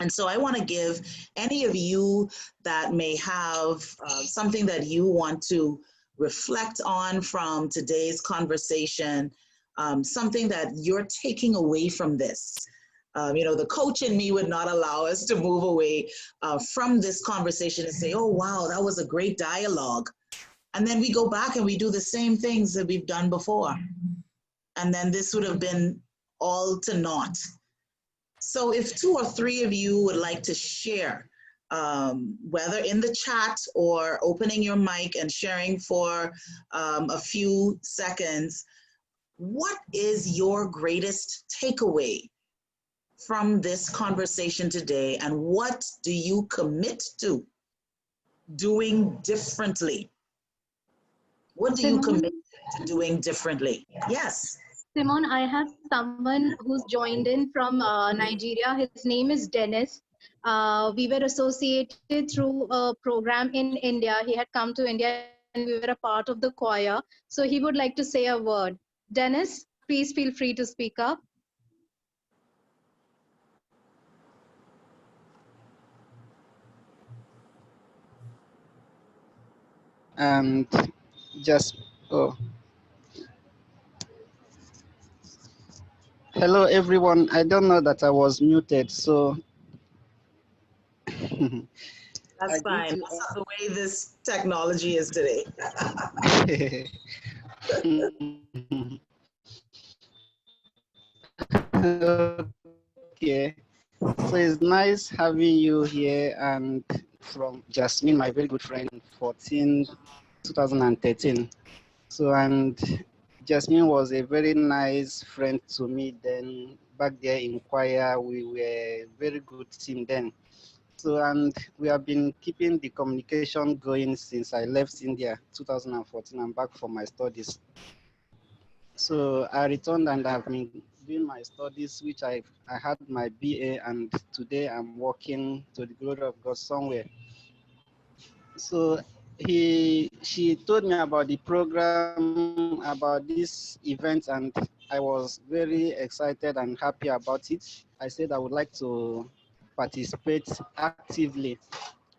And so I want to give any of you that may have something that you want to reflect on from today's conversation, something that you're taking away from this. The coach in me would not allow us to move away from this conversation and say, oh, wow, that was a great dialogue. And then we go back and we do the same things that we've done before. And then this would have been all to naught. So if 2 or 3 of you would like to share, whether in the chat or opening your mic and sharing for a few seconds, what is your greatest takeaway from this conversation today, and what do you commit to doing differently? What do you commit to doing differently? Yes. Simon, I have someone who's joined in from Nigeria. His name is Dennis. We were associated through a program in India. He had come to India and we were a part of the choir. So he would like to say a word. Dennis, please feel free to speak up. And just, hello everyone. I don't know that I was muted, so That's fine. That's the way this technology is today. Okay, so it's nice having you here, and from Jasmine, my very good friend, 2013. So, and Jasmine was a very nice friend to me then. Back there in choir, we were a very good team then. So, and we have been keeping the communication going since I left India 2014. I'm back for my studies. So I returned and I've been doing my studies, which I had my BA, and today I'm working to the glory of God somewhere. So she told me about the program, about this event, and I was very excited and happy about it. I said I would like to participate actively,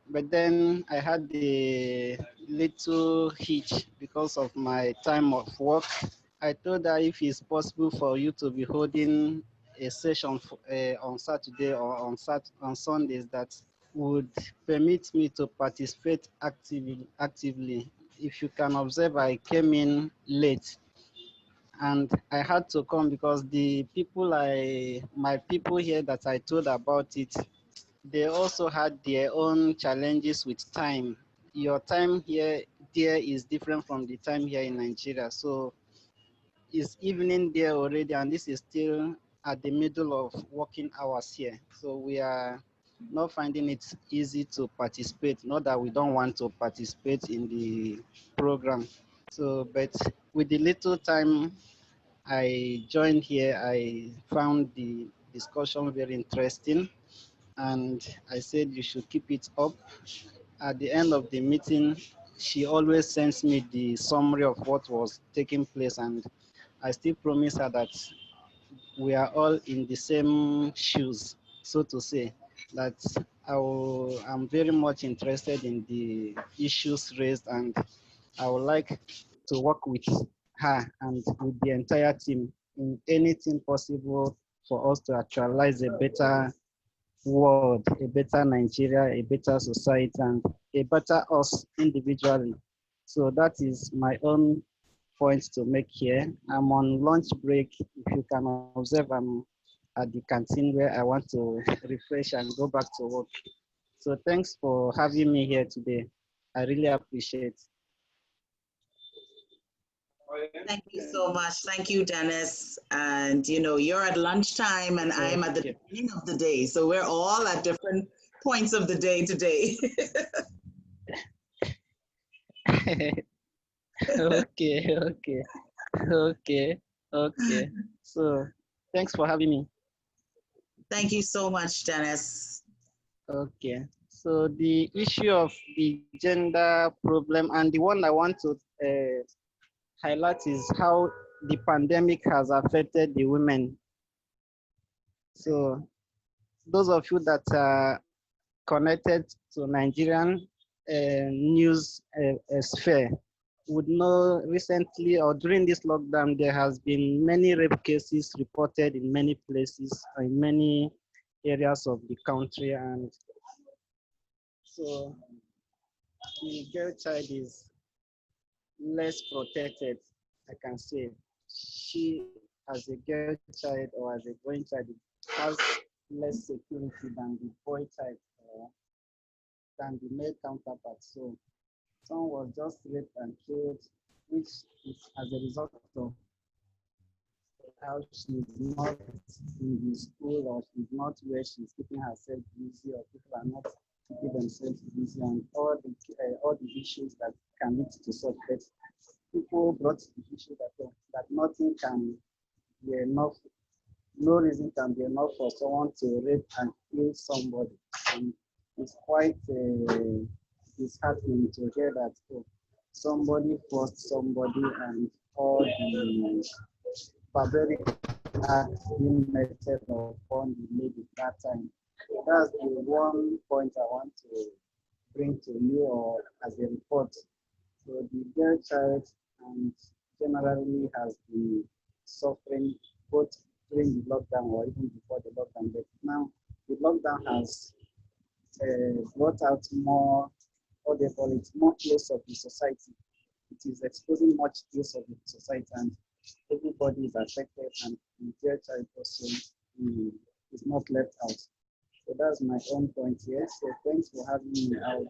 but then I had a little hitch because of my time of work. I told her if it's possible for you to be holding a session on Saturday or on Sundays that would permit me to participate actively. If you can observe, I came in late and I had to come because my people here that I told about it, they also had their own challenges with time. Your time there is different from the time here in Nigeria. So it's evening there already, and this is still at the middle of working hours here. So we are not finding it easy to participate. Not that we don't want to participate in the program. So, but with the little time I joined here, I found the discussion very interesting, and I said you should keep it up. At the end of the meeting, she always sends me the summary of what was taking place, and I still promise her that we are all in the same shoes, so to say, that I'm very much interested in the issues raised, and I would like to work with her and with the entire team in anything possible for us to actualize a better world, a better Nigeria, a better society, and a better us individually. So that is my own point to make here. I'm on lunch break. If you can observe, I'm at the canteen where I want to refresh and go back to work. So thanks for having me here today. I really appreciate. Thank you so much. Thank you, Dennis. And you know, you're at lunchtime and I'm at the beginning of the day. So we're all at different points of the day today. Okay. So thanks for having me. Thank you so much, Dennis. Okay. So the issue of the gender problem and the one I want to highlight is how the pandemic has affected the women. So those of you that are connected to Nigerian news sphere would know recently or during this lockdown, there has been many rape cases reported in many places, in many areas of the country. And so the girl child is less protected, I can say. She, as a girl child or as a boy child, has less security than the boy child or than the male counterpart. So someone was just raped and killed, which is as a result of how she's not in the school or she's not where she's keeping herself busy or people are not keeping themselves busy and all the issues that can lead to such. But people brought the issue that nothing can be enough, no reason can be enough for someone to rape and kill somebody. And it's quite disheartening to hear that somebody forced somebody and all the barbaric acts being meted upon the lady that time. That's the one point I want to bring to you or as a report. So the girl child and generally has been suffering both during the lockdown or even before the lockdown. But now the lockdown has brought out more, what they call it, more place of the society. It is exposing much place of the society and everybody is affected and the girl child also is not left out. So that's my own point here. So thanks for having me out.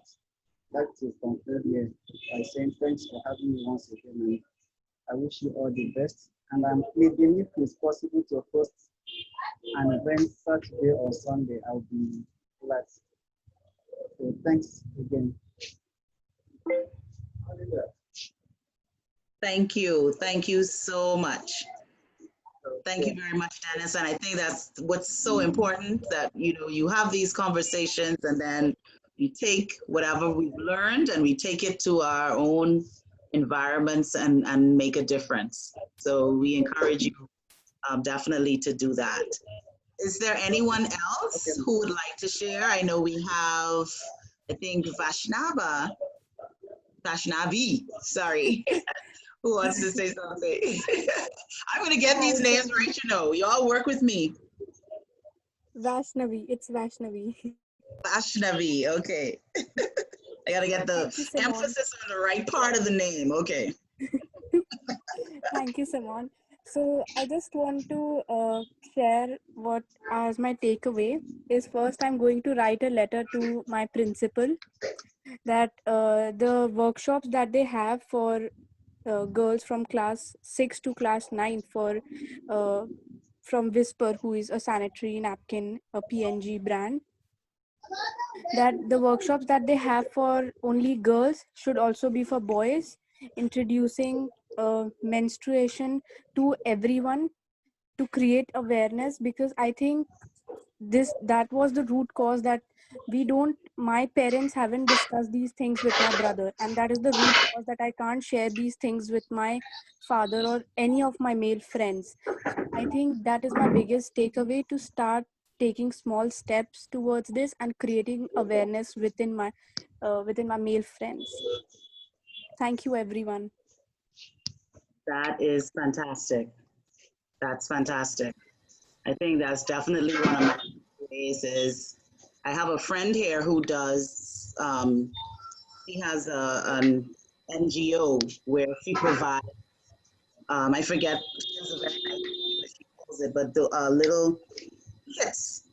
I'd like to conclude here by saying thanks for having me once again, and I wish you all the best. And I'm pleading if it's possible to host an event Saturday or Sunday, I'll be glad. So thanks again. Thank you. Thank you so much. Thank you very much, Dennis. And I think that's what's so important, that you have these conversations and then we take whatever we've learned and we take it to our own environments and make a difference. So we encourage you definitely to do that. Is there anyone else who would like to share? I know we have, I think, Vaishnavi, sorry, who wants to say something? I'm going to get these names right, you all work with me. Vaishnavi. It's Vaishnavi. Vaishnavi, okay. I gotta get the Thank you, Simon. emphasis on the right part of the name. Okay. Thank you, Simon. So I just want to share what as my takeaway is. First, I'm going to write a letter to my principal that the workshops that they have for girls from class 6 to class 9 for uh, from Whisper, who is a sanitary napkin, a PNG brand, that the workshops that they have for only girls should also be for boys, introducing menstruation to everyone to create awareness, because I think that was the root cause that we don't my parents haven't discussed these things with my brother, and that is the root cause that I can't share these things with my father or any of my male friends. So I think that is my biggest takeaway, to start taking small steps towards this and creating awareness within my male friends. Thank you, everyone. That is fantastic. That's fantastic. I think that's definitely one of my ways is I have a friend here who does, he has an NGO where she provides, I forget, she has a very nice name that she calls it, but the little kits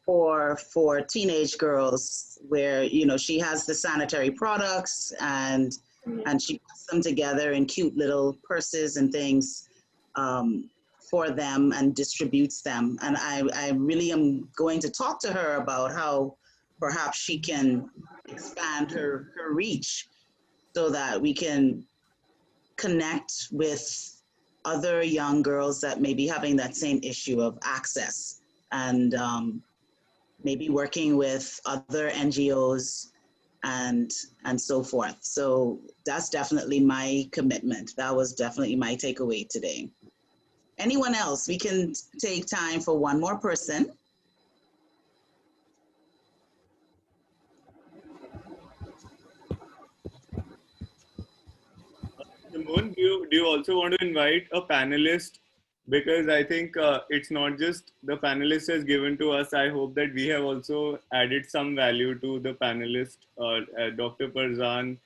for teenage girls where, you know, she has the sanitary products and she puts them together in cute little purses and things for them and distributes them. And I really am going to talk to her about how perhaps she can expand her reach so that we can connect with other young girls that may be having that same issue of access, and maybe working with other NGOs and and so forth. So that's definitely my commitment. That was definitely my takeaway today. Anyone else? We can take time for one more person. Simone, do you also want to invite a panelist? Because I think it's not just the panelist has given to us. I hope that we have also added some value to the panelist, Dr. Parzan.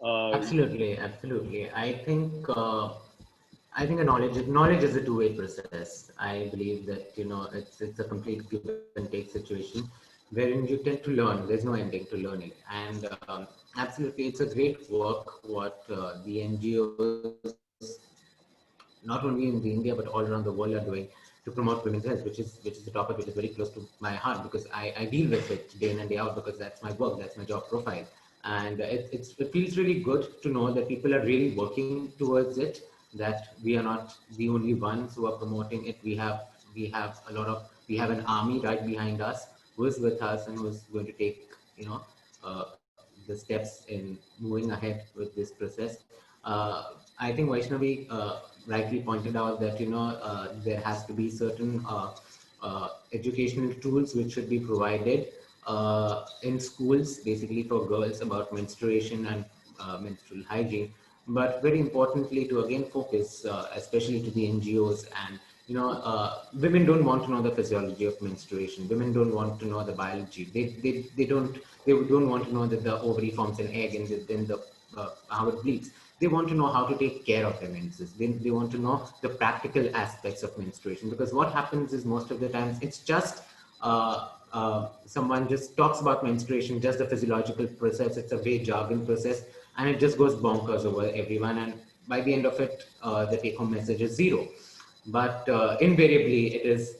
Absolutely, absolutely. I think a knowledge is a two-way process. I believe that it's a complete give and take situation wherein you tend to learn. There's no ending to learning, and absolutely, it's a great work what the NGOs, not only in the India but all around the world, are doing to promote women's health, which is the topic which is very close to my heart, because I deal with it day in and day out, because that's my work, that's my job profile. And it feels really good to know that people are really working towards it, that we are not the only ones who are promoting it. We have an army right behind us who is with us and who is going to take uh, the steps in moving ahead with this process. I think Vaishnavi rightly pointed out that there has to be certain educational tools which should be provided in schools, basically for girls, about menstruation and menstrual hygiene. But very importantly, to again focus, especially to the NGOs, and women don't want to know the physiology of menstruation. Women don't want to know the biology. They don't want to know that the ovary forms an egg and then the how it bleeds. They want to know how to take care of their menses. They want to know the practical aspects of menstruation, because what happens is most of the times it's just someone just talks about menstruation, just the physiological process. It's a very jargon process, and it just goes bonkers over everyone. And by the end of it, the take-home message is zero. But invariably, it is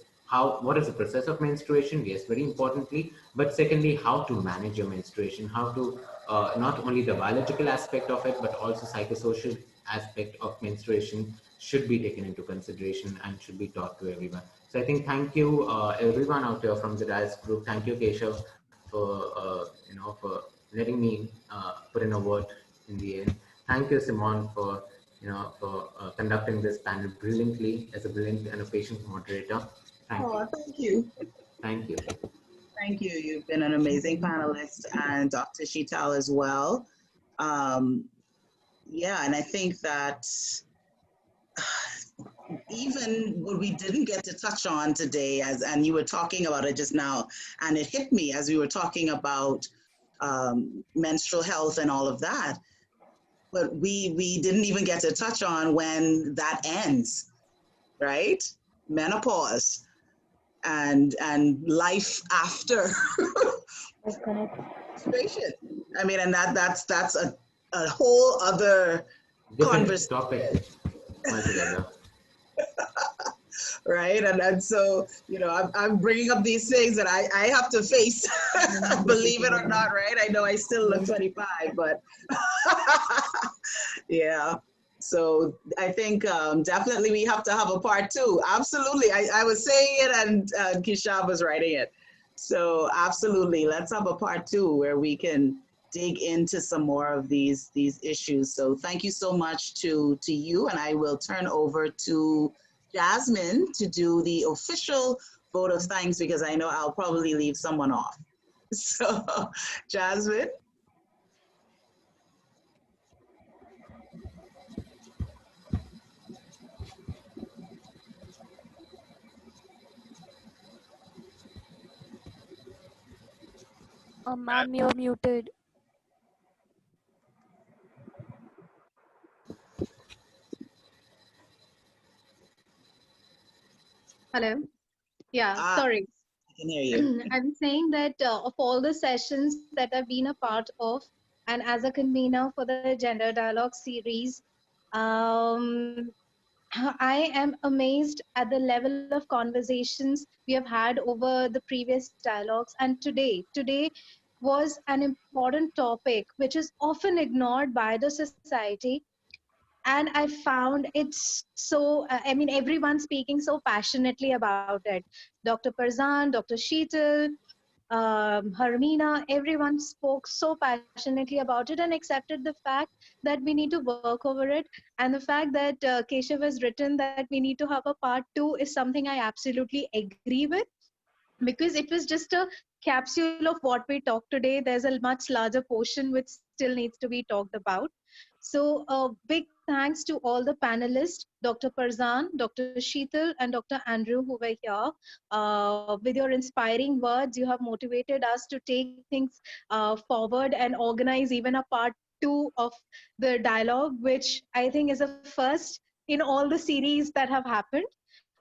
what is the process of menstruation? Yes, very importantly. But secondly, how to manage your menstruation, how to not only the biological aspect of it, but also psychosocial aspect of menstruation should be taken into consideration and should be taught to everyone. So I think thank you everyone out there from the DIAS group. Thank you, Keshav, for letting me put in a word in the end. Thank you, Simon, for conducting this panel brilliantly as a brilliant and a patient moderator. Thank you. Thank you. Thank you. Thank you. You've been an amazing panelist, and Dr. Sheetal as well. Yeah, and I think that even what we didn't get to touch on today, and you were talking about it just now, and it hit me as we were talking about menstrual health and all of that. But we didn't even get to touch on when that ends, right? Menopause and life after menstruation. I mean, and that's a whole other Different conversation. topic altogether. Right, and so I'm bringing up these things that I have to face, believe it or not, right? I know I still look 25, but yeah. So I think definitely we have to have a part two. Absolutely. I was saying it and Kisha was writing it. So absolutely, let's have a part two where we can dig into some more of these issues. So thank you so much to you, and I will turn over to Jasmine to do the official vote of thanks because I know I'll probably leave someone off. So Jasmine. Ma'am, you're muted. Hello. Yeah, sorry. I can hear you. I'm saying that of all the sessions that I've been a part of, and as a convener for the Gender Dialogue series, um, I am amazed at the level of conversations we have had over the previous dialogues. And today was an important topic which is often ignored by the society. And I found it's so, I mean, everyone's speaking so passionately about it. Dr. Parzan, Dr. Sheetal, Harmeena, everyone spoke so passionately about it and accepted the fact that we need to work over it. And the fact that Keshav has written that we need to have a part two is something I absolutely agree with, because it was just a capsule of what we talked today. There's a much larger portion which still needs to be talked about. So big thanks to all the panelists, Dr. Parzan, Dr. Sheetal, and Dr. Andrew, who were here. With your inspiring words, you have motivated us to take things forward and organize even a part two of the dialogue, which I think is a first in all the series that have happened.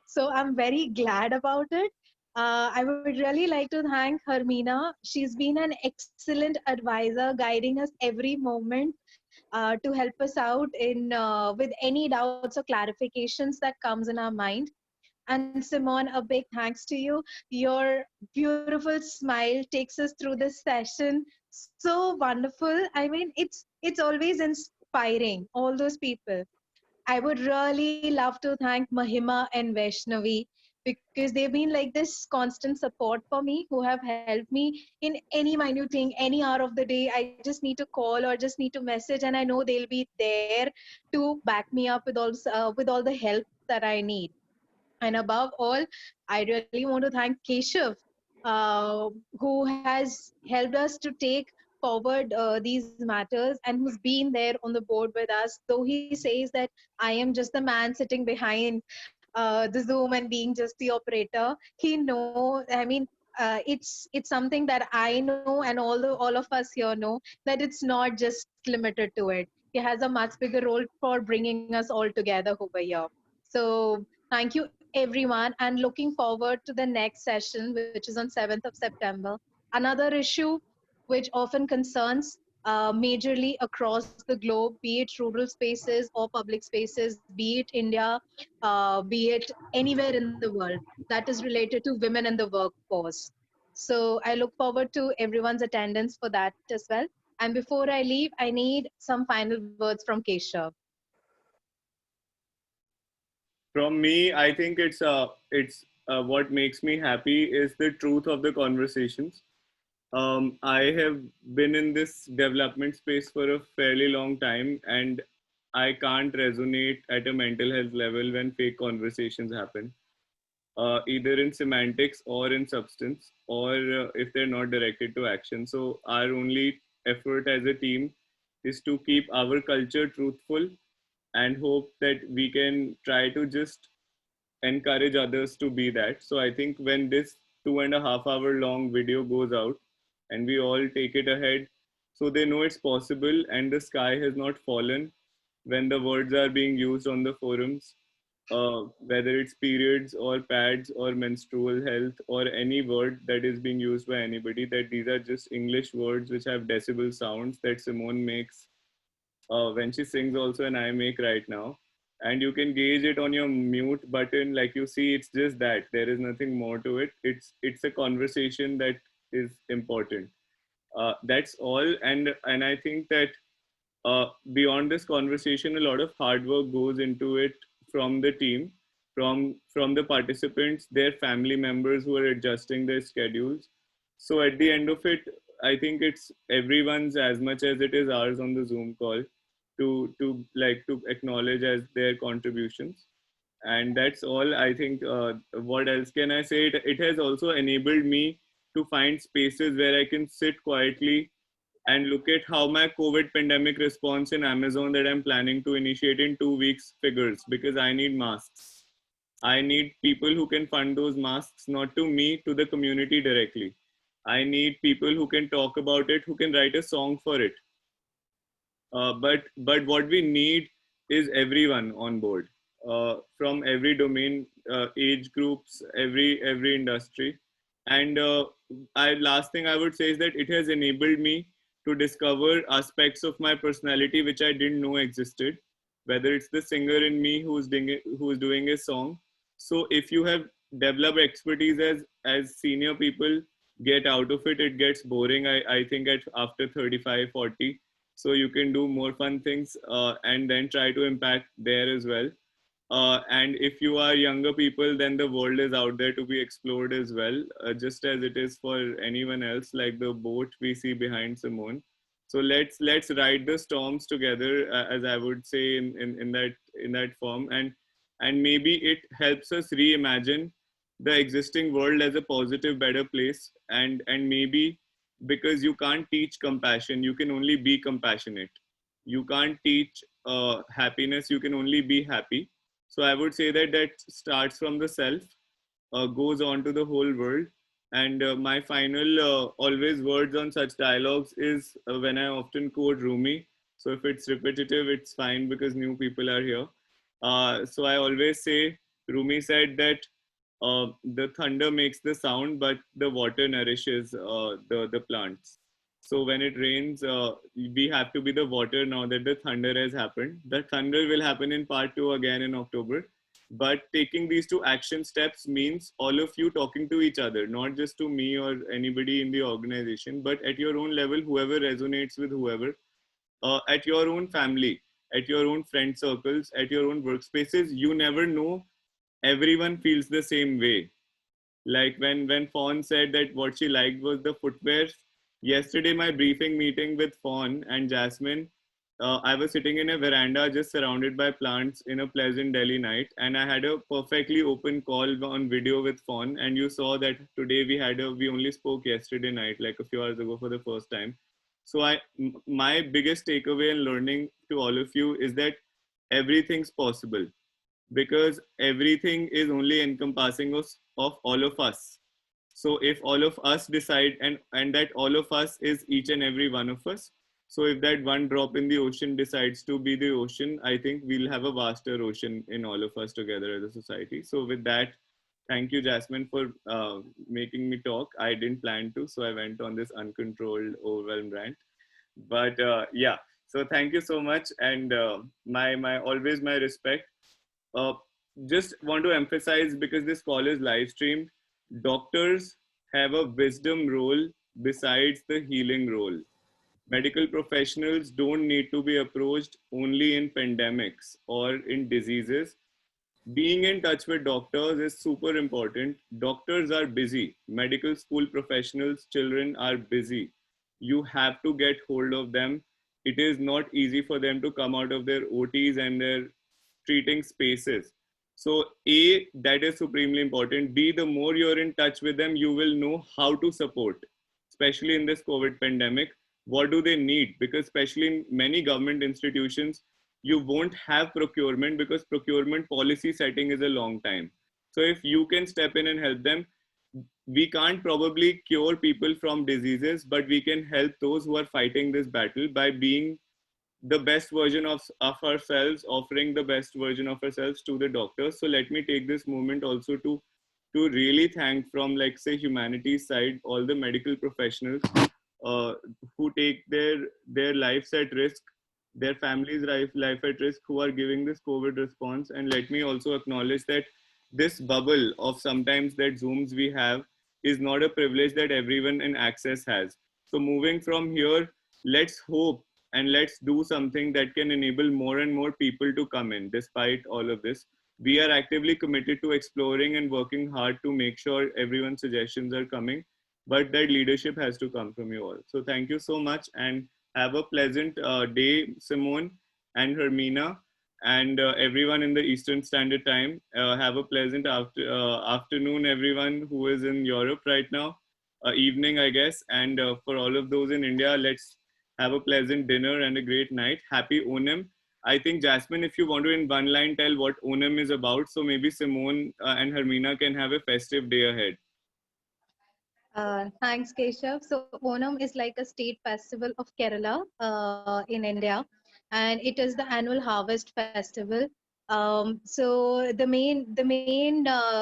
So I'm very glad about it. I would really like to thank Hermina. She's been an excellent advisor, guiding us every moment to help us out in with any doubts or clarifications that comes in our mind. And Simon, a big thanks to you. Your beautiful smile takes us through this session. So wonderful. I mean, it's always inspiring. All those people. I would really love to thank Mahima and Vaishnavi, because they've been like this constant support for me, who have helped me in any minute thing, any hour of the day. I just need to call or just need to message, and I know they'll be there to back me up with all the help that I need. And above all, I really want to thank Keshav, who has helped us to take forward these matters, and who's been there on the board with us. Though he says that I am just the man sitting behind the Zoom and being just the operator, he know. I mean, it's something that I know, and all of us here know, that it's not just limited to it. He has a much bigger role for bringing us all together over here. So thank you everyone, and looking forward to the next session, which is on 7th of September. Another issue which often concerns majorly across the globe, be it rural spaces or public spaces, be it India, be it anywhere in the world, that is related to women in the workforce. So I look forward to everyone's attendance for that as well. And before I leave, I need some final words from Keshav. From me, I think it's what makes me happy is the truth of the conversations. I have been in this development space for a fairly long time, and I can't resonate at a mental health level when fake conversations happen, either in semantics or in substance, or if they're not directed to action. So, our only effort as a team is to keep our culture truthful and hope that we can try to just encourage others to be that. So I think when this 2.5 hour long video goes out and we all take it ahead, so they know it's possible and the sky has not fallen when the words are being used on the forums, whether it's periods or pads or menstrual health or any word that is being used by anybody, that these are just English words which have decibel sounds that Simone makes when she sings also, and I make right now. And you can gauge it on your mute button. Like you see, it's just that. There is nothing more to it. It's a conversation that is important. That's all. And I think that beyond this conversation, a lot of hard work goes into it from the team, from the participants, their family members who are adjusting their schedules. So at the end of it, I think it's everyone's as much as it is ours on the Zoom call to acknowledge as their contributions. And that's all. I think what else can I say? It has also enabled me to find spaces where I can sit quietly and look at how my COVID pandemic response in Amazon that I'm planning to initiate in 2 weeks figures, because I need masks. I need people who can fund those masks, not to me, to the community directly. I need people who can talk about it, who can write a song for it. But what we need is everyone on board, from every domain, age groups, every industry. And last thing I would say is that it has enabled me to discover aspects of my personality which I didn't know existed. Whether it's the singer in me who's doing a song. So if you have developed expertise as senior people get out of it, it gets boring. I think after 35, 40. So you can do more fun things and then try to impact there as well. And if you are younger people, then the world is out there to be explored as well, just as it is for anyone else, like the boat we see behind Simone. So let's ride the storms together, as I would say in that form, and maybe it helps us reimagine the existing world as a positive, better place, and maybe because you can't teach compassion, you can only be compassionate. You can't teach happiness, you can only be happy. So I would say that starts from the self, goes on to the whole world. And my final always words on such dialogues is when I often quote Rumi. So if it's repetitive, it's fine because new people are here. So I always say, Rumi said that the thunder makes the sound, but the water nourishes the plants. So when it rains, we have to be the water now that the thunder has happened. The thunder will happen in part 2 again in October. But taking these 2 action steps means all of you talking to each other, not just to me or anybody in the organization, but at your own level, whoever resonates with whoever, at your own family, at your own friend circles, at your own workspaces. You never know, everyone feels the same way. Like when Fawn said that what she liked was the footwear. Yesterday, my briefing meeting with Fawn and Jasmine, I was sitting in a veranda just surrounded by plants in a pleasant Delhi night, and I had a perfectly open call on video with Fawn. And you saw that today we only spoke yesterday night, like a few hours ago for the first time. So my biggest takeaway and learning to all of you is that everything's possible, because everything is only encompassing of all of us. So if all of us decide, and that all of us is each and every one of us. So if that one drop in the ocean decides to be the ocean, I think we'll have a vaster ocean in all of us together as a society. So with that, thank you, Jasmine, for making me talk. I didn't plan to, so I went on this uncontrolled, overwhelmed rant. But yeah, so thank you so much, and my always my respect. uh, just want to emphasize, because this call is live streamed, doctors have a wisdom role besides the healing role. Medical professionals don't need to be approached only in pandemics or in diseases. Being in touch with doctors is super important. Doctors are busy. Medical school professionals, children are busy. You have to get hold of them. It is not easy for them to come out of their OTs and their treating spaces. So A, that is supremely important. B, the more you're in touch with them, you will know how to support, especially in this COVID pandemic. What do they need? Because especially in many government institutions, you won't have procurement because procurement policy setting is a long time. So if you can step in and help them, we can't probably cure people from diseases, but we can help those who are fighting this battle by being the best version of ourselves, offering the best version of ourselves to the doctors. So let me take this moment also to really thank, from like say humanities side, all the medical professionals uh, who take their lives at risk, their families' life at risk, who are giving this COVID response. And let me also acknowledge that this bubble of sometimes that Zooms we have is not a privilege that everyone in access has. So moving from here, let's hope and let's do something that can enable more and more people to come in despite all of this. We are actively committed to exploring and working hard to make sure everyone's suggestions are coming, but that leadership has to come from you all. So thank you so much, and have a pleasant day, Simone and Hermina, and everyone in the Eastern Standard Time. Have a pleasant afternoon, everyone who is in Europe right now, evening, I guess. And for all of those in India, let's have a pleasant dinner and a great night. Happy Onam. I think, Jasmine, if you want to in one line tell what Onam is about, so maybe Simone and Hermina can have a festive day ahead. Thanks, Keshav. So Onam is like a state festival of Kerala in India, and it is the annual harvest festival. So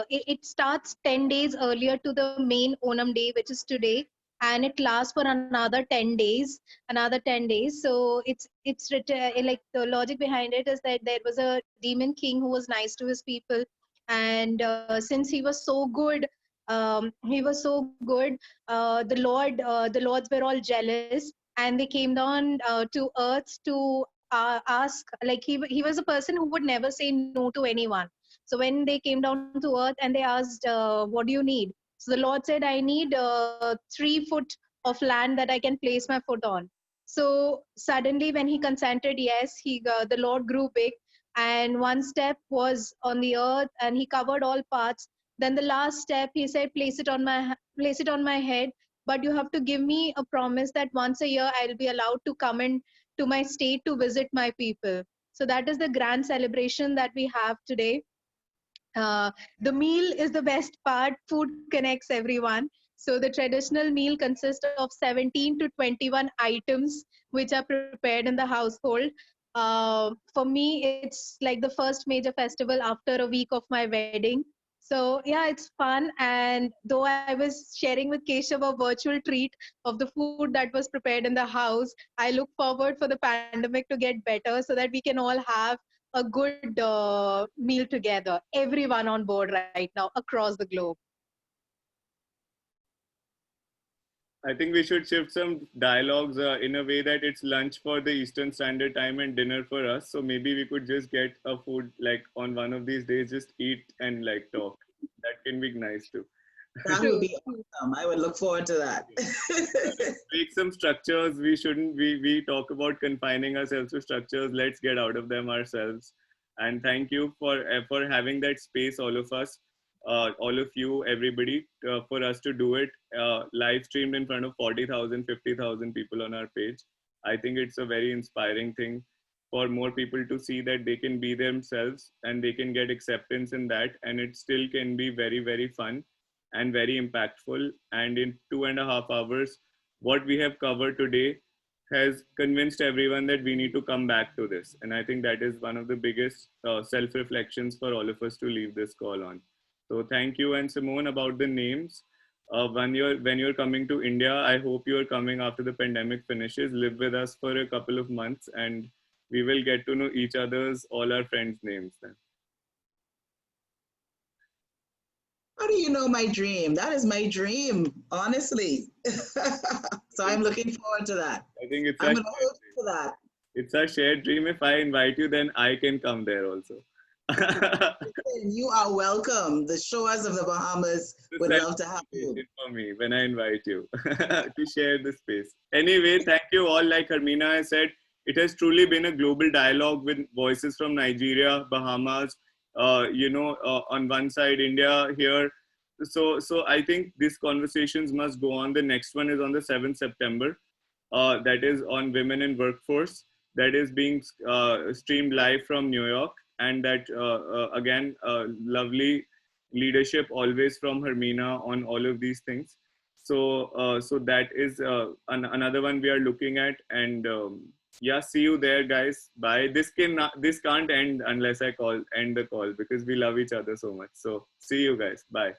it starts 10 days earlier to the main Onam day, which is today, and it lasts for another 10 days. So like the logic behind it is that there was a demon king who was nice to his people, and since he was so good, the lords were all jealous, and they came down to earth to ask, like he was a person who would never say no to anyone. So when they came down to earth and they asked, what do you need? So the Lord said, I need 3 foot of land that I can place my foot on. So suddenly when he consented, yes, the Lord grew big, and one step was on the earth and he covered all parts. Then the last step, he said, place it on my head, but you have to give me a promise that once a year I'll be allowed to come in to my state to visit my people. So that is the grand celebration that we have today. The meal is the best part. Food connects everyone. So the traditional meal consists of 17 to 21 items which are prepared in the household. For me, it's like the first major festival after a week of my wedding. So yeah, it's fun. And though I was sharing with Keshav a virtual treat of the food that was prepared in the house, I look forward for the pandemic to get better so that we can all have a good meal together, everyone on board right now across the globe. I think we should shift some dialogues in a way that it's lunch for the Eastern Standard Time and dinner for us. So maybe we could just get a food like on one of these days, just eat and like talk. That can be nice too. That would be awesome. I would look forward to that. Let's break some structures. We shouldn't. We talk about confining ourselves to structures. Let's get out of them ourselves. And thank you for having that space, all of us, all of you, everybody, for us to do it live streamed in front of 40,000, 50,000 people on our page. I think it's a very inspiring thing for more people to see that they can be themselves and they can get acceptance in that, and it still can be very, very fun and very impactful. And in 2.5 hours, what we have covered today has convinced everyone that we need to come back to this. And I think that is one of the biggest self-reflections for all of us to leave this call on. So thank you. And Simone, about the names, when you're coming to India, I hope you're coming after the pandemic finishes. Live with us for a couple of months, and we will get to know each other's, all our friends' names then. How do you know my dream? That is my dream, honestly. So I'm looking forward to that. I think I'm going to hope for that. It's a shared dream. If I invite you, then I can come there also. You are welcome. The shores of the Bahamas would love to have you. For me when I invite you to share the space. Anyway, thank you all. Like Hermina has said, it has truly been a global dialogue with voices from Nigeria, Bahamas, on one side, India here. So I think these conversations must go on. The next one is on the 7th September. That is on women in workforce. That is being streamed live from New York. And that, again, lovely leadership always from Hermina on all of these things. So that is another one we are looking at. And yeah, see you there, guys. Bye. This can't end unless I end the call, because we love each other so much. So see you guys. Bye.